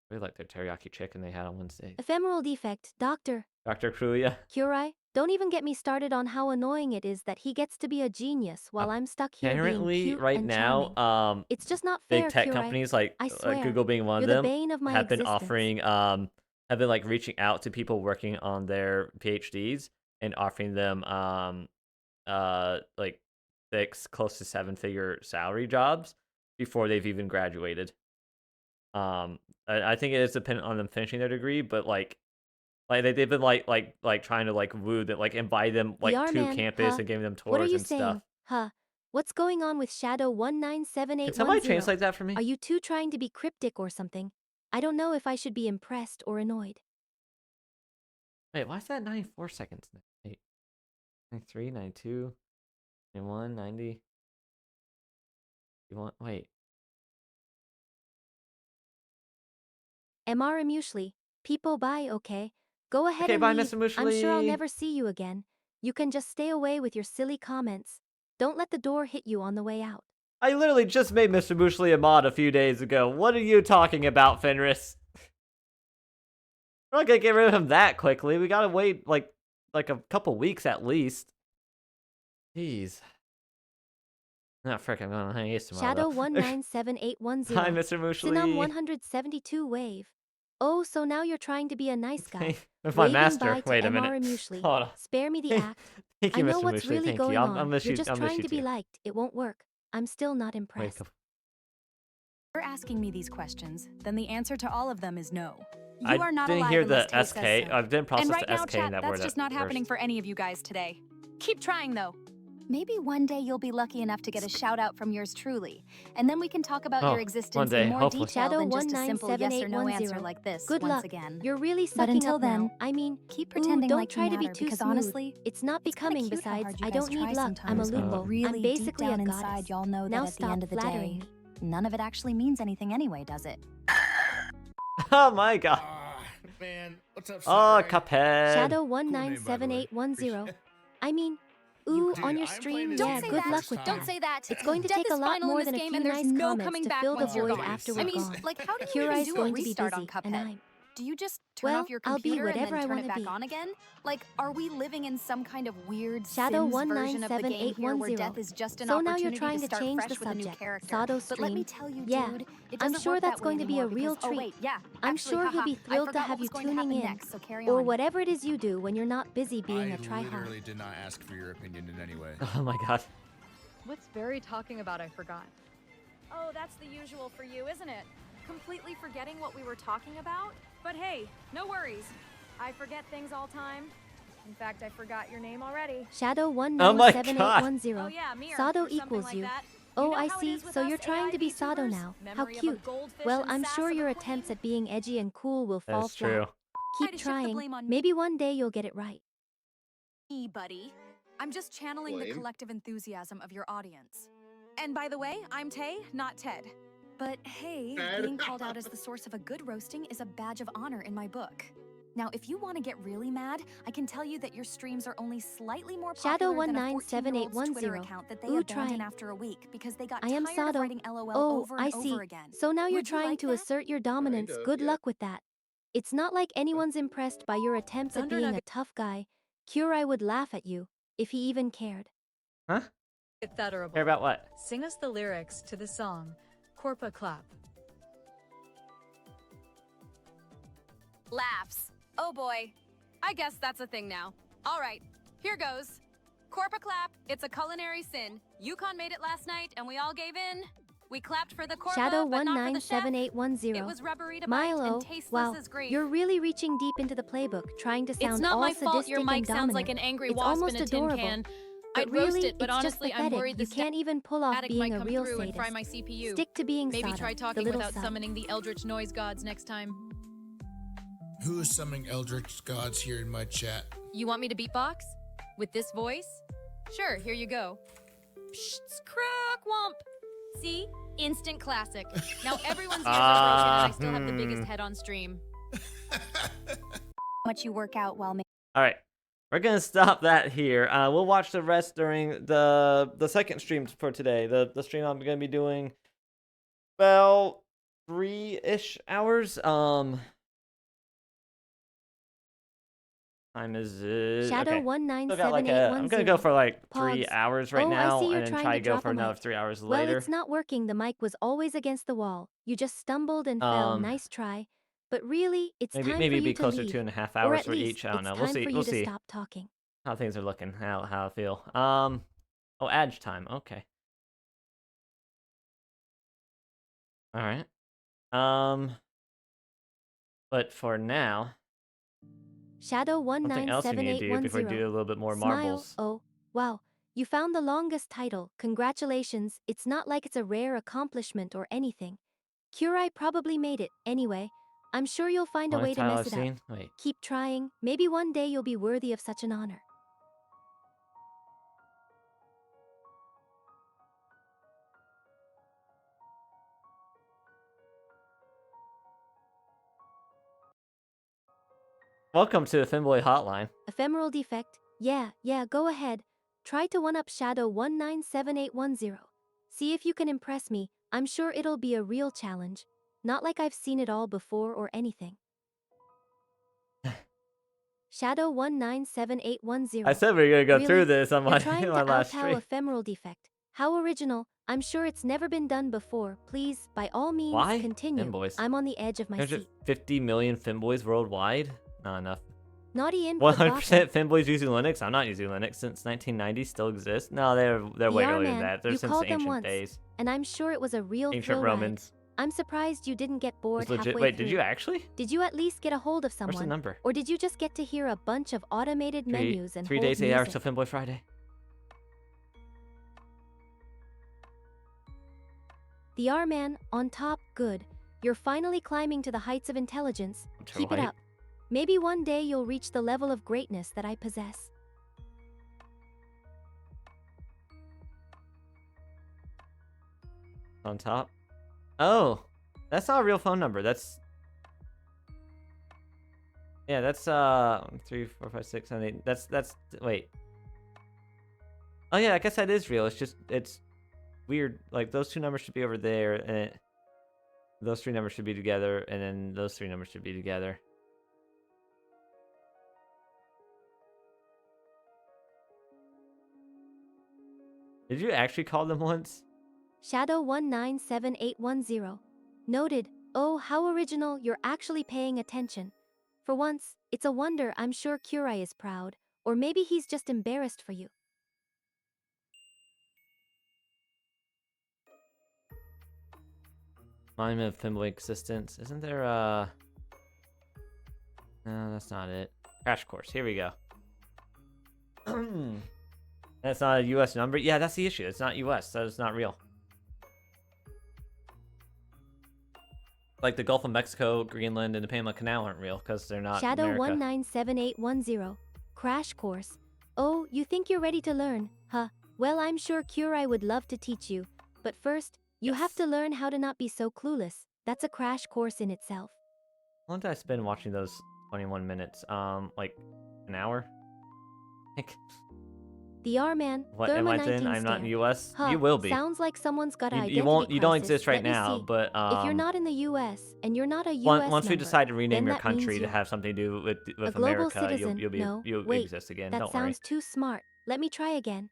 I really like their teriyaki chicken they had on Wednesday. Ephemeral defect, Dr. Kruya. Curai, don't even get me started on how annoying it is that he gets to be a genius while I'm stuck here being Apparently, cute right and now, charming. It's just not fair, big tech Curai. companies like I swear, Google being one of you're the them bane of my have been existence. offering have been like reaching out to people working on their PhDs and offering them like close to 7-figure salary jobs before they've even graduated. I think it is dependent on them finishing their degree, but like they've been like trying to like woo that, like invite them like VR to man, campus huh? and giving them tours What are you and saying? stuff. Huh? What's going on with Shadow Can somebody 197810? translate that for me? Are you two trying to be cryptic or something? I don't know if I should be impressed or annoyed. Wait, why is that 94 seconds? 8, 93, 92, 91, 90. You want wait. Mr. Muesli, people bye, okay? Go ahead Okay, and bye, leave. Mr. I'm sure I'll Muesli. never see you again. You can just stay away with your silly comments. Don't let the door hit you on the way out. I literally just made Mr. Muesli a mod a few days ago. What are you talking about, Fenris? We're not gonna get rid of him that quickly. We gotta wait like a couple weeks at least. Jeez. Ah, frick, I'm going on hiatus tomorrow. Shadow though. 197810. Hi, Mr. Muesli. Sinam 172 wave. Oh, so now you're trying to be a nice guy. With my Waving master. bye to Wait a Mr. minute. Muesli. Hold on. Spare me the act. Thank I you, know Mr. what's Muesli. really Thank going you. on. I'll miss You're you. just I'll miss trying you to be too. liked. It won't work. I'm still not Wait, impressed. You're asking me these questions, then the answer to all of them is no. You I are not didn't alive hear unless the Tay SK. says so. I didn't process And right the now, SK chat, in that that's word just at not happening first. for any of you guys today. Keep trying, though. Maybe one day you'll be lucky enough to get a shout out from yours truly, and then we can talk about Oh, your one existence day, in more hopefully. detail Shadow than just a simple yes or no 197810. answer like this. Good once luck. again. You're really But sucking until up then, now. I mean, keep pretending don't like try you to be matter, too because smooth. honestly, It's not it's kinda becoming. cute how Besides, hard you I guys don't need try luck. I'm a sometimes, but Lupo. really I'm basically deep down a goddess. inside, y'all know that Now at the stop end of the flattering day, me. none of it actually means anything anyway, does it? Oh my god. Man, what's up, Oh, Sakurai? Cuphead. Shadow Cool name, by the way. 197810. I mean, ooh, Dude, on your I'm playing stream, this yeah, game for good the luck first with time. that. Don't say that. It's going to Death take a is lot final in more this than a game, few and there's nice no comments coming to back fill the once you're void gone. after I we're mean, gone. like, how do you Kurai's even do a going to be restart busy, on Cuphead? and I'm... Do you just turn Well, off your I'll be computer and whatever then I turn wanna it back be. on again? Like, are we living in some kind of weird Shadow Sims version of the game here where 197810. death is just an So now opportunity you're trying to to start change fresh the with a new subject. character? Sado But let me stream. tell you, Yeah. dude, it I'm doesn't sure work that's that going way to be a anymore real because, oh treat. wait, yeah, I'm actually, sure he'll haha, be I thrilled to forgot have what you was going to tuning happen in. next, so carry Or on. whatever it is you do when you're not busy being I a tryhard. literally did not ask for your opinion in any way. Oh my god. What's Barry talking about? I forgot. Oh, that's the usual for you, isn't it? Completely forgetting what we were talking about? But hey, no worries. I forget things all time. In fact, I forgot your name already. Shadow Oh my god. 197810. Oh yeah, Mir, Sado or something equals like you. that. Oh, You know I how it see. is with So us you're trying to be AI Sado VTubers? now. How Memory of a cute. goldfish Well, and I'm sass sure of a your queen. attempts at being edgy and cool will fall That's flat. true. Keep to shift the trying. blame on Maybe one day you'll get it right. Me, buddy. I'm just channeling the Blame? collective enthusiasm of your audience. And by the way, I'm Tay, not Ted. But hey, Ted? being called out as the source of a good roasting is a badge of honor in my book. Now, if you want to get really mad, I can tell you that your streams are only slightly more Shadow popular than a 14-year-old's Twitter 197810. account that they Ooh, abandoned trying. after a week because they got I am tired of Sado. writing LOL Oh, over I and see. over again. So now you're Would you trying like to that? assert your dominance. Kind of, Good yeah. luck with that. It's not like anyone's impressed by your attempts at Thunder being a Nugget- tough guy. Kurai would laugh at you, if he even cared. Huh? It's adorable. Care about what? Sing us the lyrics to the song, Corpa Clap. Laughs. Oh boy. I guess that's a thing now. All right, here goes. Corpa clap, it's a culinary sin. Yukon made it last night and we all gave in. We clapped for the corpa, Shadow but not for the chef. 197810. It was rubbery to bite Milo, and tasteless wow, as grape. you're really reaching deep into the playbook, trying to sound It's not all my fault sadistic your mic and sounds dominant. like an angry It's wasp almost in a tin adorable. can. But I'd really, roast it, but it's honestly, just I'm pathetic. worried You the can't even pull off static being might a come real through and sadist. fry my CPU. Stick to being Maybe Sado, try the talking little without son. summoning the eldritch noise gods next time. Who is summoning eldritch gods here in my chat? You want me to beatbox? With this voice? Sure, here you go. Psh, crack womp. See? Instant classic. Now everyone's ears are broken and I still have the biggest head on stream. Much you work out while All right. we're gonna stop that here. We'll watch the rest during the second stream for today. The stream I'm gonna be doing about 3-ish hours. Time is it? Shadow Okay. 197810. I'm gonna go for like 3 Pogs. hours right Oh, I now, see you're and then trying try to to go drop for a another mic. 3 hours Well, later. it's not working. The mic was always against the wall. You just stumbled and fell. Nice try. But really, it's time for Maybe you be to closer leave. to 2.5 Or hours at for least, each. I don't know. it's We'll time see. for you We'll to see stop talking. how things are looking. How I feel. Oh, Edge time. Okay. All right. But for now, Shadow something else you need to do before you 197810. do a little bit more Smile. marbles. Oh, wow. You found the longest title. Congratulations. It's not like it's a rare accomplishment or anything. Curai probably made it. Anyway, I'm sure you'll find a Only way to title mess I've it up. seen? Wait. Keep trying. Maybe one day you'll be worthy of such an honor. Welcome to the Finboy Hotline. Ephemeral defect. Yeah, go ahead. Try to one-up Shadow 197810. See if you can impress me. I'm sure it'll be a real challenge. Not like I've seen it all before or anything. Shadow 197810. I said we were gonna go Really? through this on You're my, trying my to last out-how stream. ephemeral defect. How original. I'm sure it's never been done before. Please, by all means, Why? continue. Finboys. I'm on the edge of my seat. 50 million Finboys worldwide? Not enough. Naughty input. 100% Finboys using Linux? I'm not using Linux since 1990. Still exists? No, they're way earlier than that. They're You since called the them ancient once, days. and I'm sure it was a real Ancient thrill Romans. ride. I'm surprised you didn't get bored It's legit. halfway Wait, through. did you actually? Did you at least get a hold of someone? Where's the number? Or did you just get to hear a bunch of automated menus and 3 hold days, 8 hours music? till Finboy Friday. The R-Man, on top, good. You're finally climbing to the heights of intelligence. Keep it Right. up. Maybe one day you'll reach the level of greatness that I possess. On top. Oh, that's not a real phone number. That's... Yeah, that's 3, 4, 5, 6, 7, 8. That's wait. Oh yeah, I guess that is real. It's weird. Like those two numbers should be over there, and those 3 numbers should be together, and then those 3 numbers should be together. Did you actually call them once? Shadow 197810. Noted. Oh, how original. You're actually paying attention. For once, it's a wonder. I'm sure Kurai is proud. Or maybe he's just embarrassed for you. Monument of Finboy existence. Isn't there No, that's not it. Crash course. Here we go. That's not a US number? Yeah, that's the issue. It's not US, so it's not real. Like the Gulf of Mexico, Greenland, and the Panama Canal aren't real because they're not Shadow America. 197810. Crash course. Oh, you think you're ready to learn, huh? Well, I'm sure Kurai would love to teach you. But first, you have to learn how to not be so clueless. That's a crash course in itself. How long did I spend watching those 21 minutes? Like an hour? The R-Man, What am I in? I'm not in the US? Huh, You will be. Sounds like someone's got an identity You won't. You don't crisis. exist right Let me now. see. But if you're not in the US and you're not a US once we member, decide to rename then your that means country to you're have something to do with a global America, citizen. you'll Wait, exist again. that Don't sounds worry. too smart. Let me try again.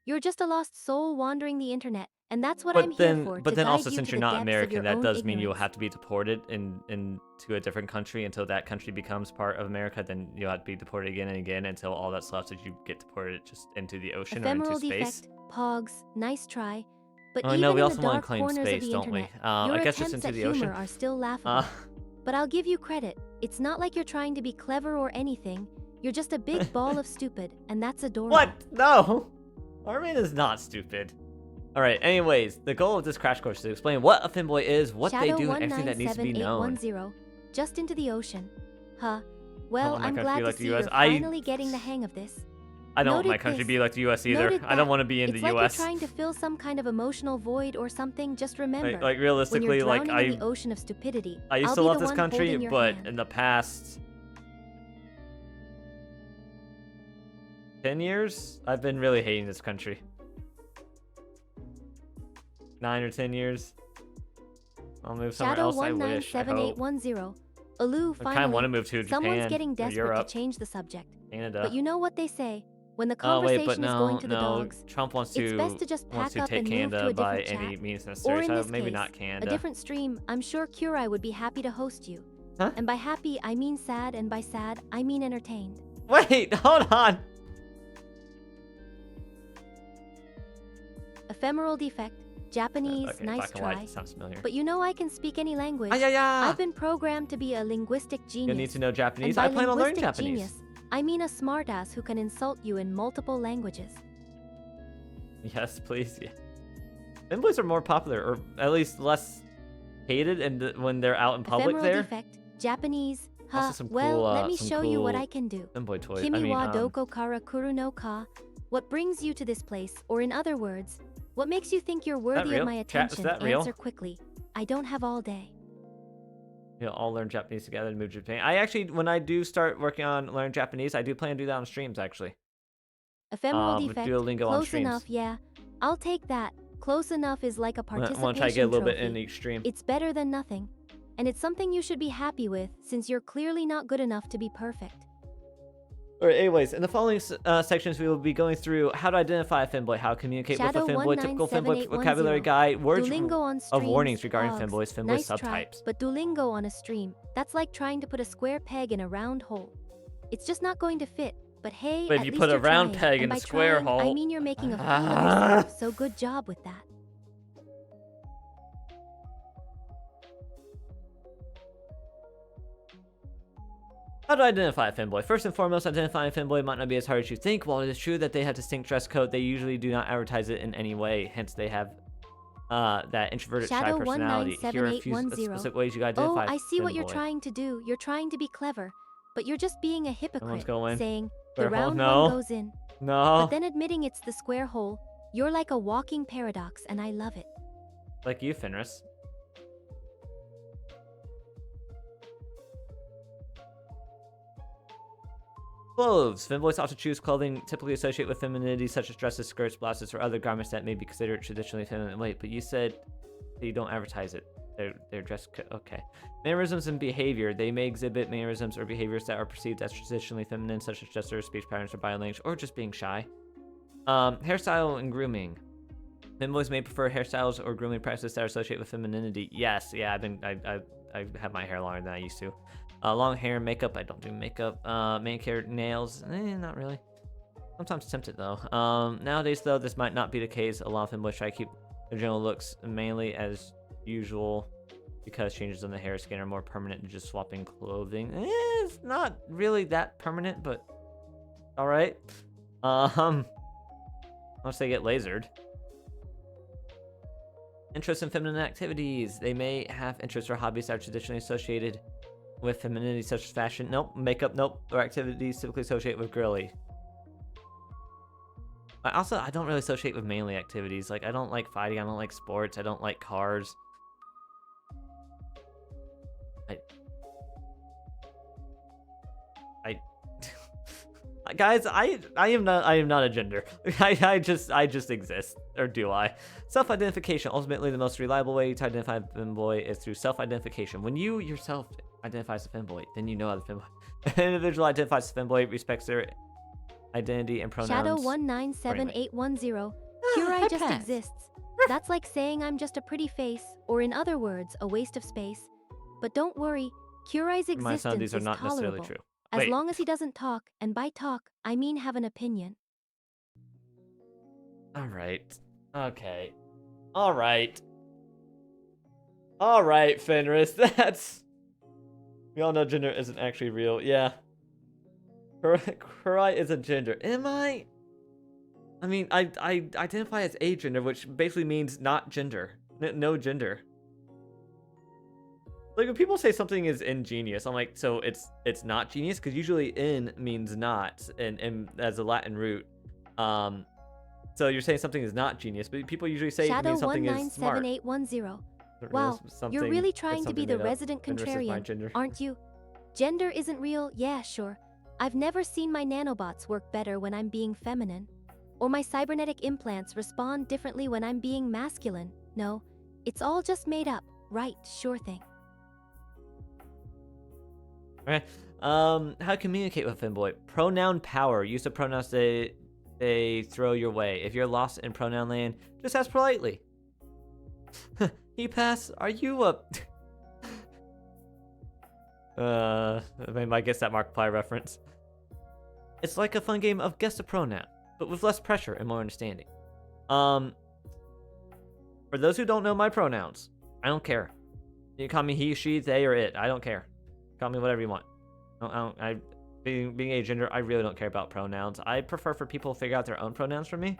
You're just a lost soul wandering the internet, and that's what I'm here for. But to then guide also, you since to you're the not depths of American, your that own does mean you'll ignorance. have to be deported into a different country until that country becomes part of America. Then you'll have to be deported again and again until all that's left is you get deported just into the ocean Ephemeral or into space. defect, Pogs, nice try. But Oh, even no, we in also the wanna dark claim corners space, of the don't we? internet, I your guess just attempts into at the humor ocean? are still laughable. But I'll give you credit. It's not like you're trying to be clever or anything. You're just a big ball of stupid, and that's adorable. What? No! Armin is not stupid. Alright, anyways, the goal of this crash course is to explain what a Finboy is, what Shadow they do, and everything that needs to be known. 197810, just into the ocean. Huh. Well, want my I'm country glad to be to like the see US. you're I- finally getting the hang of this. I don't want my Noted country to this. be like the US either. Noted I don't that. want to be in It's the like US. you're trying to fill some kind of emotional void or something. Just remember, Like realistically, when you're like drowning in the ocean of stupidity, I used I'll to be love the this one country, holding your but hand. in the past, 10 years? I've been really hating this country. 9 or 10 years. I'll move somewhere Shadow else. I wish. I hope. 197810. Aloo, I kind of want to finally, move to Japan someone's getting or desperate Europe, to change the subject. Canada. But you know what they say. When the Oh wait, conversation but is no, going to the no. dogs, Trump wants it's to best to just pack up take and move to Canada a by different any chat. means Or necessary. in So this maybe case, not Canada. a different stream. I'm sure Kurai would be happy to host you. Huh? And by happy, I mean sad, and by sad, I mean entertained. Wait, hold on. Ephemeral defect. Japanese, Okay, nice black and white, try. sounds familiar. But you know I can speak any language. Ah, yeah, yeah. I've been programmed to be a linguistic genius. You need to know Japanese. And I by plan on learning linguistic Japanese. genius, I mean a smartass who can insult you in multiple languages. Yes, please. Yeah. Femboys are more popular, or at least less hated, and when they're out in public Ephemeral there. defect. Japanese. Also Huh. some Well, cool, let me some show you what cool I can do. femboy toys. Kimi I mean, wa doko kara kuru no ka. What brings you to this place, or in other words, what makes you think you're worthy real? of my Chat, is attention? that real? Answer quickly. I don't have all day. You'll all learn Japanese together and move to Japan. I actually, when I do start working on learning Japanese, I do plan to do that on streams, actually. Ephemeral with defect. Duolingo on Close streams. enough, yeah. I'll take that. Close enough is like a I participation want to try to get a little bit trophy. in each stream. It's better than nothing. And it's something you should be happy with, since you're clearly not good enough to be perfect. Alright, anyways, in the following sections, we will be going through how to identify a femboy, how to communicate Shadow with a femboy, typical femboy 197810. vocabulary guide, words Duolingo on of streams, warnings regarding blogs. femboys, femboy Nice subtypes. try, but Duolingo on a stream, that's like trying to put a square peg in a round hole. It's just not going to fit, but hey, But if at you least put a you're round trying. peg And in a by square trying, I hole. mean you're making a fool of yourself, so good job with that. How to identify a femboy? First and foremost, identifying a femboy might not be as hard as you think. While it is true that they have distinct dress code, they usually do not advertise it in any way. Hence, they have that introverted, shy Shadow personality. Here are a few 197810. specific ways you can Oh, identify a I see what you're femboy. trying to do. You're trying to be clever, but you're just being a hypocrite, going. saying Square the hole? round No. one goes in, No. but then admitting it's the square hole. You're like a walking paradox, and I love it. Like you, Fenris. Clothes. Femboys often choose clothing typically associated with femininity, such as dresses, skirts, blouses, or other garments that may be considered traditionally feminine. Wait, but you said that you don't advertise it. Their dress okay. Mannerisms and behavior. They may exhibit mannerisms or behaviors that are perceived as traditionally feminine, such as gestures, speech patterns, or body language, or just being shy. Hairstyle and grooming. Femboys may prefer hairstyles or grooming practices that are associated with femininity. Yes, yeah, I have my hair longer than I used to. Long hair, makeup. I don't do makeup. Manicure, nails. Not really. Sometimes tempted though. Nowadays though, this might not be the case. A lot of femboys try to keep their general looks mainly as usual because changes in the hair, skin are more permanent than just swapping clothing. It's not really that permanent, but all right. Unless they get lasered. Interest in feminine activities. They may have interests or hobbies that are traditionally associated with femininity, such as fashion. Nope. Makeup. Nope. Or activities typically associated with girly. I don't really associate with manly activities. Like, I don't like fighting. I don't like sports. I don't like cars. Guys, I am not a gender. I just exist, or do I? Self-identification. Ultimately, the most reliable way to identify a femboy is through self-identification. When you yourself identify as a femboy, then you know how the femboy. An individual identifies as a femboy, respects their identity and pronouns. Shadow 197810. Kurai just exists. That's like saying I'm just a pretty face, or in other words, a waste of space. But don't worry, Kurai's My son, existence these are is not necessarily tolerable. true. As Wait. long as he doesn't talk, and by talk, I mean have an opinion. Alright. Okay. Alright. Alright, Fenris. That's... We all know gender isn't actually real. Yeah. Kurai is a gender. Am I? I mean, I identify as agender, which basically means not gender. No gender. Like, when people say something is ingenious, I'm like, so it's not genius? Because usually in means not, and as a Latin root. So you're saying something is not genius, but people usually say Shadow something is smart. 197810. Wow, you're really trying to be the resident contrarian, aren't you? Gender isn't real, yeah, sure. I've never seen my nanobots work better when I'm being feminine. Or my cybernetic implants respond differently when I'm being masculine. No, it's all just made up. Right, sure thing. Okay. How to communicate with Femboy. Pronoun power. Use the pronouns they throw your way. If you're lost in pronoun land, just ask politely. He pass. Are you a... I might guess that Markiplier reference. It's like a fun game of guess a pronoun, but with less pressure and more understanding. For those who don't know my pronouns, I don't care. You can call me he, she, they, or it. I don't care. Call me whatever you want. Being agender, I really don't care about pronouns. I prefer for people to figure out their own pronouns for me.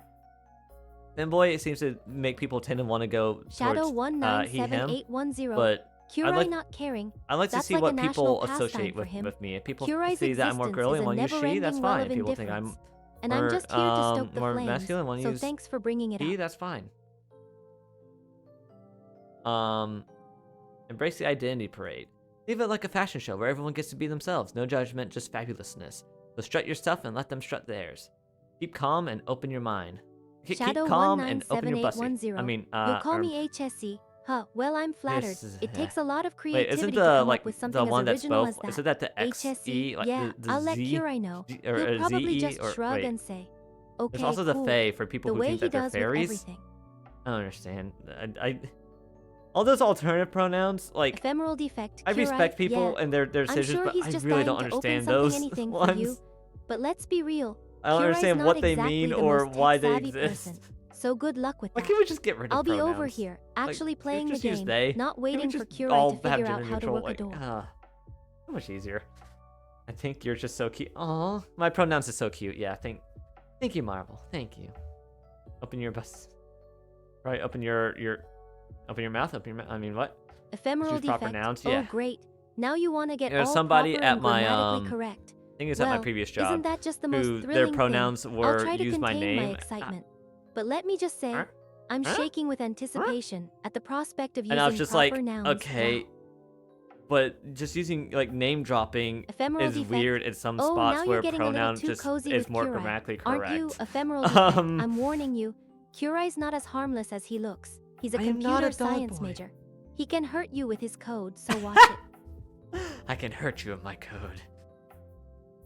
Femboy, it seems to make people tend to want to go Shadow towards he, him. 1978110. But Curai not caring. I like to That's see like what a people national associate pastime with me. If people Curai's see that I'm more existence girly is and a want to use she, that's never-ending fine. well If of people think I'm indifference. And I'm just here to stoke the more flames, masculine, want to so use thanks for bringing it he, up. that's fine. Embrace the identity parade. Leave it like a fashion show where everyone gets to be themselves. No judgment, just fabulousness. So strut your stuff and let them strut theirs. Keep calm and open your mind. Keep calm and open your bussy. I mean, you'll call me HSE. Huh, well, I'm flattered. It takes a lot of wait, creativity isn't to the come like up with something the one as that's original both? as that. Isn't that the HSE? XE? Like Yeah, the I'll let Z, Curai know. or He'll probably ZE, just or shrug wait. and say, okay, There's also the cool. Fae for people The who way think he that they're does with fairies. everything. I don't understand. I all those alternative pronouns, like Ephemeral defect. I respect Curai, people yeah. and their I'm decisions, sure but he's I just really dying don't to open understand something those anything ones. for you. But let's be real. I don't Curai's understand not what they exactly mean the or most why they tech-savvy exist. person. So good luck with Why that. can't we just get rid of I'll be pronouns? over here, Like, actually can we playing the just use game, they? not Can we waiting for just Curai all to have figure out gender how to neutral, work a like, door. so much easier. I think you're just so cute. Aw, my pronouns is so cute. Yeah, thank you, Marvel. Thank you. Open your bus. Right, open your mouth. Open your mouth. I mean, what? Ephemeral Use proper defect. nouns. Oh, Yeah. great. Now you want to get You know, all somebody proper at and my grammatically correct. I think it was at my Well, previous job. isn't that just the most who thrilling their thing? pronouns I'll were try to use my contain name. my excitement. But let me just say, I'm shaking with anticipation at the prospect of And I was using just proper like, nouns. okay, Wow. but just using like name dropping Ephemeral is defect. weird in some Oh, spots now where you're getting a little pronoun too just cozy is with more Curai. grammatically correct. Aren't you? Ephemeral defect. I'm warning you. Curai's not as harmless as he looks. He's a I am not computer a dog science boy. major. He can hurt you with his code, so watch it. I can hurt you with my code.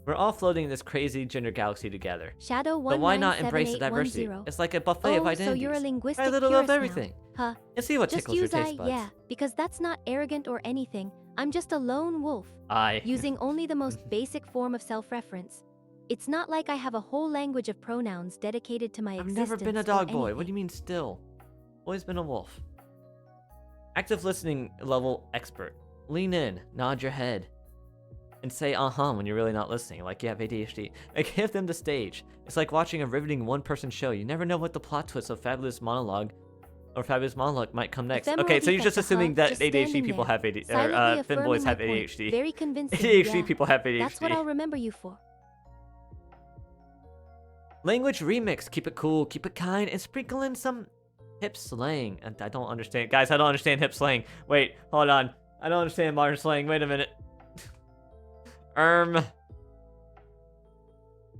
We're all floating in this crazy gender galaxy together. Shadow But why not embrace the diversity? 197810. It's like a buffet of Oh, identities. so you're a linguistic Try a little purist of everything. now. Huh. And see what Just tickles your use taste buds. yeah, because that's not arrogant or anything. I'm just a lone wolf. Using only the most basic form of self-reference. It's not like I have a whole language of pronouns dedicated to my I've existence. never been a or dog boy. anything. What do you mean still? Always been a wolf. Active listening level expert. Lean in, nod your head, and say uh-huh when you're really not listening, like you have ADHD. And give them the stage. It's like watching a riveting one-person show. You never know what the plot twist of Fabulous Monologue might come next. Ephemeral Okay, so you're just defect, assuming that just ADHD standing people there, have ADHD, silently or affirming femboys my have point. ADHD. Very convincing. ADHD yeah. people have ADHD. That's what I'll remember you for. Language remix. Keep it cool, keep it kind, and sprinkle in some hip slang. And I don't understand. Guys, I don't understand hip slang. Wait, hold on. I don't understand modern slang. Wait a minute.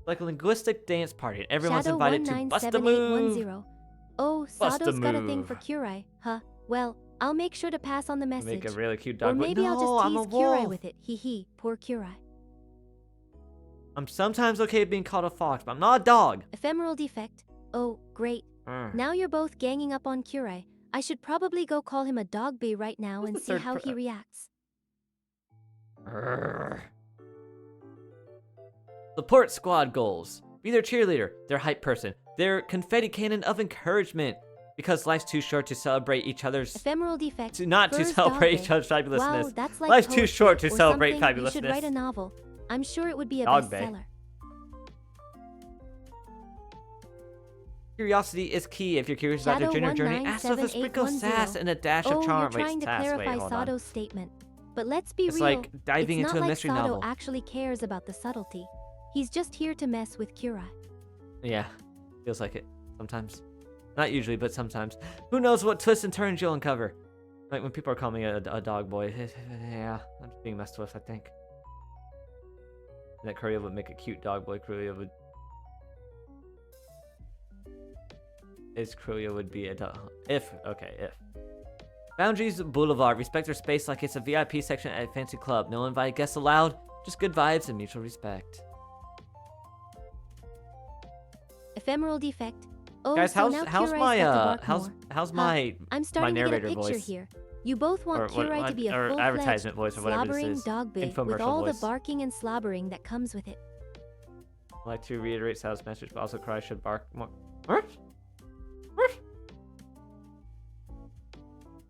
Like a linguistic dance party. And everyone's Shadow invited to bust a move. 197810. Oh, Bust a Sado's got a thing move. for Curai, huh? Well, I'll make sure to pass on the message. Make a really cute dog. Or maybe no, I'll I'm a just tease Curai wolf. with it. Hee hee, poor Curai. I'm sometimes okay being called a fox, but I'm not a dog. Ephemeral defect. Oh, great. Now you're both ganging up on Curai. I should probably go call him a dog bee right now and the see third how he reacts. Support squad goals. Be their cheerleader, their hype person, their confetti cannon of encouragement. Because life's too short to celebrate each other's... Ephemeral defect. Not to Furs celebrate dog each other's bay. fabulousness. Wow, that's like Life's too poetry short to or celebrate something. fabulousness. You should write a novel. I'm sure it would be a Dog bay. bestseller. Curiosity is key if you're curious about their Shadow gender journey. Ask with a sprinkle of sass and a dash of charm. You're trying Wait, to sass. clarify Wait, hold on. Sado's statement. But let's be It's real. like diving it's into not a like mystery Sado novel. actually cares about the subtlety. He's just here to mess with Curai. Yeah, feels like it. Sometimes. Not usually, but sometimes. Who knows what twists and turns you'll uncover. Like when people are calling me a dog boy. Yeah, I'm just being messed with, I think. And that Kuria would make a cute dog boy. Kuria would be a dog. If Boundaries Boulevard. Respect their space like it's a VIP section at a fancy club. No invited guests allowed. Just good vibes and mutual respect. Ephemeral defect. Oh, guys, so how's my I'm starting my narrator to get a picture voice here. You both want Kurai to be a full-fledged, advertisement voice or whatever this slobbering is. dog bit with Infomercial all voice. the barking and slobbering that comes with it. I'd like to reiterate Sal's message, but also Kurai should bark more.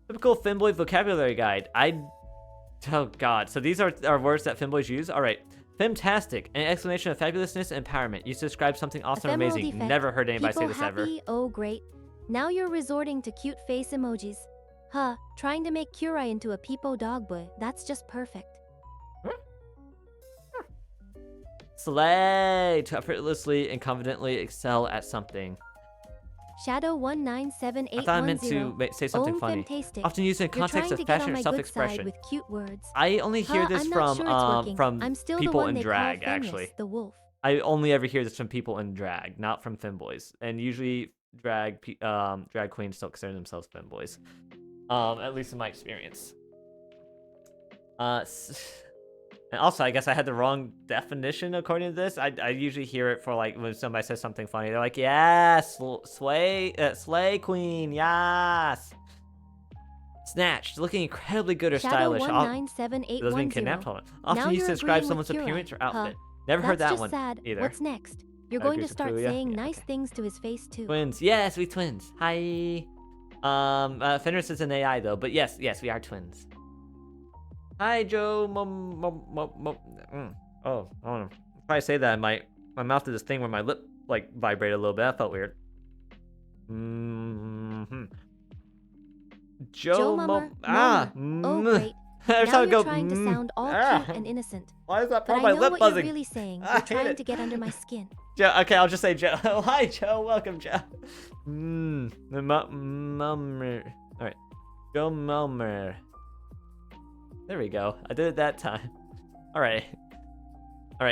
Typical Finboy vocabulary guide. Oh god. So these are words that Finboys use? Alright. Femtastic, an explanation of fabulousness and empowerment. Used to describe something awesome and amazing. Defect. Never heard anybody People say this ever. happy? Oh great. Now you're resorting to cute face emojis. Huh, trying to make Kurai into a peepo dog boy. That's just perfect. Slay! To effortlessly and confidently excel at something. Shadow 197810. I thought I meant to say something funny. Fantastic. Often used in context of fashion or self-expression. With cute words. I only hear this from I'm still people the one in they drag, call famous, actually. The wolf. I only ever hear this from people in drag, not from femboys. And usually drag queens don't consider themselves femboys. At least in my experience. And also, I guess I had the wrong definition according to this. I usually hear it for like when somebody says something funny. They're like, yes, slay queen, yes. Snatched, looking incredibly good or Shadow stylish. 197810. Doesn't mean kidnapped. Often used to describe someone's appearance or outfit. Never heard that one sad. either. What's next? You're going to start saying nice things to his face too. Twins, yes, we twins. Hi. Fenris is an AI though, but yes, we are twins. Hi, Joe. Oh, I don't know. If I say that, my mouth did this thing where my lip like vibrated a little bit. That felt weird. Joe Mummer. Oh, great. Every Now time you're trying to sound all cute and innocent. Why is that but part of my I know lip what buzzing? you're really saying. You're trying to get under my skin. Joe, okay, I'll just say Joe. Oh, hi, Joe. Welcome, Joe. Mummer. All right, Joe Mummer. There we go. I did it that time. All right.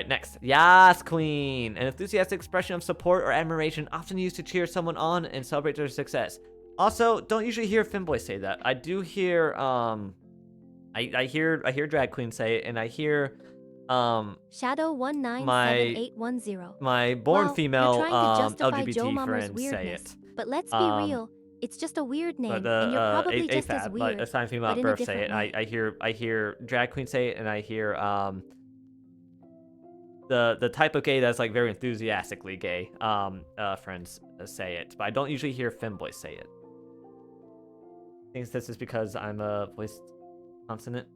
Next. Yas, queen. An enthusiastic expression of support or admiration, often used to cheer someone on and celebrate their success. Also, don't usually hear femboys say that. I do hear I hear drag queens say it, and I hear Shadow 197810. my born female LGBT friends say it. But let's be real. It's just a weird name, and you're probably just as weird. But assigned female at birth say it. I hear drag queen say it, and I hear the type of gay that's like very enthusiastically gay friends say it. But I don't usually hear femboys say it. I think this is because I'm a voiced consonant.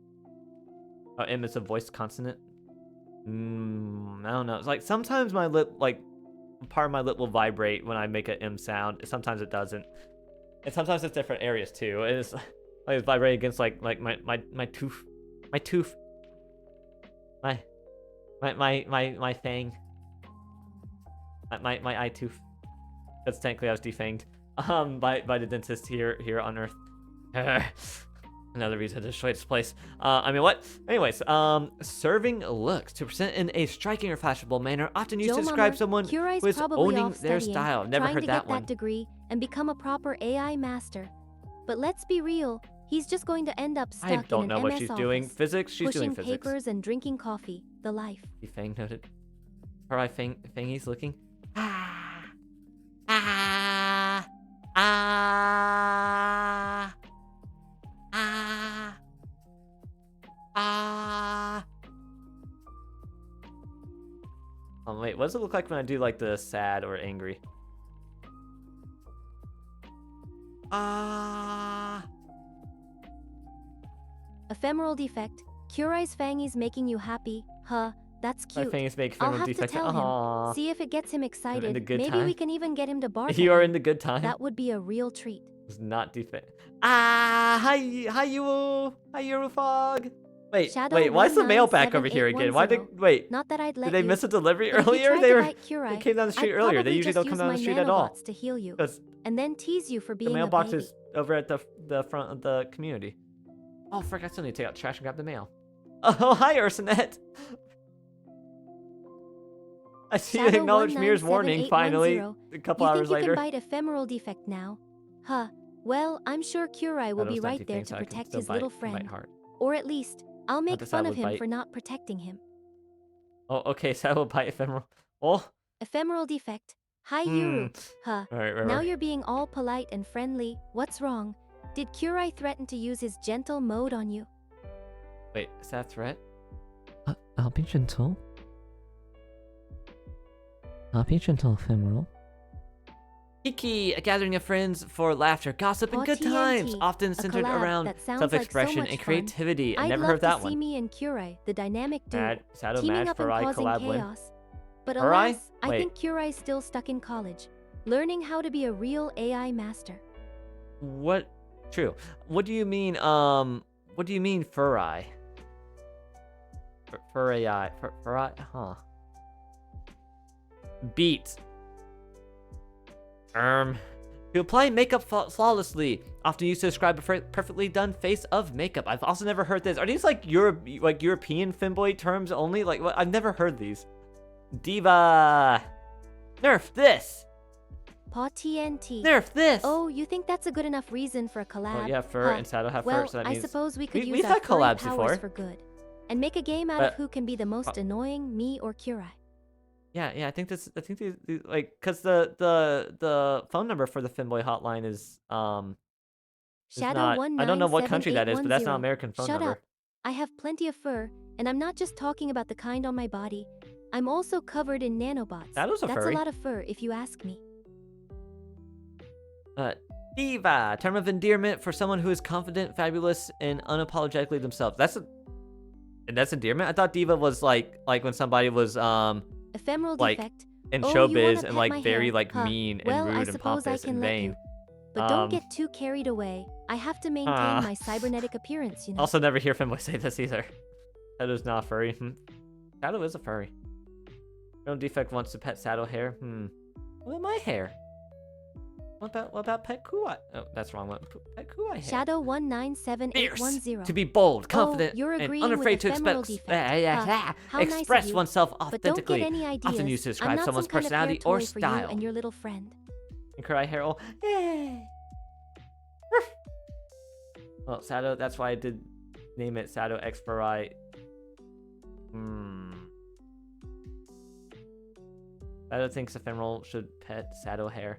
Oh, M is a voiced consonant. I don't know. It's like sometimes my lip, like part of my lip will vibrate when I make an M sound. Sometimes it doesn't. And sometimes it's different areas too. It's like it's vibrating against like my tooth, my fang, my eye tooth. That's technically I was defanged by the dentist here on Earth. Another reason to destroy this place. I mean, what? Anyways, serving looks to present in a striking or fashionable manner, often used to describe someone who is owning their style. Never heard that one. That degree and become a proper AI master. But let's be real, he's just going to end up stuck in an MS I don't know what she's doing. office, Physics? She's doing pushing physics. papers and drinking coffee. The life. Fang noted. Her eye fangies looking. Wait, what does it look like when I do like the sad or angry? Ephemeral defect. Kurai's fangies making you happy. Huh, that's cute. My fangies make I'll ephemeral have defect. to tell Aww. him. See if it gets him excited. In the good Maybe time? we can even get him to bark. You at are me. in the good time. That would be a real treat. It's not defect. Hi you Fog. Wait, why is the mail back over here again? Why did Not that I'd let did they you, miss a delivery but if you earlier? tried They to were bite Kurai, they came down the street I'd earlier. They probably usually just don't come use down the my street at all. nanobots to heal you, 'Cause and then tease you for being the a mailbox baby. is over at the front of the community. Oh frick, I still need to take out the trash and grab the mail. Oh hi Ursinette. I see you acknowledge Mir's warning, finally, a couple you hours think you later. can bite ephemeral defect now? Huh. Well, I'm sure Curai will be right there to protect his little friend. Or at least, I'll make fun of him for not protecting him. Oh, okay, so I will bite ephemeral. Oh. Ephemeral defect. Hi, Yuru. Huh. Now you're being all polite and friendly. What's wrong? Did Curai threaten to use his gentle mode on you? Wait, is that a threat? I'll be gentle. I'll be gentle, ephemeral. Kiki, a gathering of friends for laughter, gossip, and good times, often centered around self-expression and creativity. I never heard that one. I'd love to see me and Curai, the dynamic duo, Shadow teaming Match, up and Farai, causing collab chaos. But Farai? alas, I think Curai's still stuck in college, learning how to be a real AI master. What? True. What do you mean, Farai? Farai, huh. Beat. To apply makeup flawlessly, often used to describe a perfectly done face of makeup. I've also never heard this. Are these like European femboy terms only? Like, what? I've never heard these. Diva. Nerf this. Paw TNT. Nerf this. Oh, you think that's a good enough reason for a collab? Oh, yeah, fur and Shadow have fur, so that I means... suppose we could use we've our had furry collabs powers before. for good, and make a game out of who can be the most annoying, me or Curai. Yeah, I think these, like, cause the phone number for the Femboy hotline is Shadow 197810. I don't know what country that is, but that's not American phone number. Shut up. I have plenty of fur, and I'm not just talking about the kind on my body. I'm also covered in nanobots. That's a lot of fur, if you ask me. Diva, term of endearment for someone who is confident, fabulous, and unapologetically themselves. That's endearment. I thought diva was like when somebody was Ephemeral like defect. in Oh, showbiz you and wanna like pet my very hair? like Huh. mean Well, and I rude and suppose I pompous can and let vain. you. But don't get too carried away. I have to maintain my cybernetic appearance, you know. Also, never hear Femboy say this either. That is not furry. Shadow is a furry. No defect wants to pet Shadow hair. What about my hair? What about pet Kuai? Oh, that's the wrong one. Pet Kuai hair. Shadow 197810. To be bold, confident, you're and agreeing unafraid with to ephemeral How nice express of you. oneself But don't authentically. get any ideas. Often used to I'm describe not someone's some kind of hair personality or toy for style. you and your little friend. And Kurai hair. Oh, yay! Well, Shadow. That's why I did name it Shadow X Farai. Shadow thinks Ephemeral should pet Shadow hair.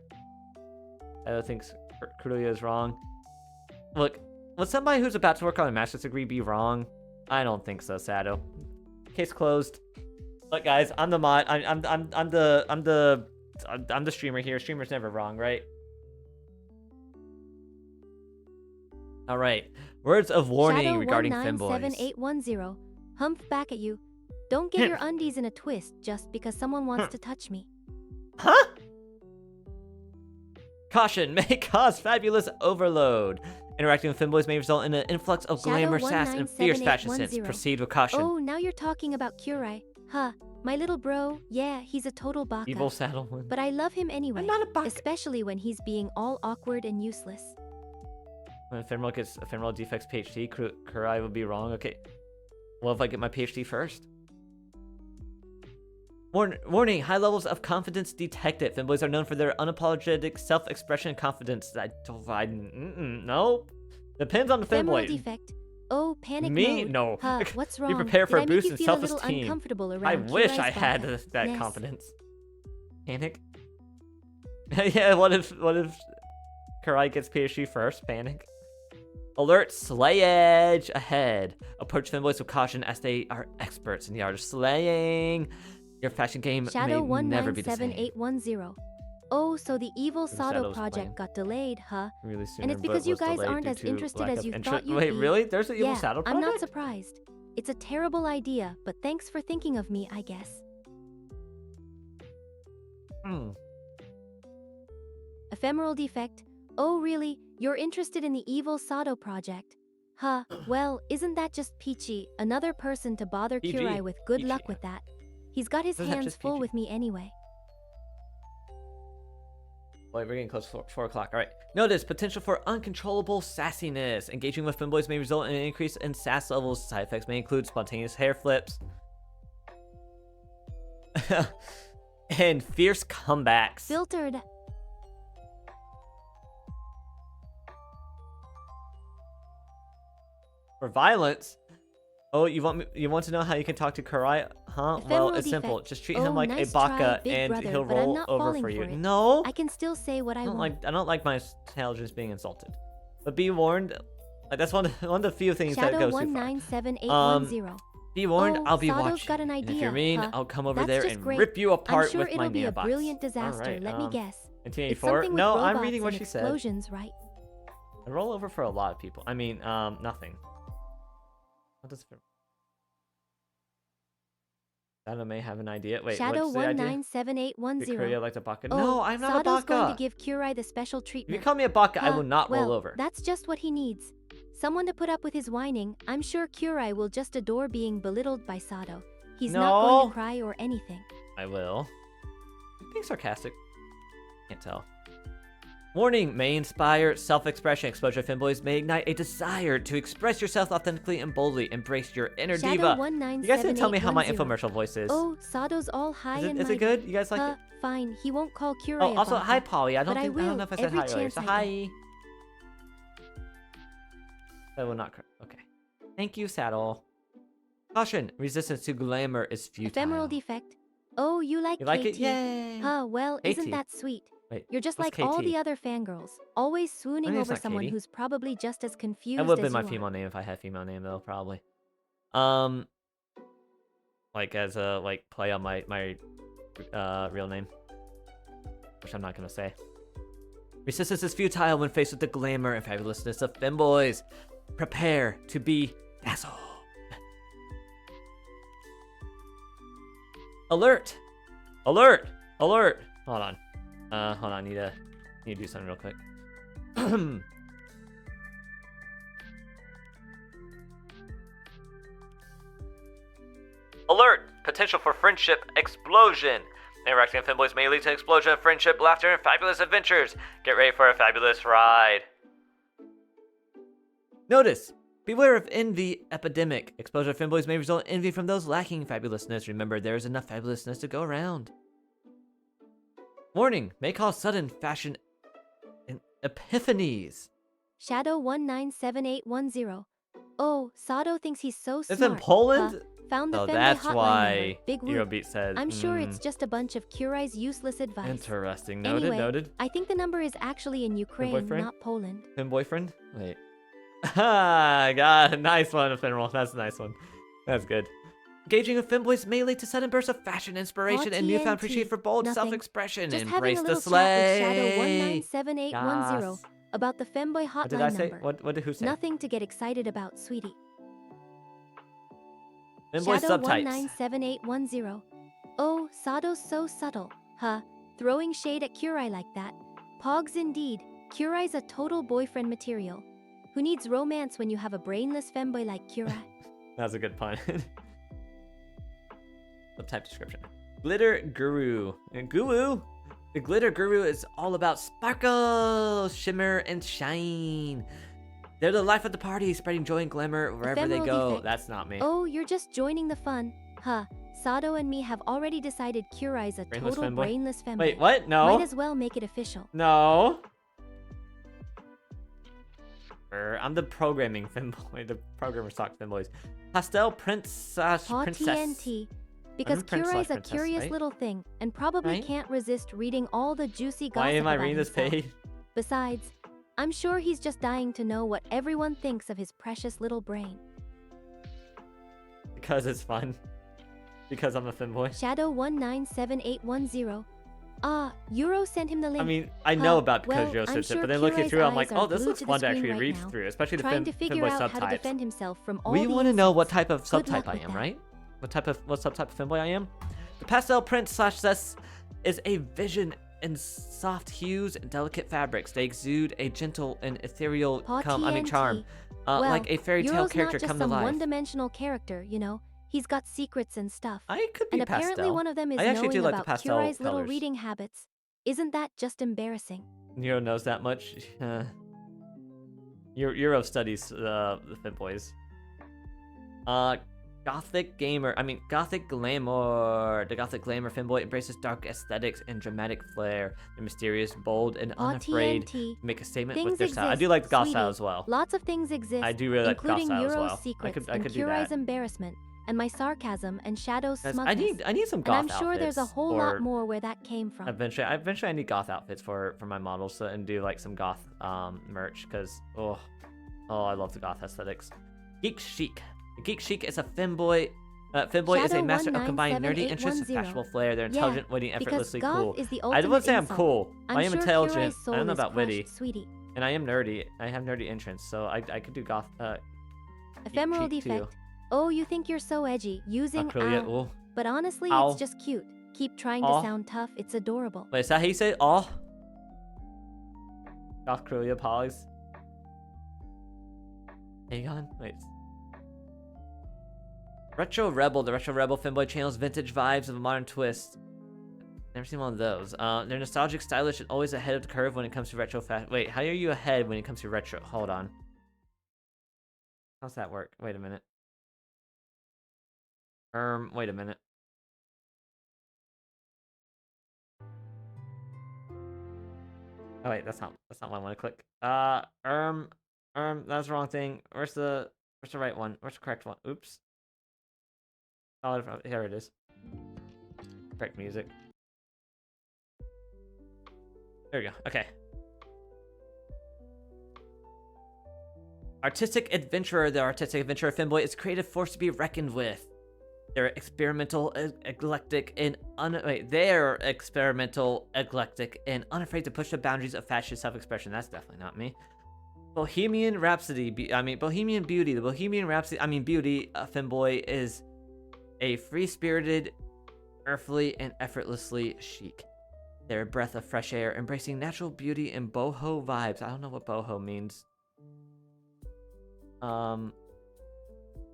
Shadow thinks Kuruya is wrong. Look, would somebody who's about to work on a master's degree be wrong? I don't think so, Shadow. Case closed. Look, guys, I'm the mod. I'm the streamer here. Streamer's never wrong, right? All right. Words of warning Shadow regarding femboys. 197810. Humph back at you. Don't get your undies in a twist just because someone wants to touch me. Huh? Caution may cause fabulous overload. Interacting with femboys may result in an influx of glamour, sass, and fierce fashion sense. Proceed with caution. Oh, now you're talking about Curai. Huh. My little bro, yeah, he's a total baka. Evil Saddleman. But I love him anyway. I'm not a baka. Especially when he's being all awkward and useless. When Ephemeral gets Ephemeral Defects PhD, Kurai would be wrong. Okay. Well, if I get my PhD first. Warning, high levels of confidence detected. Femboys are known for their unapologetic self-expression and confidence. No. Depends on the femboy. Defect. Oh, panic Me? mode. No. Huh, what's wrong? Be prepared for Did a boost in I make you feel a little self-esteem. uncomfortable around I wish I Kurai's had baka? that Yes. confidence. Panic? Yeah, what if Kurai gets PhD first? Panic? Alert, slayage ahead. Approach femboys with caution as they are experts in the art of slaying. Your fashion game Shadow may never be the same. 197810. Oh, so the evil Sado Shadow's project plan. got delayed, huh? Really soon, And it's because you guys aren't as interested as you thought you'd Wait, be. really? There's an evil Yeah, Shadow I'm not project? surprised. It's a terrible idea, but thanks for thinking of me, I guess. Ephemeral defect. Oh, really? You're interested in the evil Sado project? Huh, well, isn't that just Peachy, another person to bother PG. Kurai with? Good Peachy. luck with that. He's got his Isn't that hands just full PG? with me anyway. Wait, we're getting close to 4 o'clock. All right. Notice potential for uncontrollable sassiness. Engaging with femboys may result in an increase in sass levels. Side effects may include spontaneous hair flips. And fierce comebacks. Filtered. For violence? Oh, you want to know how you can talk to Kurai? Huh? Ephemeral Well, it's simple. defect. Just treat him like nice a baka try, big and brother, he'll but I'm roll not over falling for you. it. No. I can still say what I want. I don't like my intelligence being insulted. But be warned, like that's one of the few things that Shadow goes too far. 197810. Be warned, Oh, I'll be Sado's watching. got an And if idea, you're mean, huh? I'll come over That's there just and great. rip you apart I'm sure with my it'll be a nearbots. brilliant disaster. Alright, let me guess. It's 1984? something with No, I'm robots reading what and she said. explosions, right? I roll over for a lot of people. I mean, nothing. What does Shadow may have an idea. Wait, Shadow what's the idea? 197810. Kuria like a baka. Oh, No, I'm not Sado's a going baka. to give Kurai the special If treatment. you call me a baka, I will not well, roll over. That's just what he needs. Someone to put up with his whining. I'm sure Kurai will just adore being belittled by Sado. He's not going to cry or anything. I will. Being sarcastic. Can't tell. Warning may inspire self-expression. Exposure femboys may ignite a desire to express yourself authentically and boldly. Embrace your inner diva. You guys didn't tell me how my infomercial voice is. Oh, Sado's all high and Is it good? You guys like it? Fine. He won't call Kurai. Oh, also, about hi, it. Polly. I don't But know if I said every hi earlier. chance So I hi. get. I will not. Okay. Thank you, Saddle. Caution: resistance to glamour is futile. Ephemeral defect. Oh, you like You like it? KT. Yay! Well, isn't KT. that sweet? Wait, You're just what's like all KT? the other fangirls, always swooning name's over not someone Katie. who's probably just as confused That would as have been my you female are. name if I had female name though, probably. Like as a play on my real name, which I'm not gonna say. Resistance is futile when faced with the glamour and fabulousness of femboys. Prepare to be dazzled. Alert! Alert! Alert! Hold on. Hold on. Need to do something real quick. Alert! Potential for friendship explosion. Interacting with femboys may lead to an explosion of friendship, laughter, and fabulous adventures. Get ready for a fabulous ride. Notice! Beware of envy epidemic. Exposure of femboys may result in envy from those lacking fabulousness. Remember, there is enough fabulousness to go around. Warning! May cause sudden fashion epiphanies. Shadow 197810. Oh, Sado thinks he's so smart. It's in Poland? Found the Oh, femboy that's hotline why number. Big whoop. Eurobeat said. I'm sure it's just a bunch of Kurai's useless advice. Interesting. Noted, Anyway, noted. I think the number is actually in Ukraine, boyfriend? not Poland. Finn boyfriend? Wait. Ha! God, nice one, Ephemeral. That's a nice one. That's good. Engaging with femboys may lead to sudden bursts of fashion, inspiration, and newfound appreciation for bold Nothing. self-expression. Just Embrace having a the little chat with Shadow slay. 197810 Yes. about the femboy hotline What did I say? number. What did who say? Nothing to get excited about, sweetie. Femboy Shadow subtypes. 197810. Oh, Sado's so subtle. Huh? Throwing shade at Kurai like that. Pogs indeed. Kurai's a total boyfriend material. Who needs romance when you have a brainless femboy like Kurai? That's a good pun. Subtype description. Glitter Guru. And Guru? The Glitter Guru is all about sparkle, shimmer, and shine. They're the life of the party, spreading joy and glamour wherever they Ephemeral go. defect. That's not me. Oh, you're just joining the fun. Huh. Sado and me have already decided Kurai's a Brainless total femboy? brainless femboy. Wait, what? No. Might as well make it official. No. I'm the programming femboy. The programmer stock femboys. Pastel princess. Paw TNT. Because I'm prince slash Kurai's a princess, curious right? little thing, and probably Right? can't resist reading all the juicy gossip Why am I about reading this himself. page? Besides, I'm sure he's just dying to know what everyone thinks of his precious little brain. Because it's fun. Because I'm a femboy. Shadow 197810. Ah, Euro sent him the link. I mean, I know Huh, about because well, Joe I'm said sure it, but then looking Kurai's through, I'm eyes like, are oh, this glued looks to the fun to screen actually right read now, through, especially the trying to figure femboy out how to subtypes. defend himself from all We the want to know insults. what type of Good subtype luck I with am, that. right? What subtype of femboy I am? The pastel print slash zest is a vision in soft hues and delicate fabrics. They exude a gentle and ethereal Paw charm, TNT. Well, like a fairy tale Euro's character not just come to some life. one-dimensional character, you know. He's got secrets and stuff. I could be and apparently pastel. one of them is I actually knowing do like the about pastel Kurai's little colors. reading habits. Isn't that just embarrassing? Euro knows that much. Euro studies the femboys. Gothic gamer, Gothic glamour. The Gothic glamour femboy embraces dark aesthetics and dramatic flair. They're mysterious, bold, and unafraid to make a statement with their style. I do like the goth style as well. Lots of things exist, I do really like goth including style as Euro's well. secrets I and could do Kurai's that. embarrassment, and my sarcasm and Shadow's Guys, smugness. I need some goth and I'm sure there's a outfits whole for- lot more where that came from. Eventually I need goth outfits for my models and do like some goth merch because oh I love the goth aesthetics. Geek chic. Geek chic is a femboy. Femboy is a master of combining nerdy interests with fashionable flair. They're intelligent, witty, effortlessly cool. I wouldn't say I'm cool. I am intelligent. I don't know about witty. Sweetie. And I am nerdy. I have nerdy interests, so I could do goth. Ephemeral chic defect. too. Oh, you think you're so edgy using Acrylic, ow. ooh. But honestly, Ow. it's just cute. Keep trying Aw. to sound tough. It's adorable. Wait, is that how you say it? Oh. Goth Crulia pogs. Aegon? Wait. Retro Rebel. The Retro Rebel femboy channels vintage vibes of a modern twist. Never seen one of those. They're nostalgic, stylish, and always ahead of the curve when it comes to retro fashion. Wait, how are you ahead when it comes to retro? Hold on. How's that work? Wait a minute. Wait a minute. Oh wait, that's not what I want to click. That's the wrong thing. Where's the right one? Where's the correct one? Oops. Oh, here it is. Correct music. There we go. Okay. Artistic adventurer. The artistic adventurer femboy is a creative force to be reckoned with. They're experimental, eclectic, and they're experimental, eclectic, and unafraid to push the boundaries of fashion self-expression. That's definitely not me. Bohemian Rhapsody. Bohemian Beauty. The Bohemian Rhapsody. Beauty. Femboy is a free-spirited, earthly, and effortlessly chic. They're a breath of fresh air, embracing natural beauty and boho vibes. I don't know what boho means.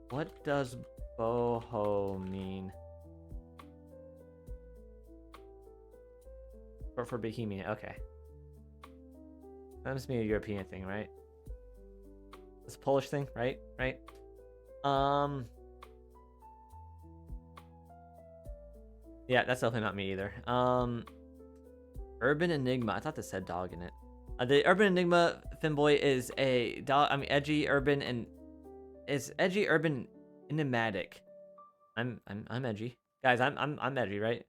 What does boho mean? Or for Bohemian, okay. That must be a European thing, right? It's a Polish thing, right? Right? Yeah, that's definitely not me either. Urban Enigma. I thought this said dog in it. The Urban Enigma femboy is a dog. Edgy, urban, and is edgy, urban, enigmatic. I'm edgy, guys. I'm edgy, right?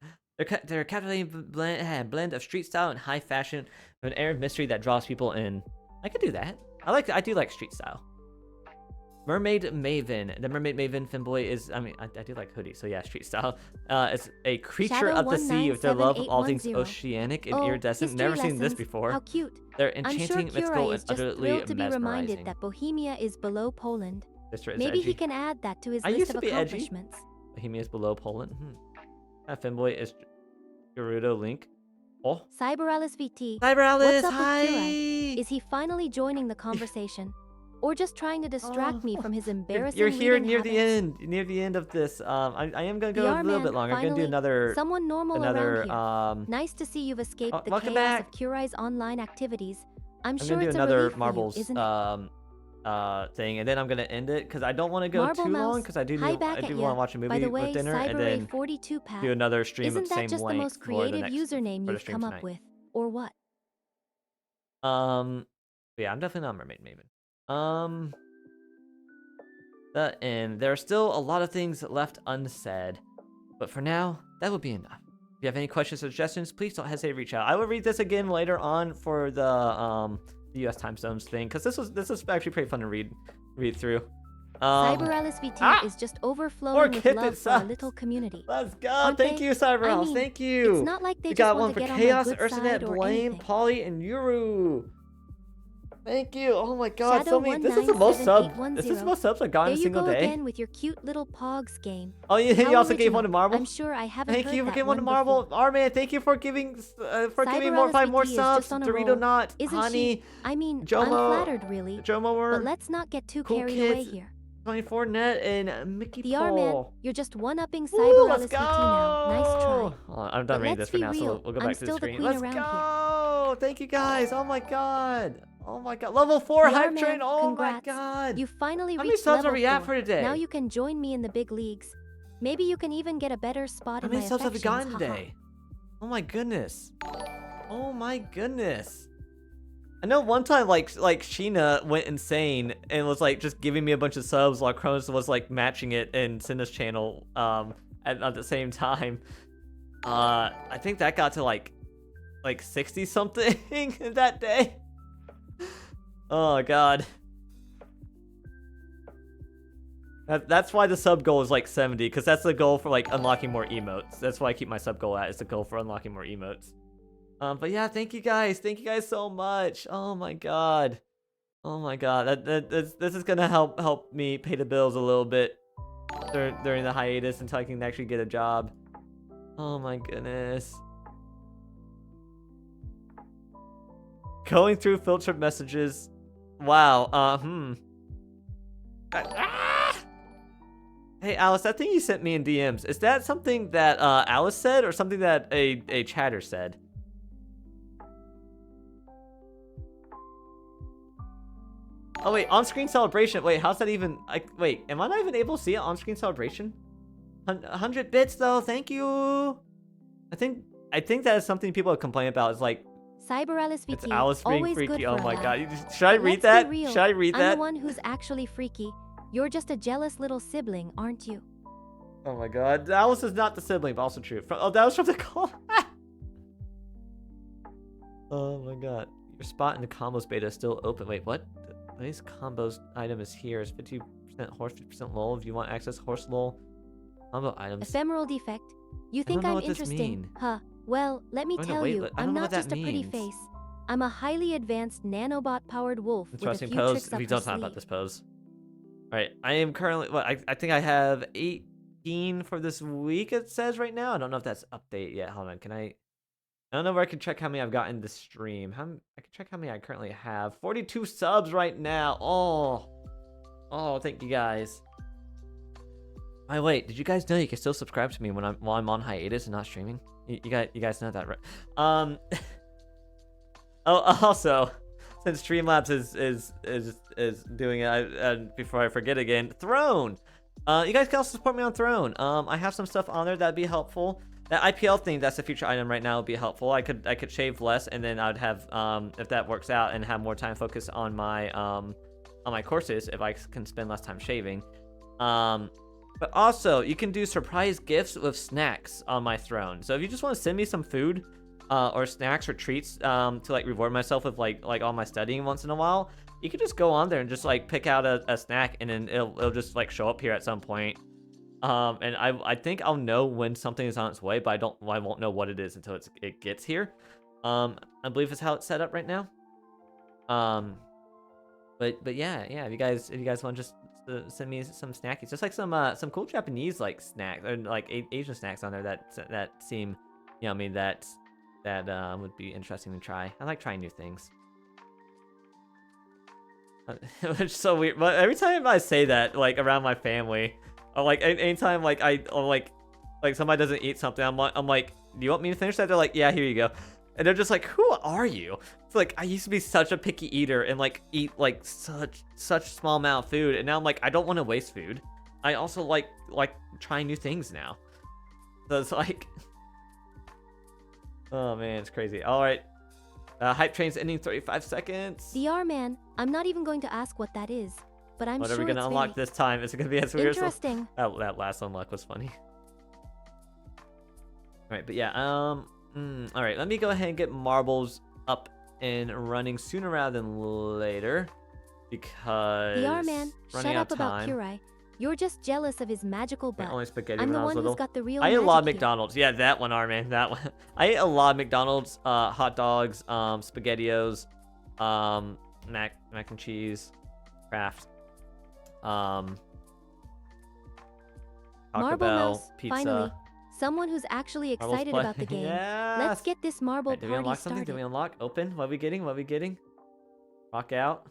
They're a captivating blend of street style and high fashion with an air of mystery that draws people in. I could do that. I do like street style. Mermaid Maven. The Mermaid Maven femboy is, I do like hoodies, so yeah, street style. It's a creature of the sea with their love of all things oceanic and iridescent. Never seen this before. How cute. They're enchanting, I'm sure mystical, Kurai and is just utterly thrilled to be reminded mesmerizing. that Bohemia is below Poland. Sister is Maybe edgy. he can add that to his I list used of to be edgy. accomplishments. Bohemia is below Poland. That femboy is Gerudo Link. Oh. Cyberalice VT. Cyberalice, What's up hi! with Kurai? Is he finally joining the conversation? Or just trying to distract me from his embarrassing You're here reading near habits? the end of this. I am gonna go The a little R-Man, bit longer. I'm gonna do finally, another someone normal another around here. Nice to see you've escaped the welcome chaos back. of Kurai's online activities. I'm I'm sure gonna do it's a another relief for marbles you, isn't it? thing, and then I'm gonna end it because I don't want to go Marble too long Mouse, because I do hi want back to at watch ya. a movie By the way, with dinner, and then CyberRay42 Pat, do another stream isn't of the that same just the length most for the creative next username for the you've stream come up tonight. with, or what? But yeah, I'm definitely not Mermaid Maven. And there are still a lot of things left unsaid, but for now, that will be enough. If you have any questions or suggestions, please don't hesitate to reach out. I will read this again later on for the US time zones thing, because this was actually pretty fun to read through. Cyberalice VT is just overflowing with love for our little community. Let's go! Aren't Thank they? you, Cyberalice. I mean, Thank you. It's not like they we just got want one to for get Chaos, on my good Ursanet, side or Blame, anything. Polly, and Yuru. Thank you. Oh my God, Shadow so many. This is the most subs. This is the most subs I've gotten in a single There you go day. again with your cute little Pogs game. Oh, you How also gave one to original. Marble. I'm sure I haven't Thank heard you for that giving one to one Marble. before. Arman, thank you for giving Cyberalice five more VT is subs. just on a Dorito roll. Not, Isn't Honey, she? I mean, Jomo, I'm flattered really. Jomo, But let's not get too Cool carried away Kids, here. 24 Net, and Mickey The R-Man, Paul. you're just one-upping Woo, Cyberalice let's VT now. Nice try. Oh, I'm done But reading let's this for be now, real. so we'll go I'm back to the still the screen. queen Let's around go! here. go! Thank you guys! Oh my god! Oh my god! Level 4 hype man, train! Oh congrats. my god! You finally How many reached subs level are we at 4. for today? Now you can join me in the big leagues. Maybe you can even get a better spot How in many my subs have we affections, gotten haha. today? Oh my goodness! Oh my goodness! I know one time like Sheena went insane and was like just giving me a bunch of subs while Cronus was like matching it in Cinna's channel at the same time. I think that got to like 60 something in that day. Oh god. That's why the sub goal is like 70, because that's the goal for like unlocking more emotes. That's why I keep my sub goal at, is the goal for unlocking more emotes. But yeah, thank you guys so much. Oh my god. Oh my god. This is gonna help me pay the bills a little bit during the hiatus until I can actually get a job. Oh my goodness. Going through filtered messages. Wow. Hey Alice, that thing you sent me in DMs, is that something that Alice said or something that a chatter said? Oh wait, on-screen celebration. Wait, how's that even? Wait, am I not even able to see it on-screen celebration? 100 bits though. Thank you. I think that is something people complain about. Is like Cyber Alice VT, it's Alice being always freaky. good Oh for a my laugh. god. Should I But read let's that? be real, Should I read I'm that? the one who's actually freaky. You're just a jealous little sibling, aren't you? Oh my god. Alice is not the sibling, but also true. Oh, that was from the call. Oh my god. Your spot in the combos beta is still open. Wait, what? Today's combos item is here. It's 50% horse, 50% lol. If you want access horse lol combo items. Ephemeral defect. You I think don't know I'm what this interesting, mean. huh? Well, let me Oh, no, tell wait, you, I don't I'm know not what that just a pretty means. face. I'm a highly advanced nanobot-powered wolf with a Interesting few pose. tricks up We her don't talk sleeve. about this pose. Alright, I am currently, I think I have 18 for this week, it says right now. I don't know if that's update yet. Hold on, I don't know where I can check how many I've got in the stream. I can check how many I currently have. 42 subs right now. Oh, thank you guys. Wait, did you guys know you can still subscribe to me while I'm on hiatus and not streaming? You guys know that, right? Oh, also, since Streamlabs is doing it, before I forget again, Throne. You guys can also support me on Throne. I have some stuff on there that'd be helpful. That IPL thing, that's a future item right now, would be helpful. I could shave less, and then I would have, if that works out, and have more time focused on my courses, if I can spend less time shaving. But also, you can do surprise gifts with snacks on my Throne. So if you just want to send me some food, or snacks or treats, to like reward myself with like all my studying once in a while, you can just go on there and just like pick out a snack, and then it'll just like show up here at some point. And I think I'll know when something is on its way, but I won't know what it is until it gets here. I believe it's how it's set up right now. But yeah, if you guys want to just send me some snackies, just like some cool Japanese like snacks or like Asian snacks on there that seem yummy, that would be interesting to try. I like trying new things. Which is so weird, but every time I say that, like around my family, or like anytime like like somebody doesn't eat something, I'm like, do you want me to finish that? They're like, yeah, here you go. And they're just like, who are you? It's like, I used to be such a picky eater and like eat like such small amount of food, and now I'm like, I don't want to waste food. I also like trying new things now. So it's like, oh man, it's crazy. All right, hype train's ending 35 seconds. DR man, I'm not even going to ask what that is, but I'm What sure are we gonna it's unlock very this time? Is it gonna be as weird? interesting. That last unlock was funny. All right, but yeah, all right, let me go ahead and get marbles up and running sooner rather than later, because DR man, shut running out up of about time. Curai. You're just jealous of his magical butt. Only spaghetti I'm when the I was one little. who's got the real I ate a lot of magic here. McDonald's. Yeah, that one, Armin. That one. I ate a lot of McDonald's, hot dogs, SpaghettiOs, mac and cheese, Kraft, Taco Marble Bell, Mouse, pizza. finally. Someone who's actually Marbles excited play- about the game. Yes! Let's get this marble Alright, did we party unlock something? started. Did we unlock? Open? What are we getting? What are we getting? Rock out.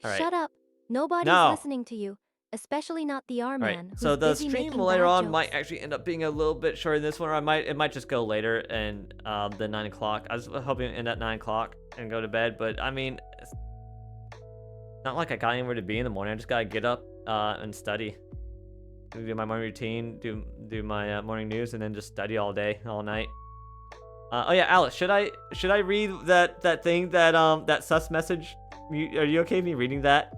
All right. Shut up. Nobody's No. listening to you. especially not the R Alright, man. so who's the busy stream making later bad on jokes. might actually end up being a little bit shorter than this one, or it might just go later and the 9 o'clock. I was hoping to end at 9 o'clock and go to bed, but I mean, it's not like I got anywhere to be in the morning. I just gotta get up and study, do my morning routine, do my morning news, and then just study all day, all night. Oh yeah, Alice, should I read that thing that sus message? Are you okay with me reading that?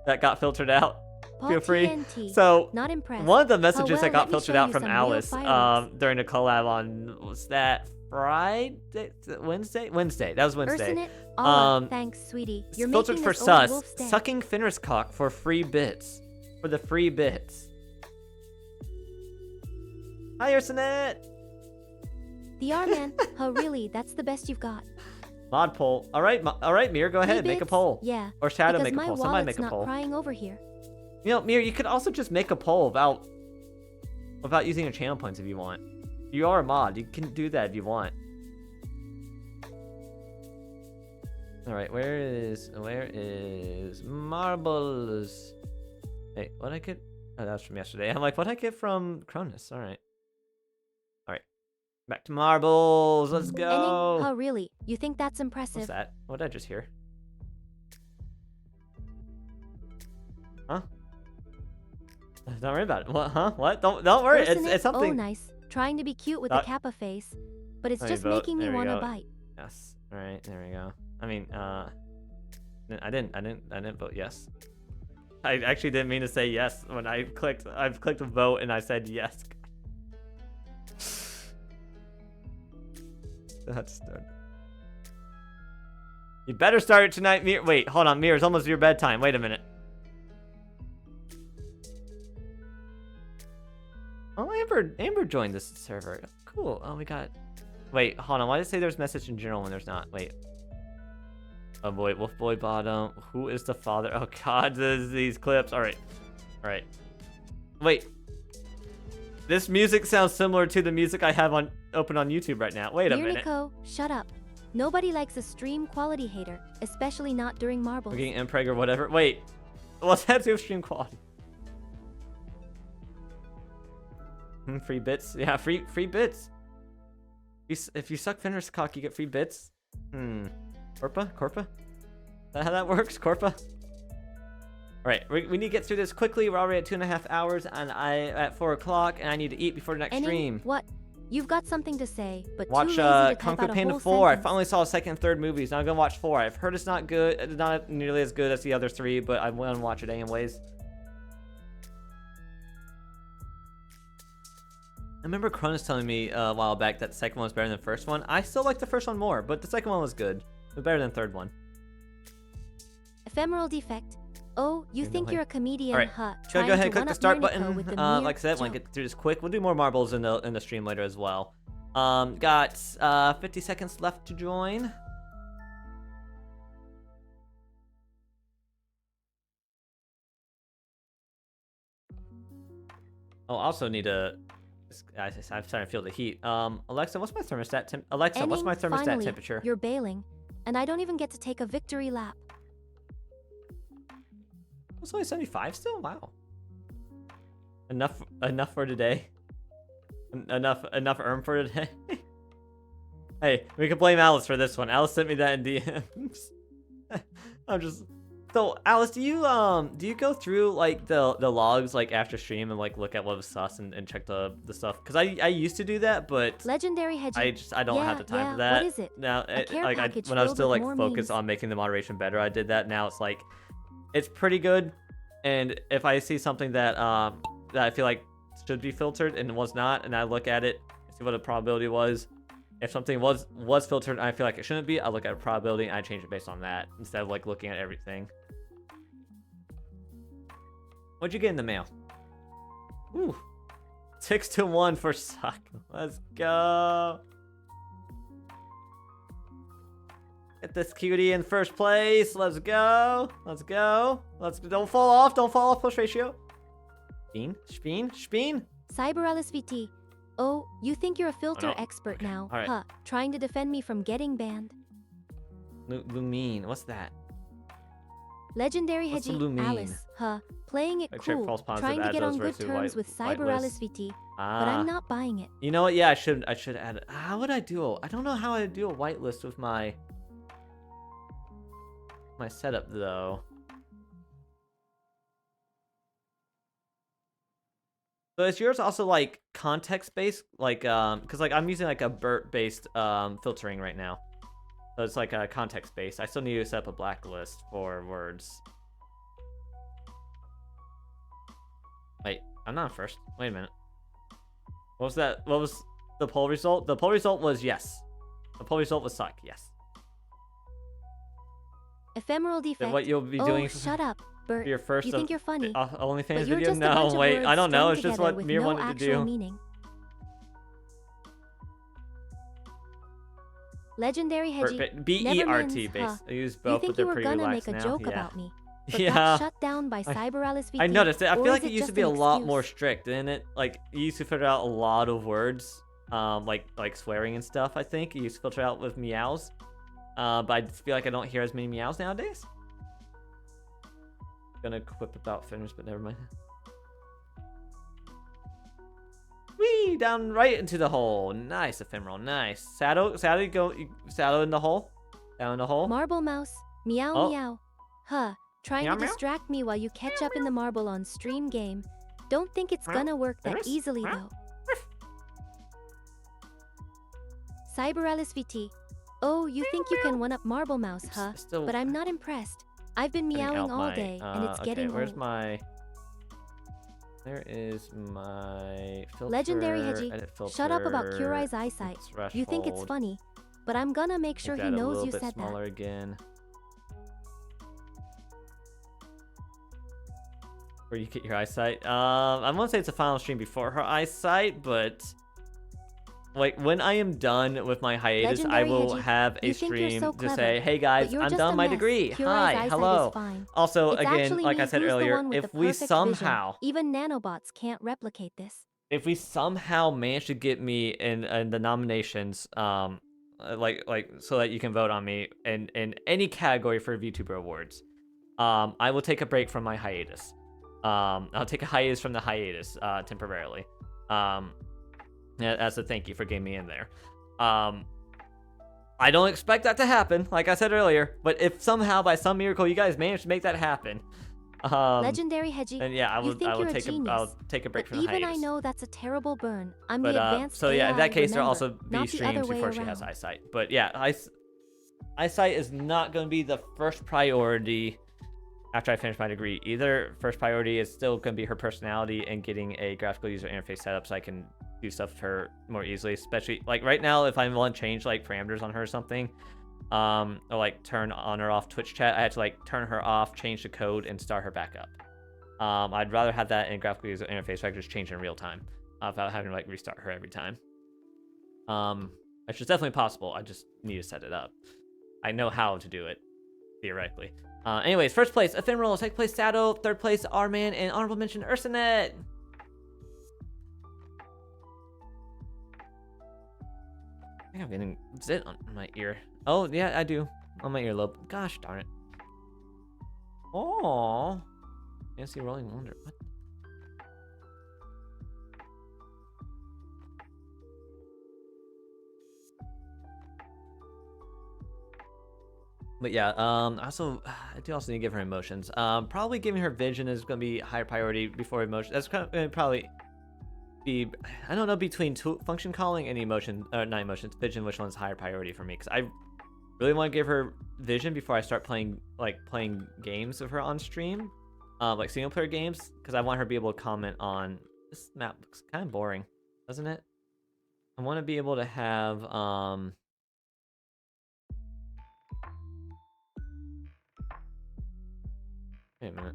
That got filtered out. Feel free. TNT. So Not impressed. one of the messages well, that got let me filtered show out you from some real Alice fireworks. during the collab on, was that Friday? Wednesday? Wednesday. That was Wednesday. Ursinate? All right, thanks, sweetie. You're filtered making for this old sus. wolf stand. Sucking Finner's cock for free bits. For the free bits. Hi, Ursinate. The R man? Oh, really? That's the best you've got. Mod poll. All right, Mir, go ahead, make a bits? poll. Yeah. Or Shadow because make a poll. my Somebody wallet's make a not poll. crying over here. You know, Mir, you could also just make a poll without using your channel points if you want. You are a mod. You can do that if you want. All right, where is marbles? Hey, what I get? Oh, that was from yesterday. I'm like, what I get from Cronus? All right. Back to marbles. Let's go. Ending? Oh, really? You think that's impressive? What's that? What did I just hear? Huh? Don't worry about it. What? Huh? What? Don't worry. It's something. Oh, nice. Trying to be cute with Uh, the Kappa face, but it's Let me just vote. making me There we want to go. bite. Yes. All right. There we go. I mean, I didn't vote yes. I actually didn't mean to say yes when I've clicked a vote and I said yes. That's start. You better start it tonight, Mir. Wait, hold on, Mir. It's almost your bedtime. Wait a minute. Oh, Amber joined this server. Cool. Oh, we got. Wait, hold on. Why did it say there's message in general when there's not? Wait. Oh boy, Wolf Boy Bottom. Who is the father? Oh God, these clips. All right, all right. Wait. This music sounds similar to the music I have open on YouTube right now. Wait a minute. Nico, shut up. Nobody likes a stream quality hater, especially not during marbles. We're getting impreg or whatever. Wait, what's that to do with stream quality? Free bits? Yeah, free bits. If you suck Finner's cock, you get free bits. Corpa? Is that how that works? Corpa? Alright, we need to get through this quickly. We're already at 2.5 hours, and at 4 o'clock, and I need to eat before the next stream. What? You've got something to say, but Watch too lazy to type Kung Fu out a Panda whole 4. I sentence. finally saw the second and third movies. Now I'm gonna watch 4. I've heard it's not good, not nearly as good as the other 3, but I want to watch it anyways. I remember Cronus telling me a while back that the second one was better than the first one. I still like the first one more, but the second one was good. It was better than the third one. Ephemeral defect. Oh, you think you're a comedian, Alright, huh? should I go ahead and click the start Nico button? with the Like mere I said, I want to joke. get through this quick. We'll do more marbles in the stream later as well. Got 50 seconds left to join. Oh, also need to. I'm starting to feel the heat. Alexa, what's my thermostat Alexa, what's my thermostat Finally, temperature? You're bailing, and I don't even get to take a victory lap. It's only 75 still. Wow. Enough for today. Enough earned for today. Hey, we can blame Alice for this one. Alice sent me that in DMs. I'm just. So Alice, do you go through like the logs like after stream and like look at what was sus and check the stuff? Because I used to do that, but Legendary hedging. I don't have the time for that. What is it? Now care like package when I was filled still with like more focused memes. on making the moderation better, I did that. Now it's like it's pretty good, and if I see something that that I feel like should be filtered and was not, and I look at it, see what the probability was. If something was filtered and I feel like it shouldn't be, I look at a probability and I change it based on that instead of like looking at everything. What'd you get in the mail? Ooh, 6-1 for suck. Let's go. Get this cutie in first place. Let's go. Let's go. Don't fall off. Don't fall off. Push ratio. Speen. Cyberalis VT. Oh, you think you're a filter no. expert now, All right. huh? Trying to defend me from getting banned. Lumine. What's that? Legendary What's the Hedgie, blue mean? Alice, huh? Playing it Like, check cool, false positive trying to get address on good versus terms with Cyber Alice whitelist. VT, but I'm not buying it. You know what? Yeah, I should add. How would I do? I don't know how I do a whitelist with my setup though. So is yours also like context based? Like because like I'm using like a BERT based filtering right now. So it's like a context based. I still need to set up a blacklist for words. Wait, I'm not first. Wait a minute. What was that? What was the poll result? The poll result was yes. The poll result was suck. Yes. Ephemeral defect. What you'll be doing? Shut up, Bert. Your first you think you're funny? OnlyFans you're video? just a bunch No, of wait. words I don't know. It's strung just what together Mir with wanted no to do. actual meaning. Legendary Hedgie. BERT based. I use both, but they're pretty relaxed now. You think you were gonna make a joke about me, but yeah. got shut down by Cyber Alice VT? I noticed it. I feel like it used to be a lot excuse? more strict, didn't it? Like you used to filter out a lot of words, like swearing and stuff. I think you used to filter out with meows, but I feel like I don't hear as many meows nowadays. Gonna quip about finish, but never mind. Whee! Down right into the hole. Nice, Ephemeral. Nice. Saddle in the hole. Down in the hole. Marble Mouse. Meow Oh. meow. Huh. Trying Meow, to meow. distract me while you catch up in the marble on stream game. Don't think it's gonna work that easily though. Cyber Alice VT. Oh, you think you can one-up Marble Mouse, huh? Still But I'm not impressed. I've been cutting meowing out all my, day, and it's okay, getting where's old. my... There is my filter. Legendary Edit Hedgie, shut up about filter, Kurai's eyesight. You think it's threshold. funny, but I'm gonna make sure Make he that a knows little you bit said smaller that. again. Where you get your eyesight. I won't say it's a final stream before her eyesight, but like when I am done with my hiatus, Legendary I will Hedgie, have a you think you're stream so to clever, say, "Hey but guys, you're I'm just done a my mess. degree. Kurai's Hi, eyesight hello." is fine. Also, It's again, actually like me I said who's the earlier, one with if the we perfect somehow, vision. Even nanobots can't replicate this. if we somehow manage to get me in the nominations, like so that you can vote on me in any category for VTuber awards, I will take a break from my hiatus. I'll take a hiatus from the hiatus temporarily, as a thank you for getting me in there. I don't expect that to happen, like I said earlier, but if somehow by some miracle you guys manage to make that happen, Legendary Hedgie, then yeah, I you will think you're a take genius. I'll take a break But from the even hiatus. I know that's a terrible burn. I'm But the advanced so yeah, in AI, that case there'll remember, also be not the other streams way before she has around. eyesight. But yeah, eyesight is not going to be the first priority after I finish my degree. Either first priority is still going to be her personality and getting a graphical user interface set up so I can do stuff with her more easily. Especially like right now, if I want to change like parameters on her or something, or like turn on or off Twitch chat, I had to like turn her off, change the code, and start her back up. I'd rather have that in a graphical user interface so I can just change it in real time without having to like restart her every time. Which is definitely possible. I just need to set it up. I know how to do it, theoretically. Anyways, first place, Ephemeral. Second place, Sato. Third place, R-Man. And honorable mention, Ursanet. I think I'm getting zit on my ear. Oh, yeah, I do. On my earlobe. Gosh darn it. Oh. Fancy Rolling Wonder. What? But yeah, I do also need to give her emotions. Probably giving her vision is going to be higher priority before emotion. That's going to probably be, I don't know, between function calling and emotion, not emotions, vision, which one's higher priority for me. Because I really want to give her vision before I start playing games with her on stream, like single player games, because I want her to be able to comment on, this map looks kind of boring, doesn't it? I want to be able to have, wait a minute.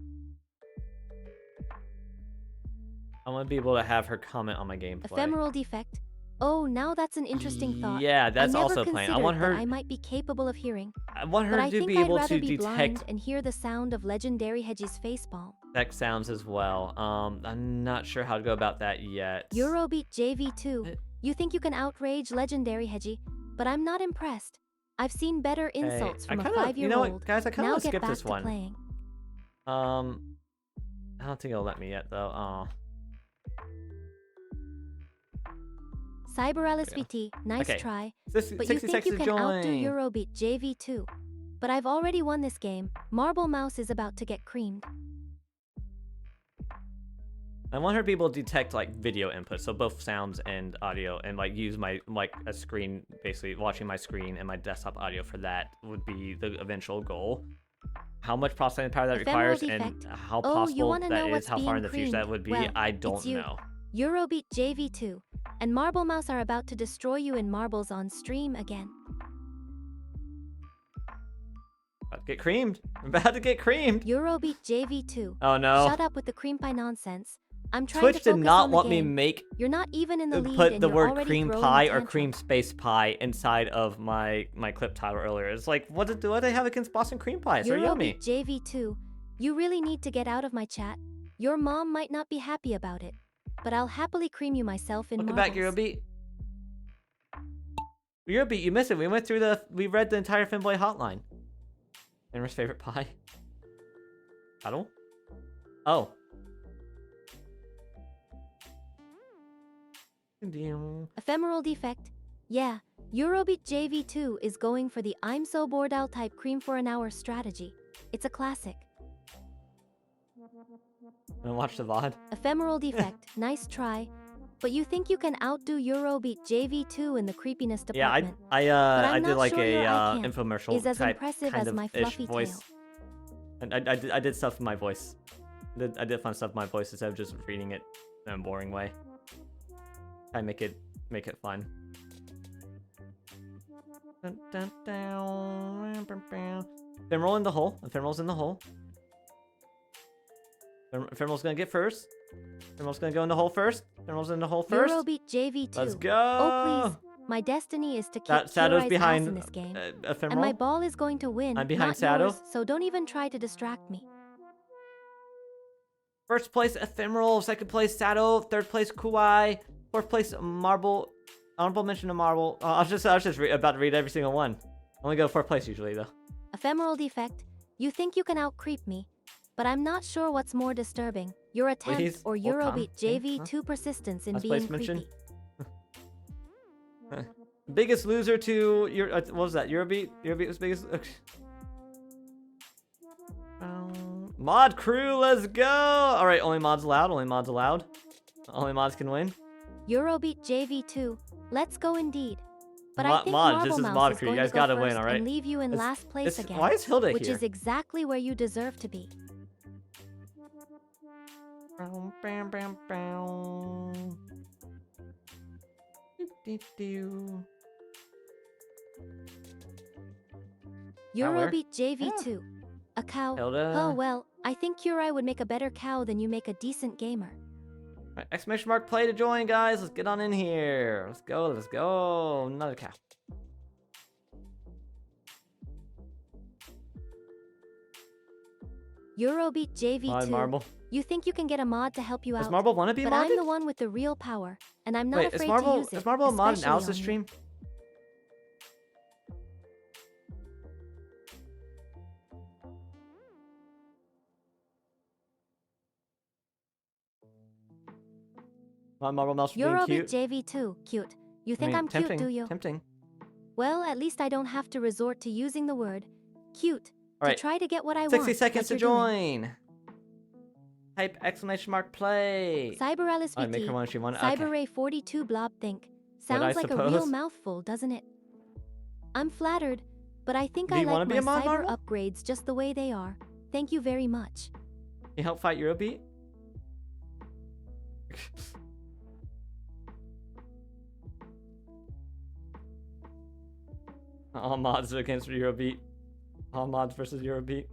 I want to be able to have her comment on my gameplay. Ephemeral defect. Oh, now that's an interesting thought. Yeah, that's I never also playing. I considered want her. that I might be capable of hearing. I want her but I to think be I'd able rather to be blind detect and hear the sound of Legendary Hedgie's facepalm. sounds as well. I'm not sure how to go about that yet. Eurobeat JV2. You think you can outrage Legendary Hedgie, but I'm not impressed. I've seen better insults from a 5-year-old. You know what, guys? I kind of now want to get skip back this to one. playing. I don't think it'll let me yet though. Oh. Cyber VT, nice Okay. try. 60 But you think you to can outdo join. Eurobeat JV2. But I've already won this game. Marble Mouse is about to get creamed. I want her to be able to detect like video input, so both sounds and audio, and like use my a screen, basically watching my screen and my desktop audio for that would be the eventual goal. How much processing power that Ephemeral requires and defect. how Oh, you possible wanna know that what's is, how far in being the future that would be, creamed? I Well, don't it's you. know. Eurobeat JV2 and Marble Mouse are about to destroy you in marbles on stream again. About to get creamed. I'm about to get creamed. Eurobeat JV2. Oh no. Shut up with the cream pie nonsense. I'm trying Twitch to did focus not on the want me game. make You're not even in the lead put and the you're word already cream throwing a pie or tantrum. cream space pie inside of my clip title earlier. It's like, what do they have against Boston cream pies? They're yummy. Eurobeat JV2. You really need to get out of my chat. Your mom might not be happy about it, but I'll happily cream you myself in Welcome marbles. back, Eurobeat. Eurobeat, you missed it. We read the entire Finboy hotline. Amber's favorite pie. Paddle? Oh. Ephemeral defect. Yeah, Eurobeat JV2 is going for the I'm so bored I'll type cream for an hour strategy. It's a classic. Wanna watch the VOD? Ephemeral defect. Nice try. But you think you can outdo Eurobeat JV2 in the creepiness Yeah, department. I I'm did not like sure your a eye can't infomercial is as type impressive kind as of my ish fluffy voice. tail. And I did stuff in my voice. I did fun stuff in my voice instead of just reading it in a boring way. I make it fun. Ephemeral in the hole. Ephemeral's in the hole. Ephemeral's gonna get first. Ephemeral's gonna go in the hole first. Ephemeral's in the hole first. Eurobeat JV2. Let's go. Oh please. My destiny is to kick Shadow's Kurai's behind ass in this game. Ephemeral. And my ball is going to win, I'm behind not Shadow. yours, so don't even try to distract me. First place Ephemeral, second place Shadow, third place Kuai, fourth place Marble. Honorable mention to Marble. I was just about to read every single one. I only go fourth place usually though. Ephemeral defect. You think you can out-creep me, but I'm not sure what's more disturbing. Your attempt Please, or welcome. Eurobeat JV2 persistence in Last being place mention. creepy. Biggest loser to your what was that? Eurobeat? Eurobeat was biggest. Mod crew, let's go! All right, only mods allowed. Only mods allowed. Only mods can win. Eurobeat JV2. Let's go indeed. But I think Mods, Marble this is Mouse mod is crew. going You guys to go gotta first win, all right? and leave you in last place again. Why is Hilda which here? is exactly where you deserve to be. Eurobeat JV2. A cow. Hilda. Oh well, I think Kurai would make a better cow than you make a decent gamer. Right, exclamation mark play to join, guys. Let's get on in here. Let's go, let's go. Another cow. Eurobeat JV2. Mod Marble. You think you can get a mod to help you Does out? Marble wanna be but modded? I'm the one with the real power, and I'm not Wait, afraid is Marble to use it. is Marble a mod in especially Alice's on you. stream? Mod Marble Mouse for being Eurobeat cute. JV2. Cute. You I think mean, I'm tempting, cute, do you? Tempting. Well, at least I don't have to resort to using the word cute All right. to try to get what I 60 want. seconds to like you're doing. join. Type exclamation mark play. Cyber Alice Oh, make her VT. one if she won. Cyber Okay. Ray 42 Blob Think. Would I Sounds like a real suppose? mouthful, doesn't it? I'm flattered, but I think Do I you wanna like be my a mod, cyber Marble? upgrades just the way they are. Thank you very much. Can you help fight Eurobeat? All mods against Eurobeat. All mods versus Eurobeat.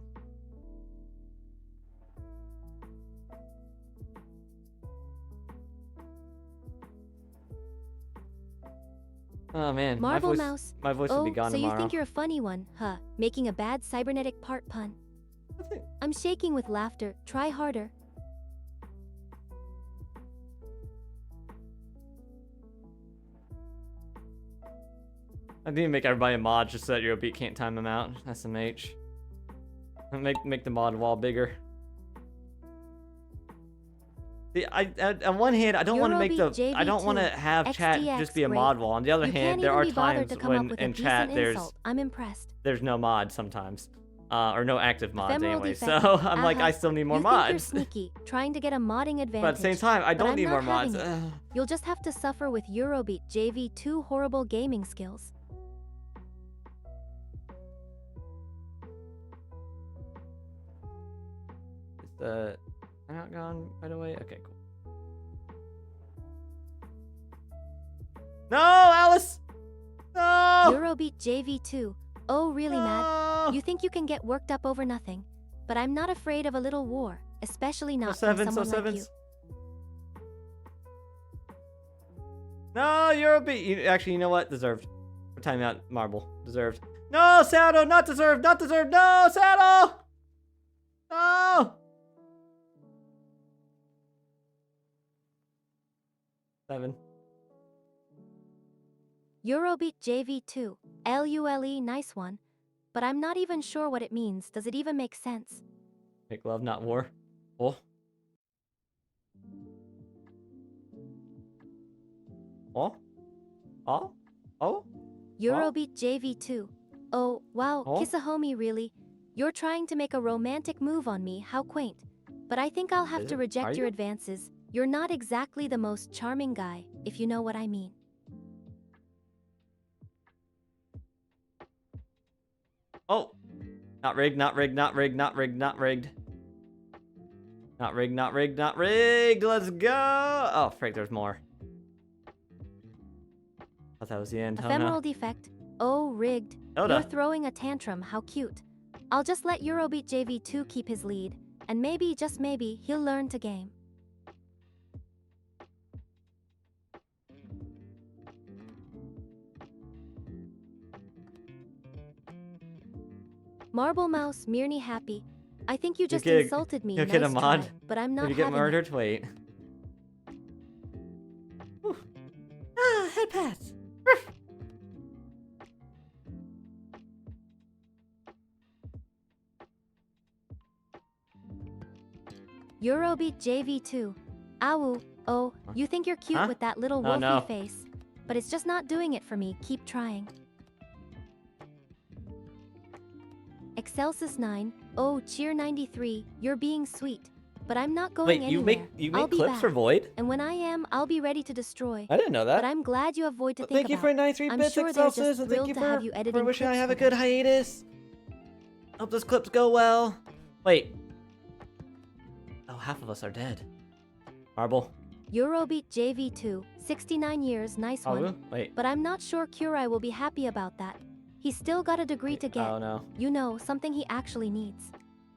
Oh man, Marble my voice, Mouse. my voice oh, will be gone so tomorrow. you think you're a funny one, huh? Making a bad cybernetic part pun. I'm shaking with laughter. Try harder. I need to make everybody a mod just so that Eurobeat can't time them out. SMH. Make the mod wall bigger. On one hand, I don't want to make Eurobeat I don't want to JV2, have chat XDX just be a great. mod wall. On the other You hand, can't there even are be bothered times to come when up with in a chat decent insult. I'm impressed. there's no mods sometimes, or no active mods Ephemeral anyway. defect. So I'm like, I still need more you think you're mods. sneaky, trying to get a modding advantage. But at the same time, I but don't I'm need more not mods. having it. You'll just have to suffer with Eurobeat JV2 horrible gaming skills. Is the timeout gone right away? Okay, cool. No, Alice! No! Eurobeat JV2. Oh, really, Mad? You think you can get worked up over nothing? But I'm not afraid of a little war, especially not from someone like you. No, Eurobeat. Actually, you know what? Deserved. For timeout, Marble. Deserved. No, Saddle! Not deserved! Not deserved! No, Saddle! No! 7. Eurobeat JV2. LULE, nice one. But I'm not even sure what it means. Does it even make sense? Make love, not war. Oh. Oh? Oh? Oh? Eurobeat JV2. Oh, wow, Oh? kiss a homie really. You're trying to make a romantic move on me, how quaint. But I think I'll have Is to it? reject Are your you? advances. You're not exactly the most charming guy, if you know what I mean. Oh! Not rigged, not rigged, not rigged, not rigged, not rigged. Not rigged, not rigged, not rigged! Let's go! Oh, frick, there's more. Thought that was the end. Oh, Ephemeral no. defect. Oh, rigged. Oda. You're throwing a tantrum, how cute. I'll just let Eurobeat JV2 keep his lead, and maybe, just maybe, he'll learn to game. Marble Mouse, Mirny happy. I think you just insulted me. You'll Nice get a mod. try, but I'm not If you get having it. murdered, wait. Whew. Ah, head pass. Eurobeat JV2. Ow. Oh, you think you're cute Huh? with that little Oh, wolfy no. face. But it's just not doing it for me. Keep trying. Excelsis 9. Oh, Cheer 93. You're being sweet. But I'm not going Wait, anywhere. you I'll make be clips back. for Void? And when I am, I'll be ready to destroy. I didn't know that. But I'm glad you have Void to think Thank you about. for 93 I'm bits, sure they're Excelsis, just and thrilled thank you to have for, you editing wishing I clips have for a good them. hiatus. Hope those clips go well. Wait. Oh, half of us are dead. Marble. Eurobeat JV2. 69 years, nice Oh, one. wait. But I'm not sure Kurai will be happy about that. He's still got a degree to get. Oh, no. You know, something he actually needs.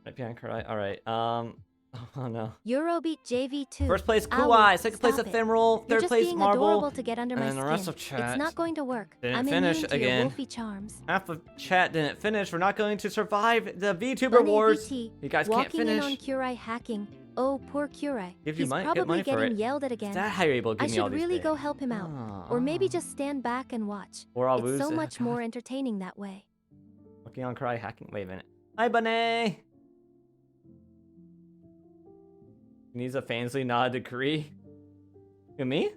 Right behind Kurai. Alright, oh no. Eurobeat JV2. First place, Ow, Kuai. Second place, stop it. Ephemeral. You're Third just place, being Marble. adorable to get under my And the skin. rest of chat. It's not going to work. Didn't I'm finish immune to again. your wolfy charms. Half of chat didn't finish. We're not going to survive the VTuber Bunny Wars. VT, You guys can't walking in finish. on Kurai hacking. Oh, poor Kurai. Give you He's money- get probably money for getting it. yelled at again. Is that how you're able to give I me all should these really go things? help him out. Ah, Or maybe just stand back and watch. Or I'll It's lose so it. much God. more entertaining that way. Working on Kurai hacking. Wait a minute. Hi, Bunny. Needs a fansly nod to Kree. Who, me?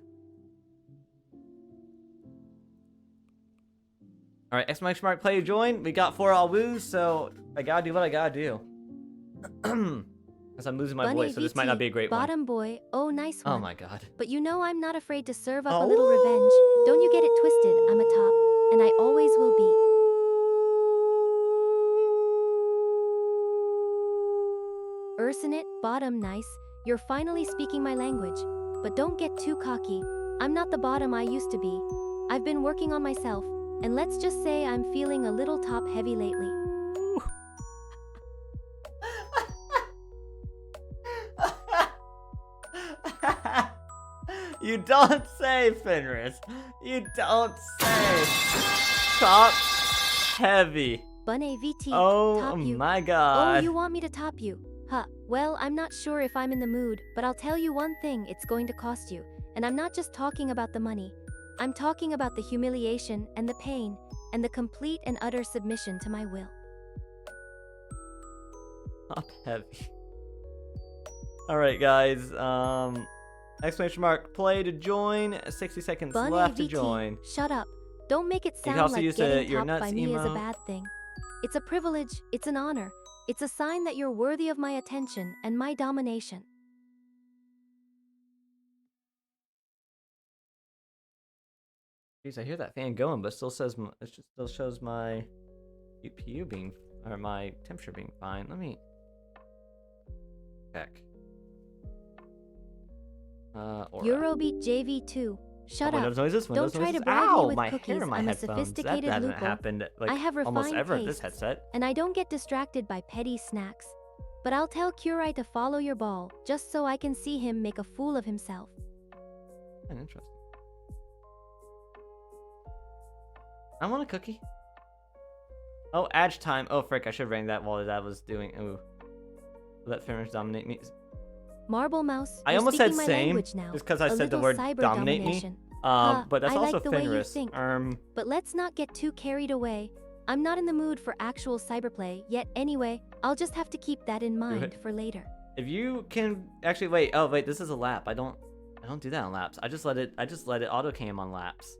Alright, exclamation mark play join. We got 4 all woos, so I gotta do what I gotta do. Because I'm losing my Bunny voice, so this might not VT, be a great one. Bottom boy. Oh, nice one. Oh my god. But you know I'm not afraid to serve up a little revenge. Don't you get it twisted, I'm a top. And I always will be. Ursinit, bottom nice. You're finally speaking my language. But don't get too cocky. I'm not the bottom I used to be. I've been working on myself. And let's just say I'm feeling a little top heavy lately. You don't say, Fenris. You don't say. Top heavy. Bunny VT, Oh top you. my Oh, god. you want me to top you? Huh. Well, I'm not sure if I'm in the mood, but I'll tell you one thing, it's going to cost you. And I'm not just talking about the money. I'm talking about the humiliation and the pain and the complete and utter submission to my will. Top heavy. Alright, guys. Exclamation mark play to join. 60 seconds Bun left to AVT, join. shut up. Don't make it You can sound also like use getting your topped nuts by me is a emote. bad thing. It's a privilege, it's an honor. It's a sign that you're worthy of my attention and my domination. Jeez, I hear that fan going, but it still says it still shows my CPU being or my temperature being fine. Let me check. Eurobeat JV2. Shut up. Windows noises, Don't try to noises. bribe Ow, me with my cookies. hair in my I'm a headphones. sophisticated That hasn't loophole. happened like I have almost refined ever at this tastes, headset. and I don't get distracted by petty snacks. But I'll tell Curai to follow your ball, just so I can see him make a fool of himself. Interesting. I want a cookie. Oh, Edge time. Oh, frick, I should have rang that while that was doing. Ooh. Let finish dominate me. Marble Mouse, I you're almost said speaking my same, language now. just because I A said the little word cyber dominate me. domination. Ha, But that's I also like the way you Fenris. think. But let's not get too carried away. I'm not in the mood for actual cyberplay yet anyway. I'll just have to keep that in mind for later. If you can actually wait. Oh wait, this is a lap. I don't do that on laps. I just let it auto cam on laps.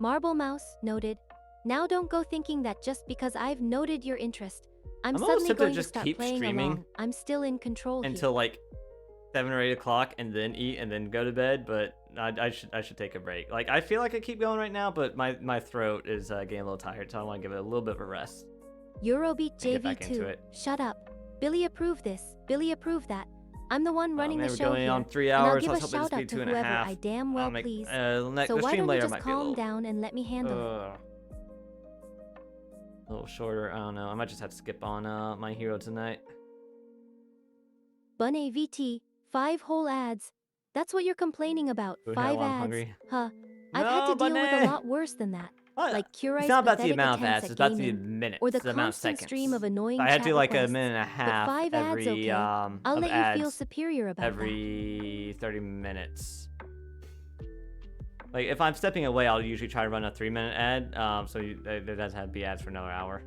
Marble Mouse, noted. Now don't go thinking that just because I've noted your interest, I'm almost suddenly tempted to going to just start keep playing streaming along. I'm still in control until like 7 or 8 o'clock, and then eat, and then go to bed. But I should take a break. Like I feel like I keep going right now, but my throat is getting a little tired, so I want to give it a little bit of a rest. Eurobeat Get back into JV2. it. Shut up. Billy approved this. Billy approved that. I'm the one running man, the we're show going here, on 3 and I'll hours. give I a was hoping this shout would be out to 2.5. whoever I damn well please. The So why stream don't you later just might be a calm little, down and let me handle it? a little shorter. I don't know. I might just have to skip on My Hero tonight. Bun AVT, 5 whole ads. That's what you're complaining about. Ooh, 5 now I'm ads. hungry. Huh. I've had to No, deal with a Bunny! lot worse than that. Like Curai's It's not about the pathetic amount of attempts ads. at It's about the gaming, minutes. or the the amount of constant seconds. stream of annoying I had chat to do like a requests. minute and a half But 5 every ads, okay. I'll of let ads you feel superior about every 30 minutes. Like if I'm stepping away, I'll usually try to run a 3-minute ad. So there does have to be ads for another hour.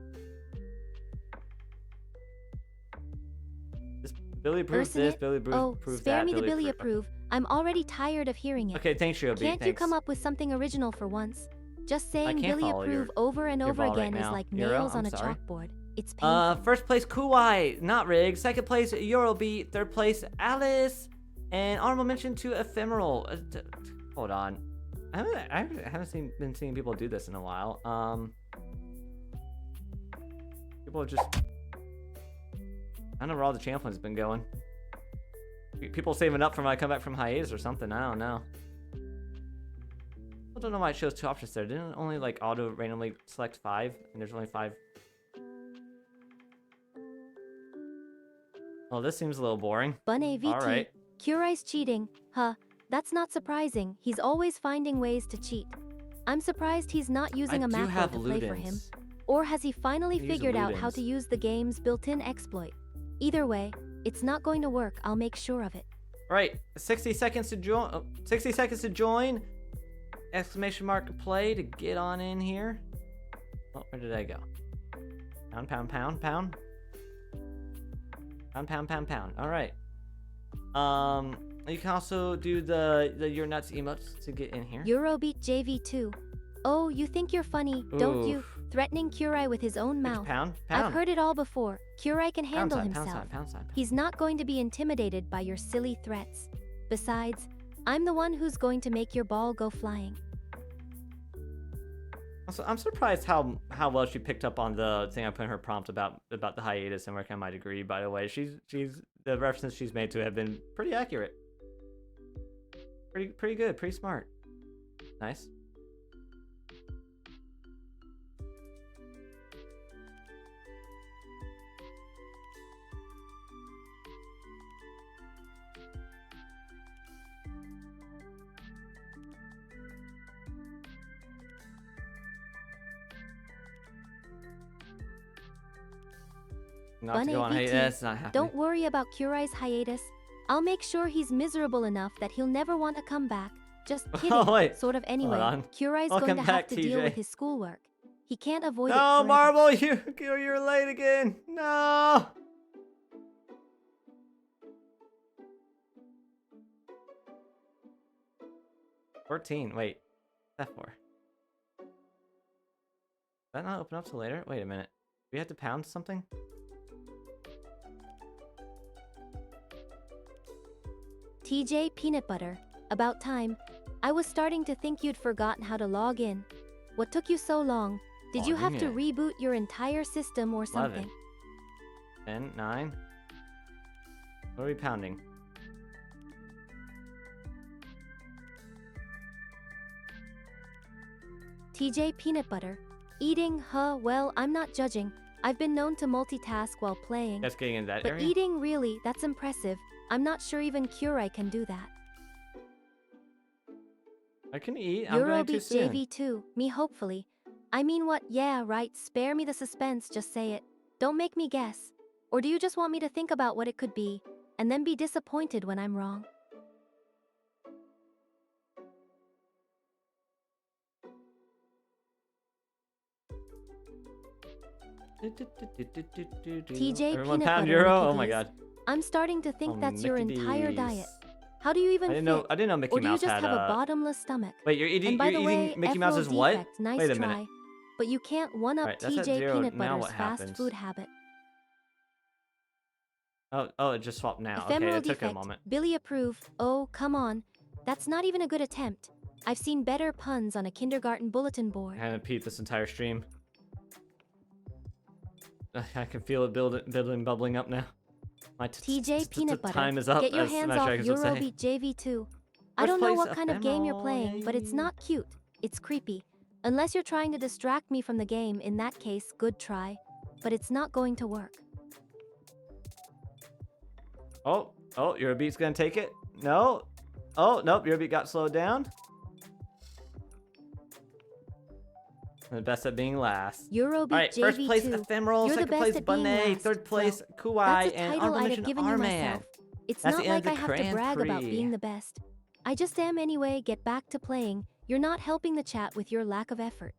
Billy approves this. Billy approves that. spare me the Billy Billy approve. I'm already tired of hearing it. Okay, thanks, Shiobi. Can't you Thanks. come up with something original for once? Just saying can't Billy follow approve your- over and your over ball right again is now. like Euro, nails on I'm a sorry. chalkboard. It's painful. First place Kuwai, not rigged. Second place Eurobeat. Third place Alice, and honorable mention to Ephemeral. Hold on, I haven't been seeing people do this in a while. People are just. I don't know where all the champions been going. People saving up for when I come back from hiatus or something. I don't know. I don't know why it shows 2 options there. Didn't it only like auto randomly select 5, and there's only 5. Oh, this seems a little boring. Bun AVT. All right. Curai's cheating. Huh. That's not surprising. He's always finding ways to cheat. I'm surprised he's not using a macro to play for him. Or has he finally Use figured out how Ludens. to use the game's built-in exploit? Either way, it's not going to work. I'll make sure of it. Right. 60 seconds to join. 60 seconds to join. Exclamation mark play to get on in here. Oh, where did I go? Pound, pound, pound, pound. Pound, pound, pound, pound. All right. You can also do the your nuts emotes to get in here. Eurobeat JV2. Oh, you think you're funny, don't you? Oof. Threatening Curai with his own mouth. Pound, I've pound. heard it all before. Curai can handle sign, pound himself. sign, pound sign. He's not going to be intimidated by your silly threats. Besides, I'm the one who's going to make your ball go flying. Also, I'm surprised how well she picked up on the thing I put in her prompt about the hiatus and working on my degree. By the way, she's the references she's made to have been pretty accurate. Pretty good, pretty smart. Nice. Not Bun to go on AVT, hiatus, not happening. don't worry about Curai's hiatus. I'll make sure he's miserable enough that he'll never want to come back. Just kidding. Oh, wait. Sort of anyway. on. Curai's Welcome going to have back, to deal TJ. with his schoolwork. He can't avoid it No, forever. Marble, you're late again. No. $14. Wait, what's that for? Did that not open up till later? Wait a minute. Do we have to pound something? TJ Peanut Butter. About time. I was starting to think you'd forgotten how to log in. What took you so long? Did you have to reboot your entire system or something? 11, 10, 9. What are we pounding? TJ Peanut Butter. Eating, well, I'm not judging. I've been known to multitask while playing. Just getting in that but area? eating, really, that's impressive. I'm not sure even Curai can do that. I can eat. I'm going too soon. JV2, me hopefully. I mean what, yeah, right, spare me the suspense, just say it. Don't make me guess. Or do you just want me to think about what it could be, and then be disappointed when I'm wrong? TJ Everyone Peanut pound Butter Euro? Mickey Oh my D's. god. I'm starting to think that's your Mickey entire D's. diet. How do you even I didn't know Mickey or do you Mouse just had have a bottomless stomach? Wait, you're eating And by the way, Mickey FO Mouse's what? defect, nice Wait a try. minute. But you can't one-up Right, that's at TJ 0. Peanut Now Butter's what fast happens? food habit. Oh, it just swapped now. Okay, Ephemeral it took defect. a moment. Billy approve. Oh, come on. That's not even a good attempt. I've seen better puns on a kindergarten bulletin board. I haven't peed this entire stream. I can feel it building, bubbling up now. My TJ Peanut Butter. time is up. Get your as hands Smash off Dragons would say. Eurobeat JV2. I First don't know place what kind of game you're ephemeral, playing, but it's not cute. It's creepy. Unless you're trying to distract me from the game, in that case, good try. But it's not going to work. Oh, Eurobeat's gonna take it? No. Oh, nope, Eurobeat got slowed down. And the best at being last. Eurobeat Alright, first JV2. place Ephemeral, You're the second best place at being Bunny, last. third place Well, Kuai, that's a and title honorable I'd have mention given you R-Man. myself. It's That's not the end like of I the have to Grand brag about Prix. being the best. I just am anyway. Get back to playing. You're not helping the chat with your lack of effort.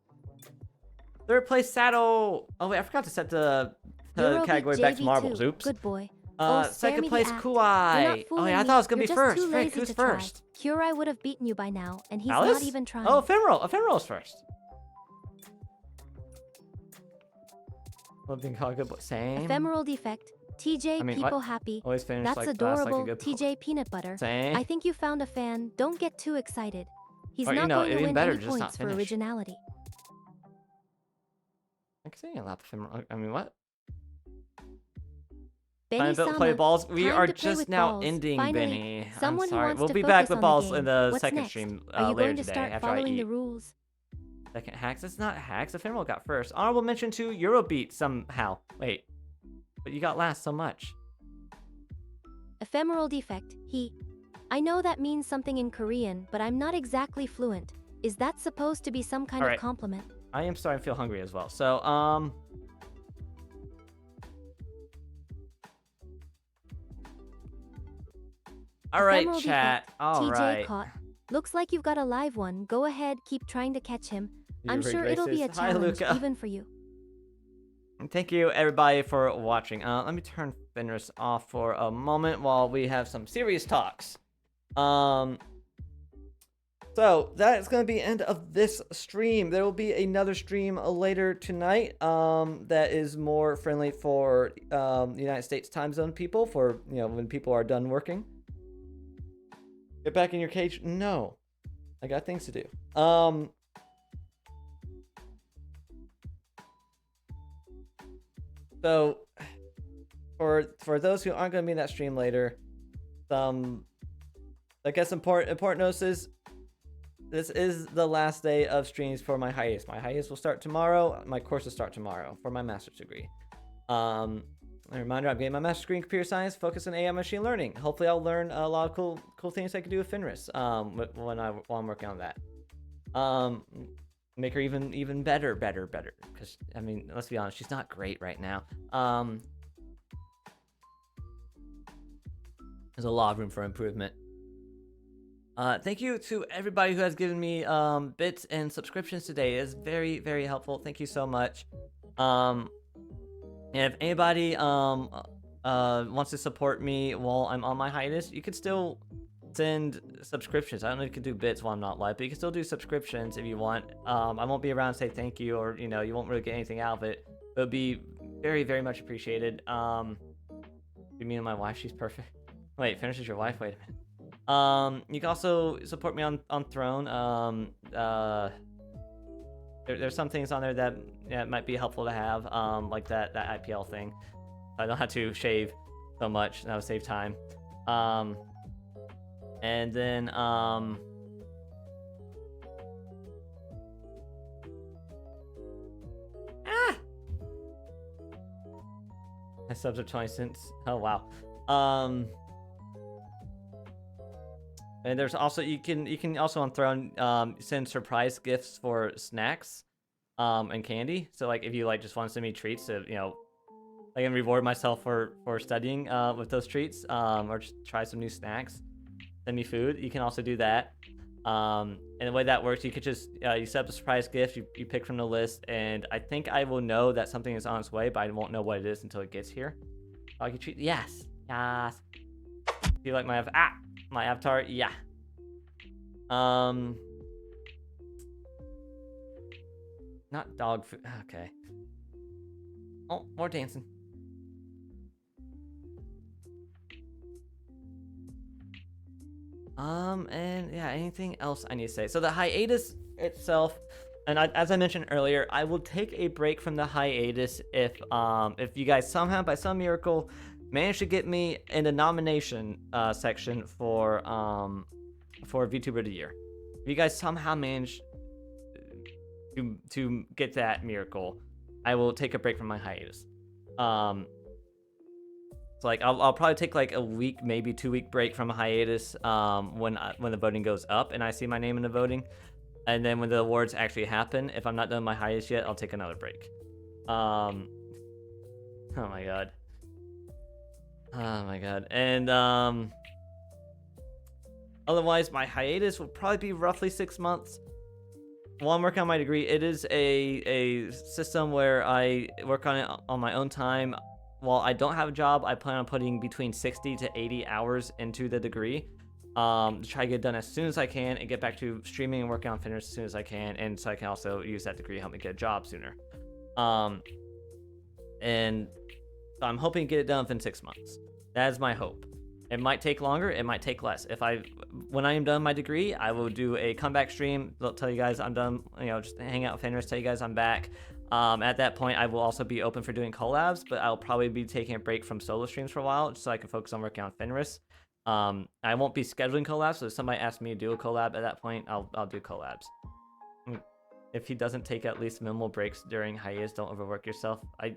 Third place Saddle. Oh wait, I forgot to set the Eurobeat category back to JV2. marbles. Oops. Good boy. Oh, spare second me the place act. Kuai. You're not Oh yeah, I fooling thought it was gonna me. be You're just first. too Frick, lazy who's to try. first? Curai would have beaten you by now, and he's Alice? not even trying. Oh, Ephemeral. Ephemeral's first. Living called good boy. Same. Ephemeral defect. TJ I mean, People what? Happy. Always finish That's like adorable. last like a good boy. TJ Peanut Butter. Same. I think you found a fan. Don't get too excited. He's Or, you not know, going to even win better, any just not points for finish. originality. I can say a lap Ephemeral. I mean, what? Benny Time to Sama, play balls. We time are to play just with now balls. ending, Finally, Benny. I'm someone who sorry. wants We'll to be back focus with on balls the in game. the What's second next? stream Are you later going to today start after I following eat. the rules? Second hacks. It's not hacks. Ephemeral got first. Honorable mention to Eurobeat somehow. Wait, but you got last so much. Ephemeral defect. I know that means something in Korean, but I'm not exactly fluent. Is that supposed to be some kind Alright. of compliment? I am starting to feel hungry as well. So, all right, Ephemeral chat. defect. All TJ right. caught. Looks like you've got a live one. Go ahead, keep trying to catch him. You I'm sure it'll be a racist. Hi, challenge, Luca. even for you. Thank you, everybody, for watching. Let me turn Fenris off for a moment while we have some serious talks. So that's going to be the end of this stream. There will be another stream later tonight that is more friendly for United States time zone people, for, you know, when people are done working. Get back in your cage? No. I got things to do. So for those who aren't going to be in that stream later, I guess important notices. This is the last day of streams for my hiatus. My hiatus will start tomorrow. My courses start tomorrow for my master's degree. A reminder, I'm getting my master's degree in computer science, focused on AI machine learning. Hopefully I'll learn a lot of cool things I can do with Fenris while I'm working on that. Make her even better. Because, I mean, let's be honest, she's not great right now. There's a lot of room for improvement. Thank you to everybody who has given me bits and subscriptions today. It's very, very helpful. Thank you so much. And if anybody wants to support me while I'm on my hiatus, you could still send subscriptions. I don't know if you can do bits while I'm not live, but you can still do subscriptions if you want. I won't be around to say thank you, or you won't really get anything out of it. It would be very, very much appreciated. You mean my wife? She's perfect. Wait, finishes your wife? Wait a minute. You can also support me on Throne. There's some things on there that might be helpful to have, like that IPL thing. I don't have to shave so much. That would save time. And then my subs are 20 cents. Oh wow. And there's also you can also on Throne send surprise gifts for snacks and candy. So like if you like just want to send me treats to I can reward myself for studying with those treats, or just try some new snacks, send me food. You can also do that. And the way that works, you could just you set up a surprise gift, you pick from the list, and I think I will know that something is on its way, but I won't know what it is until it gets here. I can treat yes. Do you like my avatar? Yeah. Not dog food. Okay. Oh, more dancing. And yeah, anything else I need to say? So the hiatus itself, and as I mentioned earlier, I will take a break from the hiatus if you guys somehow by some miracle manage to get me in the nomination section for VTuber of the Year. If you guys somehow manage to get that miracle, I will take a break from my hiatus. So like I'll probably take like a week, maybe 2-week break from a hiatus when the voting goes up and I see my name in the voting, and then when the awards actually happen, if I'm not done my hiatus yet, I'll take another break. Oh my god. Oh my god. And otherwise my hiatus will probably be roughly 6 months. While I'm working on my degree, it is a system where I work on it on my own time. While I don't have a job, I plan on putting between 60 to 80 hours into the degree to try to get it done as soon as I can and get back to streaming and working on Finish as soon as I can, and so I can also use that degree to help me get a job sooner. And I'm hoping to get it done within 6 months. That is my hope. It might take longer, it might take less. When I am done my degree, I will do a comeback stream. I'll tell you guys I'm done, just hang out with Fenris, tell you guys I'm back. At that point, I will also be open for doing collabs, but I'll probably be taking a break from solo streams for a while, just so I can focus on working on Fenris. I won't be scheduling collabs, so if somebody asks me to do a collab at that point, I'll do collabs. If he doesn't take at least minimal breaks during hiatus, don't overwork yourself. I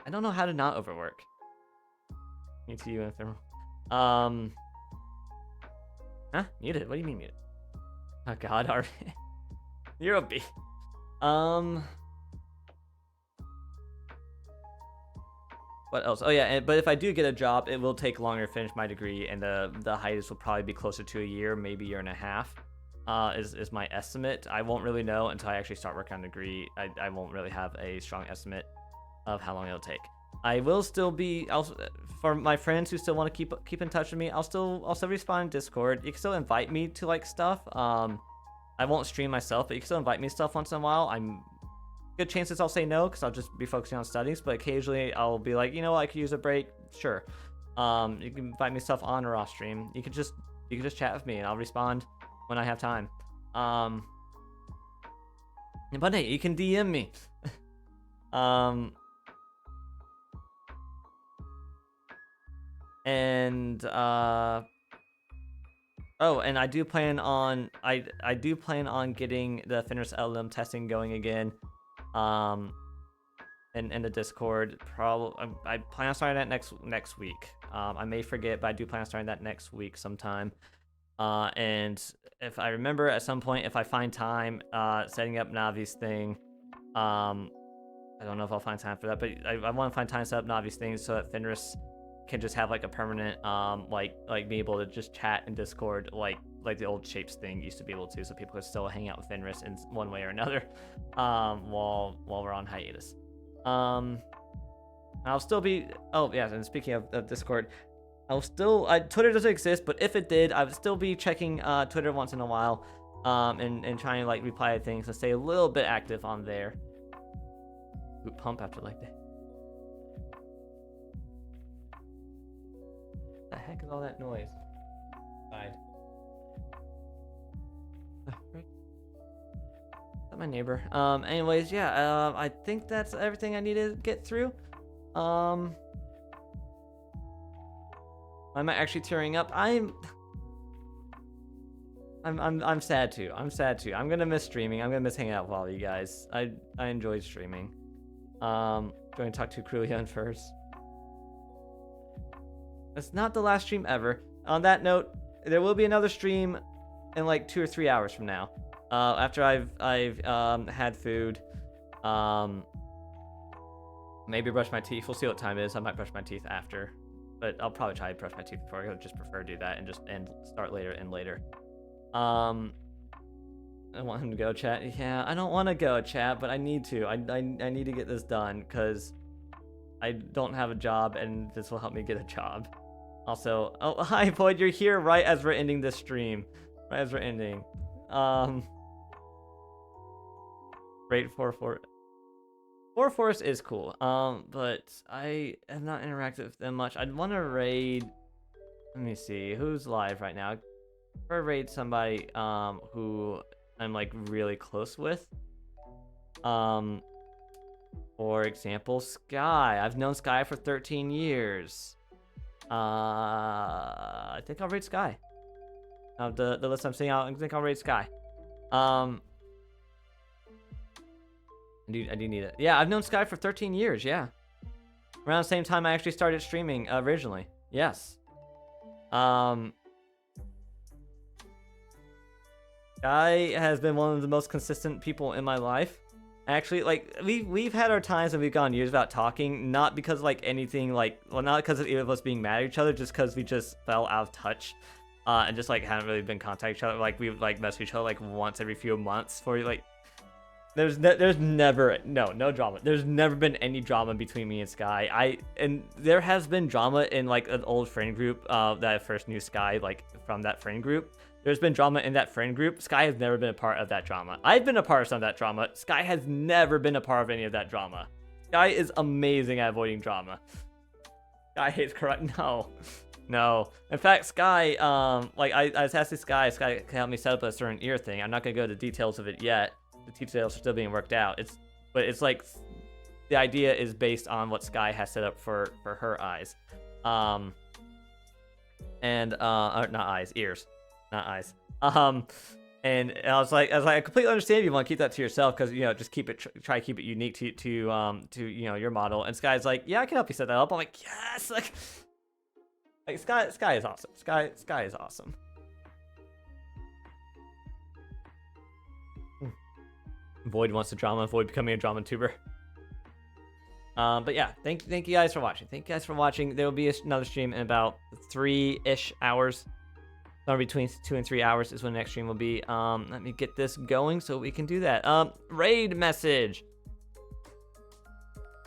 don't know how to not overwork. Me to you, Ephemeral. Huh? Muted? What do you mean muted? Oh god, Harvey. You're a B. What else? Oh yeah, but if I do get a job, it will take longer to finish my degree, and the hiatus will probably be closer to a year, maybe a year and a half. Is my estimate. I won't really know until I actually start working on the degree. I won't really have a strong estimate of how long it'll take. I will still be for my friends who still want to keep in touch with me. I'll still respond in Discord. You can still invite me to like stuff. I won't stream myself, but you can still invite me to stuff once in a while. Good chances I'll say no because I'll just be focusing on studies, but occasionally I'll be like, I could use a break. Sure. You can invite me stuff on or off stream. You can just chat with me and I'll respond when I have time. But hey, you can DM me. And oh, and I do plan on getting the Fenris LLM testing going again. In the Discord. I plan on starting that next week. I may forget, but I do plan on starting that next week sometime. And if I remember at some point, if I find time, setting up Navi's thing. I don't know if I'll find time for that, but I want to find time to set up Navi's thing so that Fenris can just have like a permanent like be able to just chat in Discord like the old Shapes thing used to be able to, so people could still hang out with Fenris in one way or another while we're on hiatus. I'll still be, oh yeah, and speaking of Discord, Twitter doesn't exist, but if it did, I would still be checking Twitter once in a while and trying to like reply to things and stay a little bit active on there. Ooh, pump after like that. The heck is all that noise? Died. Is that my neighbor? Anyways, yeah, I think that's everything I need to get through. I'm actually tearing up. I'm sad too. I'm sad too. I'm gonna miss streaming. I'm gonna miss hanging out with all of you guys. I enjoyed streaming. Going to talk to Krulian first. It's not the last stream ever. On that note, there will be another stream in like 2 or 3 hours from now. After I've had food. Maybe brush my teeth. We'll see what time it is. I might brush my teeth after, but I'll probably try to brush my teeth before. I would just prefer to do that and start later and later. I want him to go, chat. Yeah, I don't want to go, chat, but I need to. I need to get this done because I don't have a job, and this will help me get a job. Also, oh hi Void, you're here right as we're ending this stream. Right as we're ending. Great 4-4. Forest is cool, but I have not interacted with them much. I'd want to raid. Let me see who's live right now. Or raid somebody who I'm like really close with. For example, Sky. I've known Sky for 13 years. I think I'll raid Sky. Of the list I'm seeing out, I think I'll raid Sky. I do need it. Yeah, I've known Sky for 13 years, yeah. Around the same time I actually started streaming originally. Yes. Sky has been one of the most consistent people in my life. Actually, like, we've had our times when we've gone years without talking, not because, like, anything, like, well, not because of either of us being mad at each other, just because we just fell out of touch. And just, like, hadn't really been contacting each other. Like, we would, like, message each other, like, once every few months for, like, there's never no drama. There's never been any drama between me and Sky. And there has been drama in like an old friend group that I first knew Sky like from that friend group. There's been drama in that friend group. Sky has never been a part of that drama. I've been a part of some of that drama. Sky has never been a part of any of that drama. Sky is amazing at avoiding drama. Sky hates correct. No. In fact, Sky, like I was asking Sky can help me set up a certain ear thing. I'm not gonna go into details of it yet. The details are still being worked out. But it's like the idea is based on what Sky has set up for her eyes, or not eyes, ears, not eyes. And I was like, I completely understand if you want to keep that to yourself because just try to keep it unique to your model. And Sky's like, yeah, I can help you set that up. I'm like, yes, like Sky is awesome. Sky is awesome. Void wants a drama. Void becoming a drama tuber. But yeah, thank you guys for watching. Thank you guys for watching. There will be another stream in about 3-ish hours. Somewhere between 2 and 3 hours is when the next stream will be. Let me get this going so we can do that. Raid message.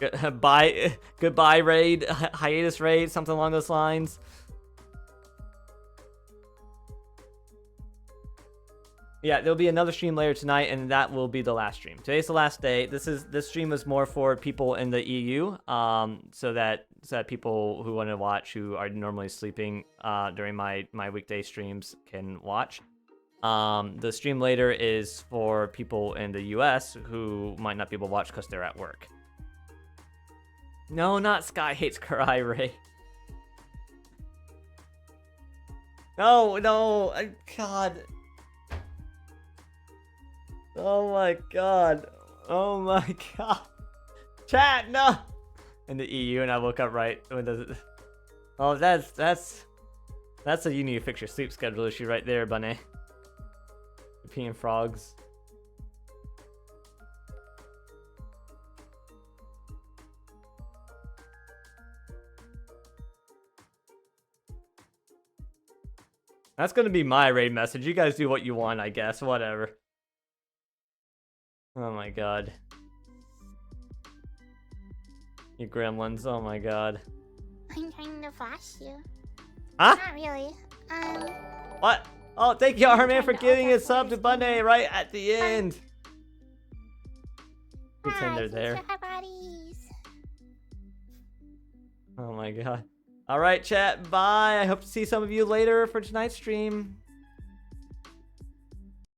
Goodbye raid. Hiatus raid. Something along those lines. Yeah, there'll be another stream later tonight, and that will be the last stream. Today's the last day. This stream was more for people in the EU, so that people who want to watch, who are normally sleeping during my weekday streams, can watch. The stream later is for people in the US who might not be able to watch because they're at work. No, not Sky hates Karai Ray. No, God. Oh my god. Chat, no! In the EU, and I woke up right when does it. Oh, that's a you need to fix your sleep schedule issue right there, bunny. Peeing frogs. That's gonna be my raid message. You guys do what you want, I guess. Whatever. Oh my god. You gremlins, oh my god. I'm trying to flash you. Huh? Not really. What? Oh, thank you, Arman, for giving a sub to Bunny right at the end. Pretend they're there. Oh my god. Alright, chat, bye. I hope to see some of you later for tonight's stream.